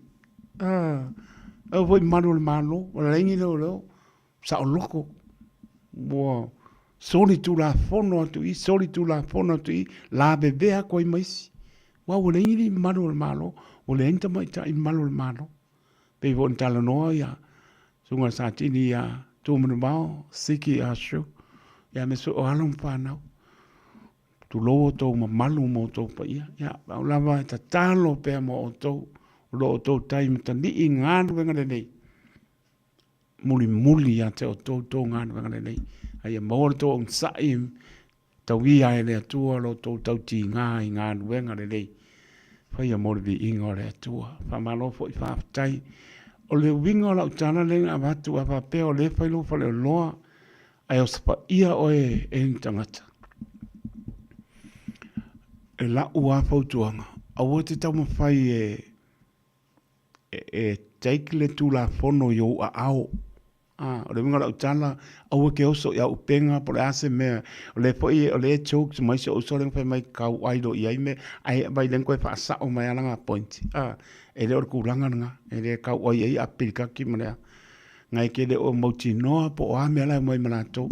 o voi malo o lengi lo sa o loko bo soli tu la fono tu i la bebea ko i mais wa o lengi malo o le enta mai ta i malo pe von tala no ya sunga sa tini ya tu mo bao siki asho ya me so alon pana tu lo to malu mo to pa ya la va ta talo pe mo to lo to time tani ingan wenga nei muli ya te to ngan wenga nei ai mo to on sai tawi ai le tu lo to ti ngan wenga nei fa ya mo vi ingo le tu fa malo fo fa tai o le wingo la tana le avatu ava pe o le fa le loa ai o spa ia o e tangata e la ua fautuanga a wote tau mawhai e take le tu la fono yo a ao o le winga la utala au ke oso ya upenga por ase me o le foi o le choke mai so so len mai kau ai do ia me ai vai len ko fa sa o mai langa point e le or kulanga nga e le kau ai ai apilka ki mana ngai ke le o moti no po a me la mai manato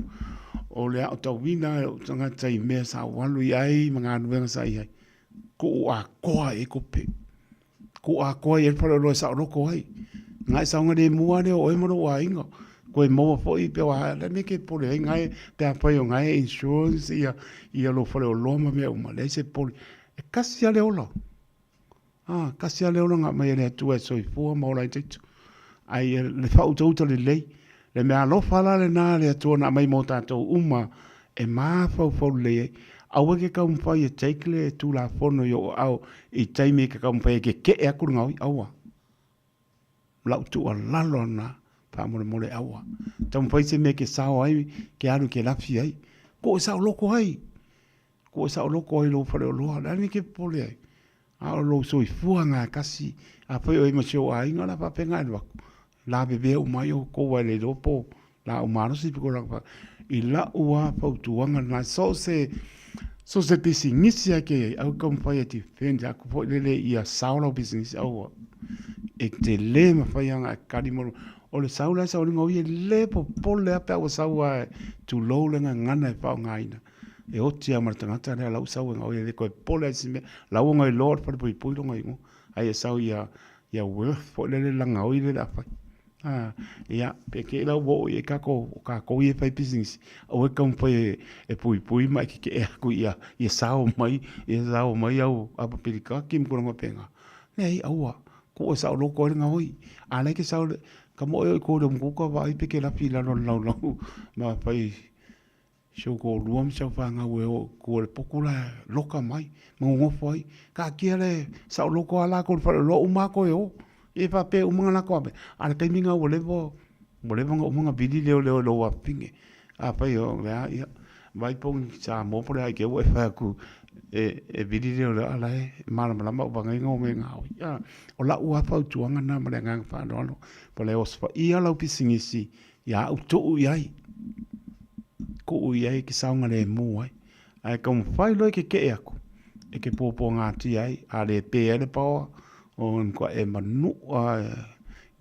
o le o tawina o tanga tai me sa walu ai manga nuenga sa ai ko a ko e ko pe ko a ko e fa lo sa ro ko ai ngai sa ngade mua le o e mo wa ingo ko e mo fo i pe wa le me ke po le ngai te a pai o ngai insurance ia lo fa lo ma me o ma le se po e kasi ale o lo kasi ale o nga mai le tu e so i fu mo la te ai le fa uto le me alo fala le na le tu na mai mo tato uma e ma fo le au ke ka un fai e take le tu la fono yo au i taimi ke ka un fai ke e aku ngau aua la tu la lona pa mo le aua tam fai se me ke sao ai ke alu ke la fi ai ko sao loko ai lo fa lo la ni ke pole ai a lo so i fuanga kasi a fai o i ma sio ai ngala pa penga lo la bebe o mai o ko wale dopo la o mano si piko la i la ua pautuanga na so se pisinisia ke au kompai ti fenda ku po lele ia saula business au e te le ma faianga kadimo o le saula sa o ngo ie le po pole apa o saua tu lo lenga ngana e pa ngaina e o tia martangata le la usau ngo ie ko pole si me la o ngai lord pa pui pui lo ngai ngo ai sau ia worth po lele la ngau ile da fa ia pe ke la wo e ka ko ie fai business o e kom fai e pui mai ke e ku ia sao mai au apa pilika kim ko ngo penga nei aua ko sao lo ko nga oi ale ke sao ka mo e ko dum ko vai pe ke la fila no ma fai show ko luam sa fa nga we ko le pokula loka mai mo fai ka kiele sao lo ko ala ko fa lo uma ko yo e fa pe umunga na ko ala kai minga o levo nga umunga bidi le wa pinge a pa yo ya vai pong sa mo por ai ke o fa ku e bidi le ala mala ma ba ngai ngo me nga ya o la u fa tu nga na ma nga fa no po le os fa ia la pisingisi ya u to yai ko yai ki sa nga le mu ai kom fai lo ke aku e ke popo nga ti ai ale pe ele pa o ko e manu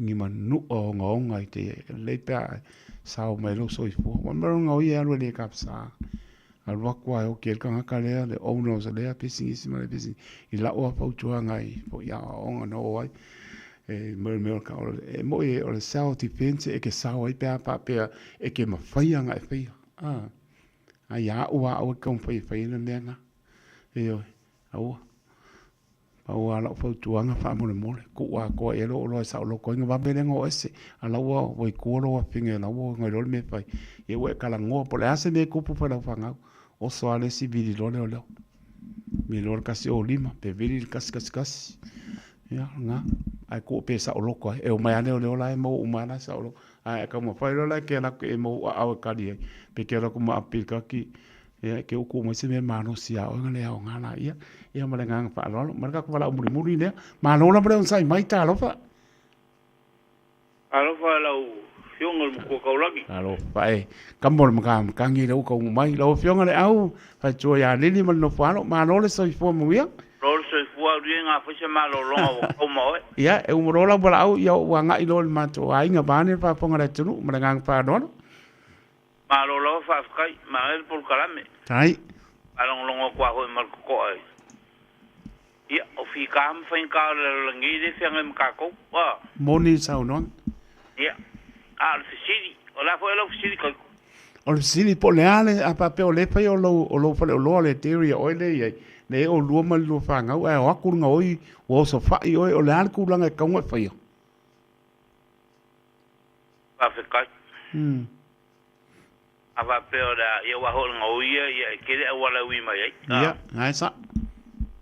ngi manu o ngonga i te le pa sao mai lo so i fu wa mero ngoi e le kapsa al wa kwa o ke ka ka le o no se le pisi si mai pisi i la o pa tu ngai po ya o no ai e mer ka o e mo e o le sao ti pense e ke sao ai pa e ke ma fai ngai fai a ya o kom fai na lenga e o au au ala fa tuanga fa mo le ko e lo sa lo ko nga ba ngo ese ala wo ko lo pinge la wo ngo lo me fai e we kala ngo po le ase me ku pu fa fa nga o so ale si vidi lo mi lo kasi o lima pe vidi kas ya nga ai ko pe sa lo ko e o mai ane o le la mo umana sa lo ai ka mo fa lo la ke la ke mo a ka di pe ke lo ko ma apika ki e ke ku mo se me mano sia o ngale o ngana ia ma le ngang fa lo marka ko la muri ne ma lo la bre un sai mai ta lo fa alo fa la fiongol ko ko lagi alo fa e kamor ma ka ngi lo ko mai lo fiongol au fa cho ya lili ma no fa lo ma lo le so fo mo ia lo so fo ri nga fa se ma lo lo ko mo ia e mo lo la bra au ia wa nga i lo ma to ai nga ba ne fa ponga le tunu ma ngang fa no ma lo lo fa kai ma el por kalame tai along longo kwa ho mar ko ai ia o fi kam fa in ka le ngi de fi ngam ka ko wa moni sa no ia al fisili o la fo lo fisili ko o fisili po le ale a pa pe o le pa o lo fa lo le teoria o le o lu ma lu fa nga o ku nga oi o so fa i o le al ku langa ka ngo fa yo pa fe kai ava peora ia wa hol ngoia ia kele wala wi mai ia ngai sa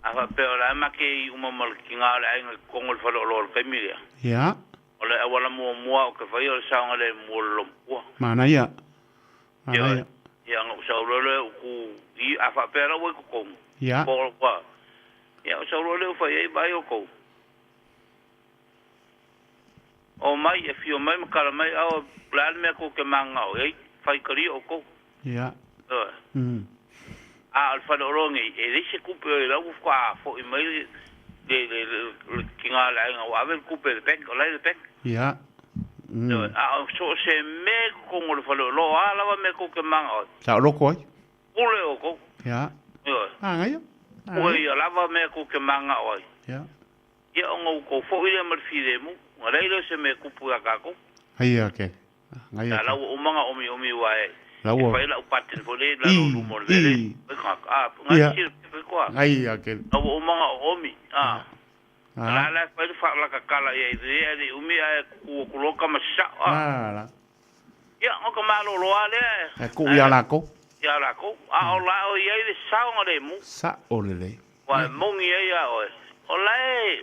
ava peora ma ke uma mal kinga la ngai kongol fa lo ke mi ia ole wala mo o ke fa yo sa ngale mo lo mana ia ia ngo sa lo ku i ava peora wo ku kong ia ko wa ia sa lo fa ia ba yo ko o mai e fio mai makala mai au plan me ko ke manga o fai kari o ko ia al fa rongi e dise kupe la u kwa fo i mai de kinga la nga wa vel kupe de pek o la de pek ia so se me ko ngol fa lo ala wa me ko ke manga o sa lo ko ule o ko ia ngai o ia la wa me ko ke manga o ia ngo ko fo i le fi de mu ngai lo se me kupu ka ko ai okay ngai la o manga o mi wa la wo fa la patin fo le la lo mo le ka ngai sir ko ai okay o manga o mi la fa la ka kala ye de umi ai ku lo ka ma sha la ya o ka ma lo ale ku ya la ko o la o ye de sa o le mu sa o le wa mo ngi ya o la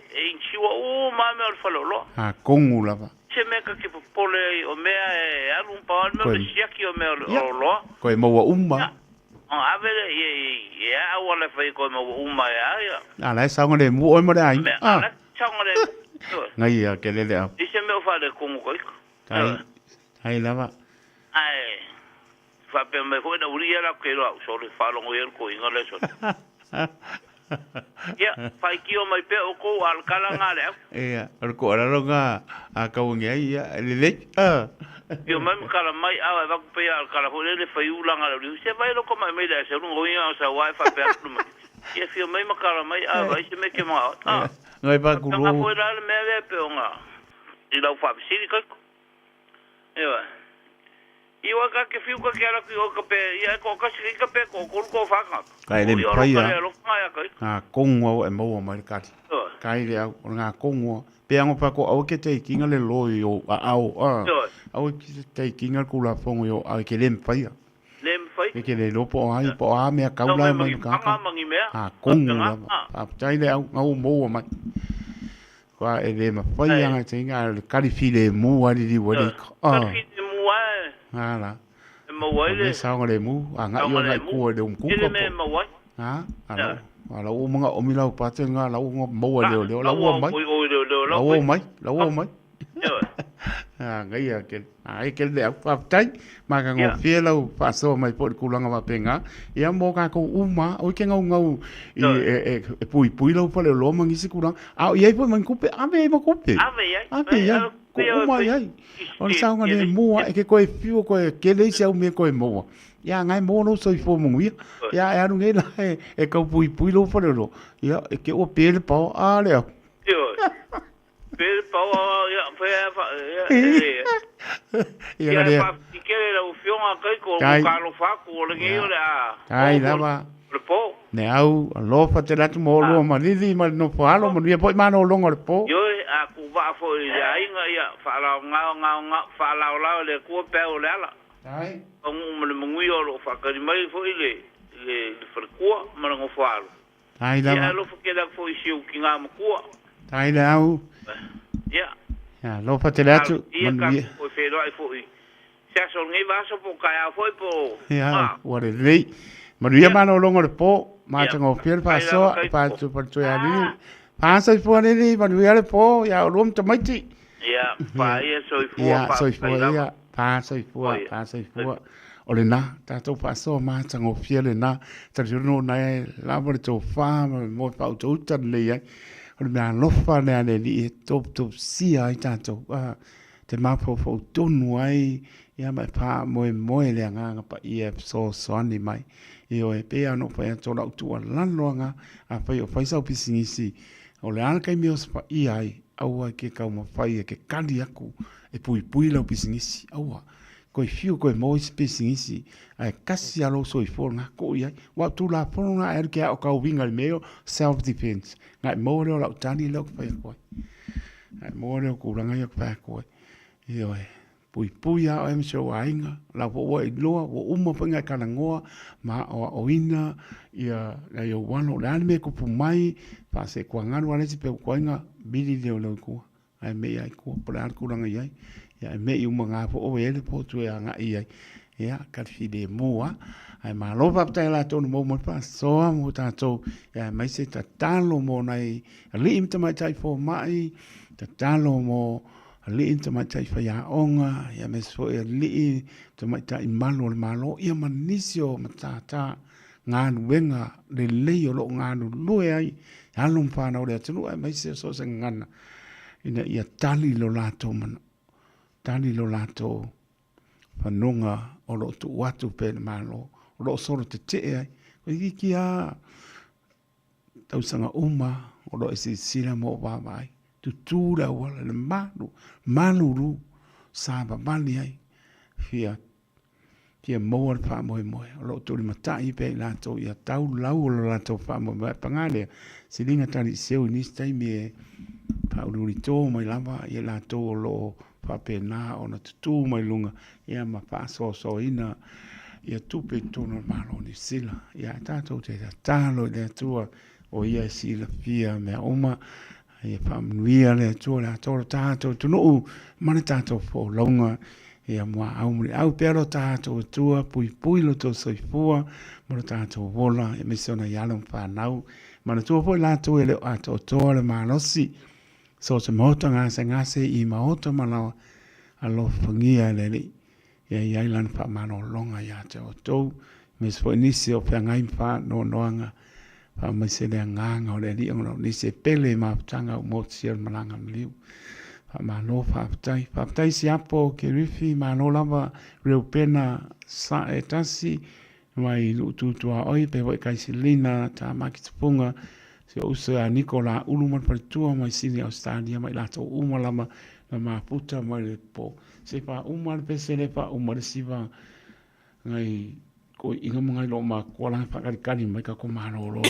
e chiwa o ma me o fa lo kongu la se me ka ke pole o me e alun pa me sia ki o me lo ko e mo wa umma ave ye wala fai ko mo umma ya ala sa ngole mu o mo dai sa ngole ngai ya ke le a ise me fa de ko ko ai la va ai fa pe me ko da uri la ke lo so le fa lo ngel ko ingale so ya fai ki o mai pe o ko al kala ngale ia ko ara lo nga a ka ngai ya le yo mai kala mai a va pe al kala ho le fai u langa le se vai lo ko mai da se un goia sa wifi pe lu mai ye fio mai kala mai a vai se me ke ma ngai ba ku lo ko la me le pe nga i la fa si ko iwa ka ke fiu ka kera ki o ka pe ia ko ka si ka pe ko ko fa ka kai le pai kongo e mo mai ka kai le nga kongo pe ngo pa ko au ke te kinga le lo yo au ke te kinga ku la fongo yo au ke le pai ke le lo po ai po a me ka la mai ka kongo a tai le au mo mai kwa e le ma pai nga te nga ka li fi le mu wa di wa di la mo wai le sa ngole mu anga yo ngai ku de un ku ko ha ala o mga o milau pa te nga la o mo le la o mai la o mai ngai ya ke ai ke le pa tai ma ka ngo fie la pa so mai po ku langa ma penga ia mo ka ko uma o ke ngau pui lo pa le lo mangi se ku a ia po man ku pe ave mo ku pe ave ya ku ko uma ai. O sa nga ne mua e ke koe fiu koe ke le se au me koe mua. Ya ngai mo no so fo mo ia. Ya ya no ngai la e ka pui lo fo lo. Ya e ke o pele pa a le. Yo. Pele pa ya fa ya ga dia. Kere la ufiona kai ko ka lo fa ko le ngai ole a. Ai la ba. Le po. Ne au lo fa te latu mo lo ma lili ma no fa lo mo ia po ma no longo le po. Yo a ku va fo ya inga ya fa la nga fa la le ku pe o le ala. Ai. O mo le mungui o lo fa ka di mai fo ile le fa ku ma ngo fa lo. Ai la. Ya lo fo ke da fo isi u ki nga mo ku. Ai la au. Ya. Ya lo fa te latu ma ia. O fe do ai fo i. Se so ngai va so po ka ya fo po. Ya, wa le lei. Maria mano longo le po, ma tango fiel pa so, pa tu pa tu ya ni. Pa so fo ni Maria le po, ya rum to mai ti. Ya, pa ia so fo pa. Ya, so fo ya, pa so fo. O le na, ta to pa so ma tango fiel le na, ta no na la mo to fa mo pa to tan le ya. O le na lo fa na le ni top si ai ta to. Te ma fo tonu ai, ia mai pa mo le nga pa ia so ani mai. Io e pe ano pa to la tu lan longa a pa o fa sa pisingisi o le an kai mi os pa ai au ke ka mo fa ke kandi aku e pui la pisingisi au ko fiu ko mo pisingisi ai kasi alo so i forna ko ia wa tu la forna er ke o ka winga le meo self defense ngai mo le la tani lo pa ko ai mo le ko ranga ia pa ko io e pui a em so ainga la po i loa o uma panga kana ngoa ma o ina ia la yo wano la me ko pumai pa se kwanga wala si pe kwanga bili de lo ko ai me ai ko pra ko ranga ia ia me i uma nga po o ele po tu ia nga ia ia ka fi de moa ai ma lo va ta la to mo pa so mo ta to ia mai se ta talo mo nai li im ta mai tai fo mai ta talo mo li into mai tai fa ya onga ya me so li to mai tai malo ia manisio matata ngan wenga le le lo ngan lu ai ya lum fa na o le tunu mai se so se ngana ina ia tali lo lato man tali lo lato fanunga o lo tu watu pe malo lo so te te ai ko iki ya tau sanga uma o lo isi sila mo ba mai tu la wala le malu sa ba mali ai fia mo fa mo lo to le matai pe la to ia tau lau la to fa mo pangale silinga tali seu ni stai me pa uri to mai lava ia la to lo fa pe na ona tu mai lunga ia ma pa so ina ia tu pe to normal ni sila ia ta to te ta lo le tu o ia sila fia me uma ia whaamnuia le atua le atora tātou tunu mana tātou fo longa ia mua au pero tātou atua pui lo tō soifua mana tātou wola e mesona ialong whanau mana tua fo lātou e leo ato toa le malosi so se mahota ngase i mahota malawa alo whangia le li ia iailan whamano longa ia te o tau mes fo inisi o whiangai mwha no noanga pa mai se le nganga o le li ono ni se pele ma tanga o mo sia malanga mliu pa ma no pa tai si apo ke rifi ma no lava reu pena sa etasi mai lu tu oi pe vai kai silina ta ma ki tpunga se usa Nicola uluman per tua mai sini Australia mai lato uma lama ma puta mai le po se pa uma pe se le pa uma siva ngai ko inga mga lo ma ko lang pa kali mai ka ko mano lo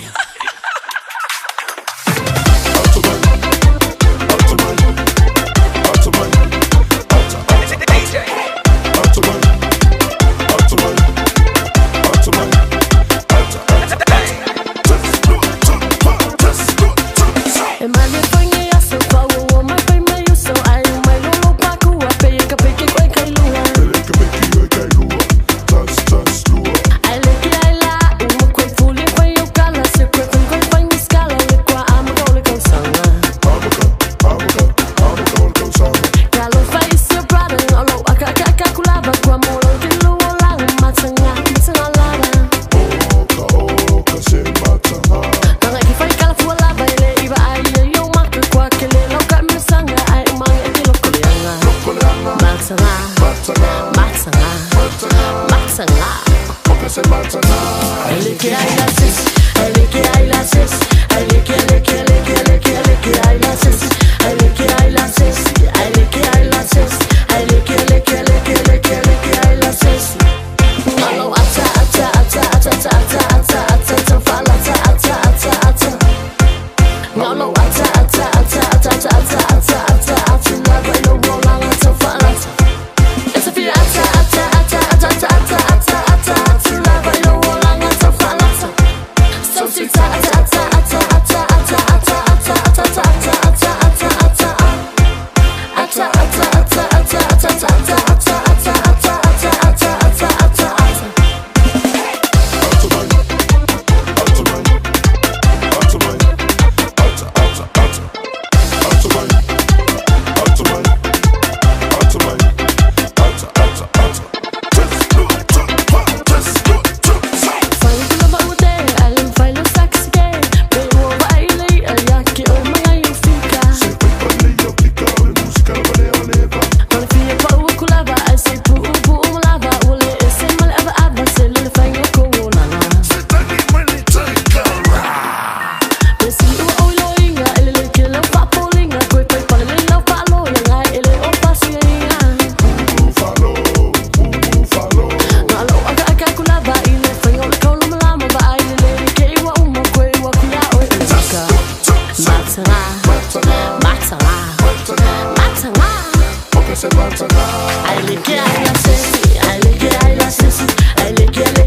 se batanga. Ai leke ai la sesi, ai leke ai la sesi, ai leke ai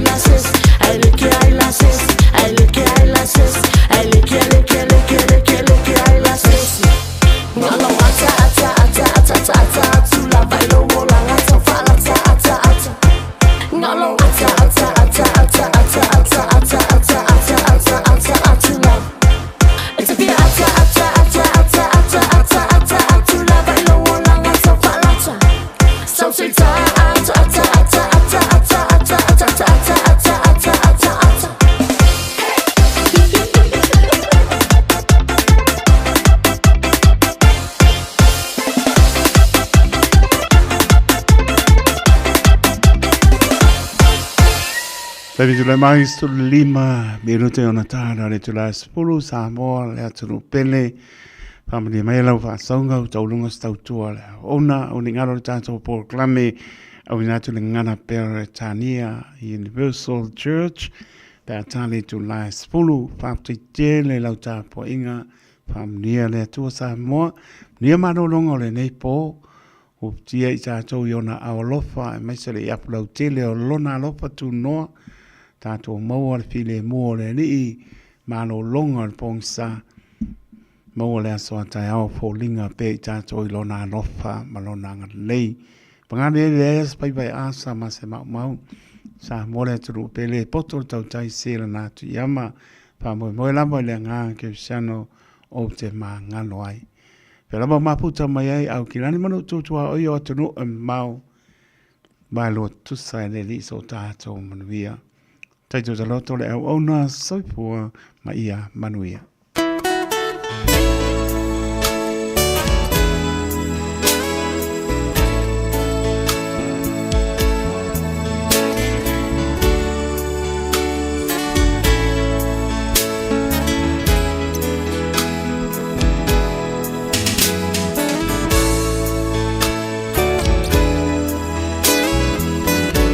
la sesi, ai leke ai la sesi, ai leke ai la sesi, ai leke ai la sesi. Ngalo ata atu la bailo wola ata fala ata. Ngalo ata la. It's a bit ata la bailo wola ata fala ata. So say Levi tu le mai stu 5 minuti ona tana le tu la spulu sa mo le atu pele pamali mai lau fa songa u taulunga stau tua le ona o ni ngaro tanto por clame au ina tu le ngana per Tania Universal Church pe tali tu la spulu fa te le lau ta po inga pamali le tu sa mo ni ma no longo le nei po o tia i tātou iona awalofa e mai se le iapu lau tele o lona alofa tu noa tātou maua le file mua le ni malo longa le pongsa maua le aso atai au fōlinga pe i tātou i lona alofa malona ngalei pangane le es pai pai asa ma se mau sa mole turu pele poto tau tai sela na tu yama pa mo lama le ngā ke siano o te ma ngalo ai Pela ma maputa mai ai au kilani manu tutua o yo atunu mau mai lo tu sai le li so tātou manuia. Taito taloto le au na soipua ma ia manuia.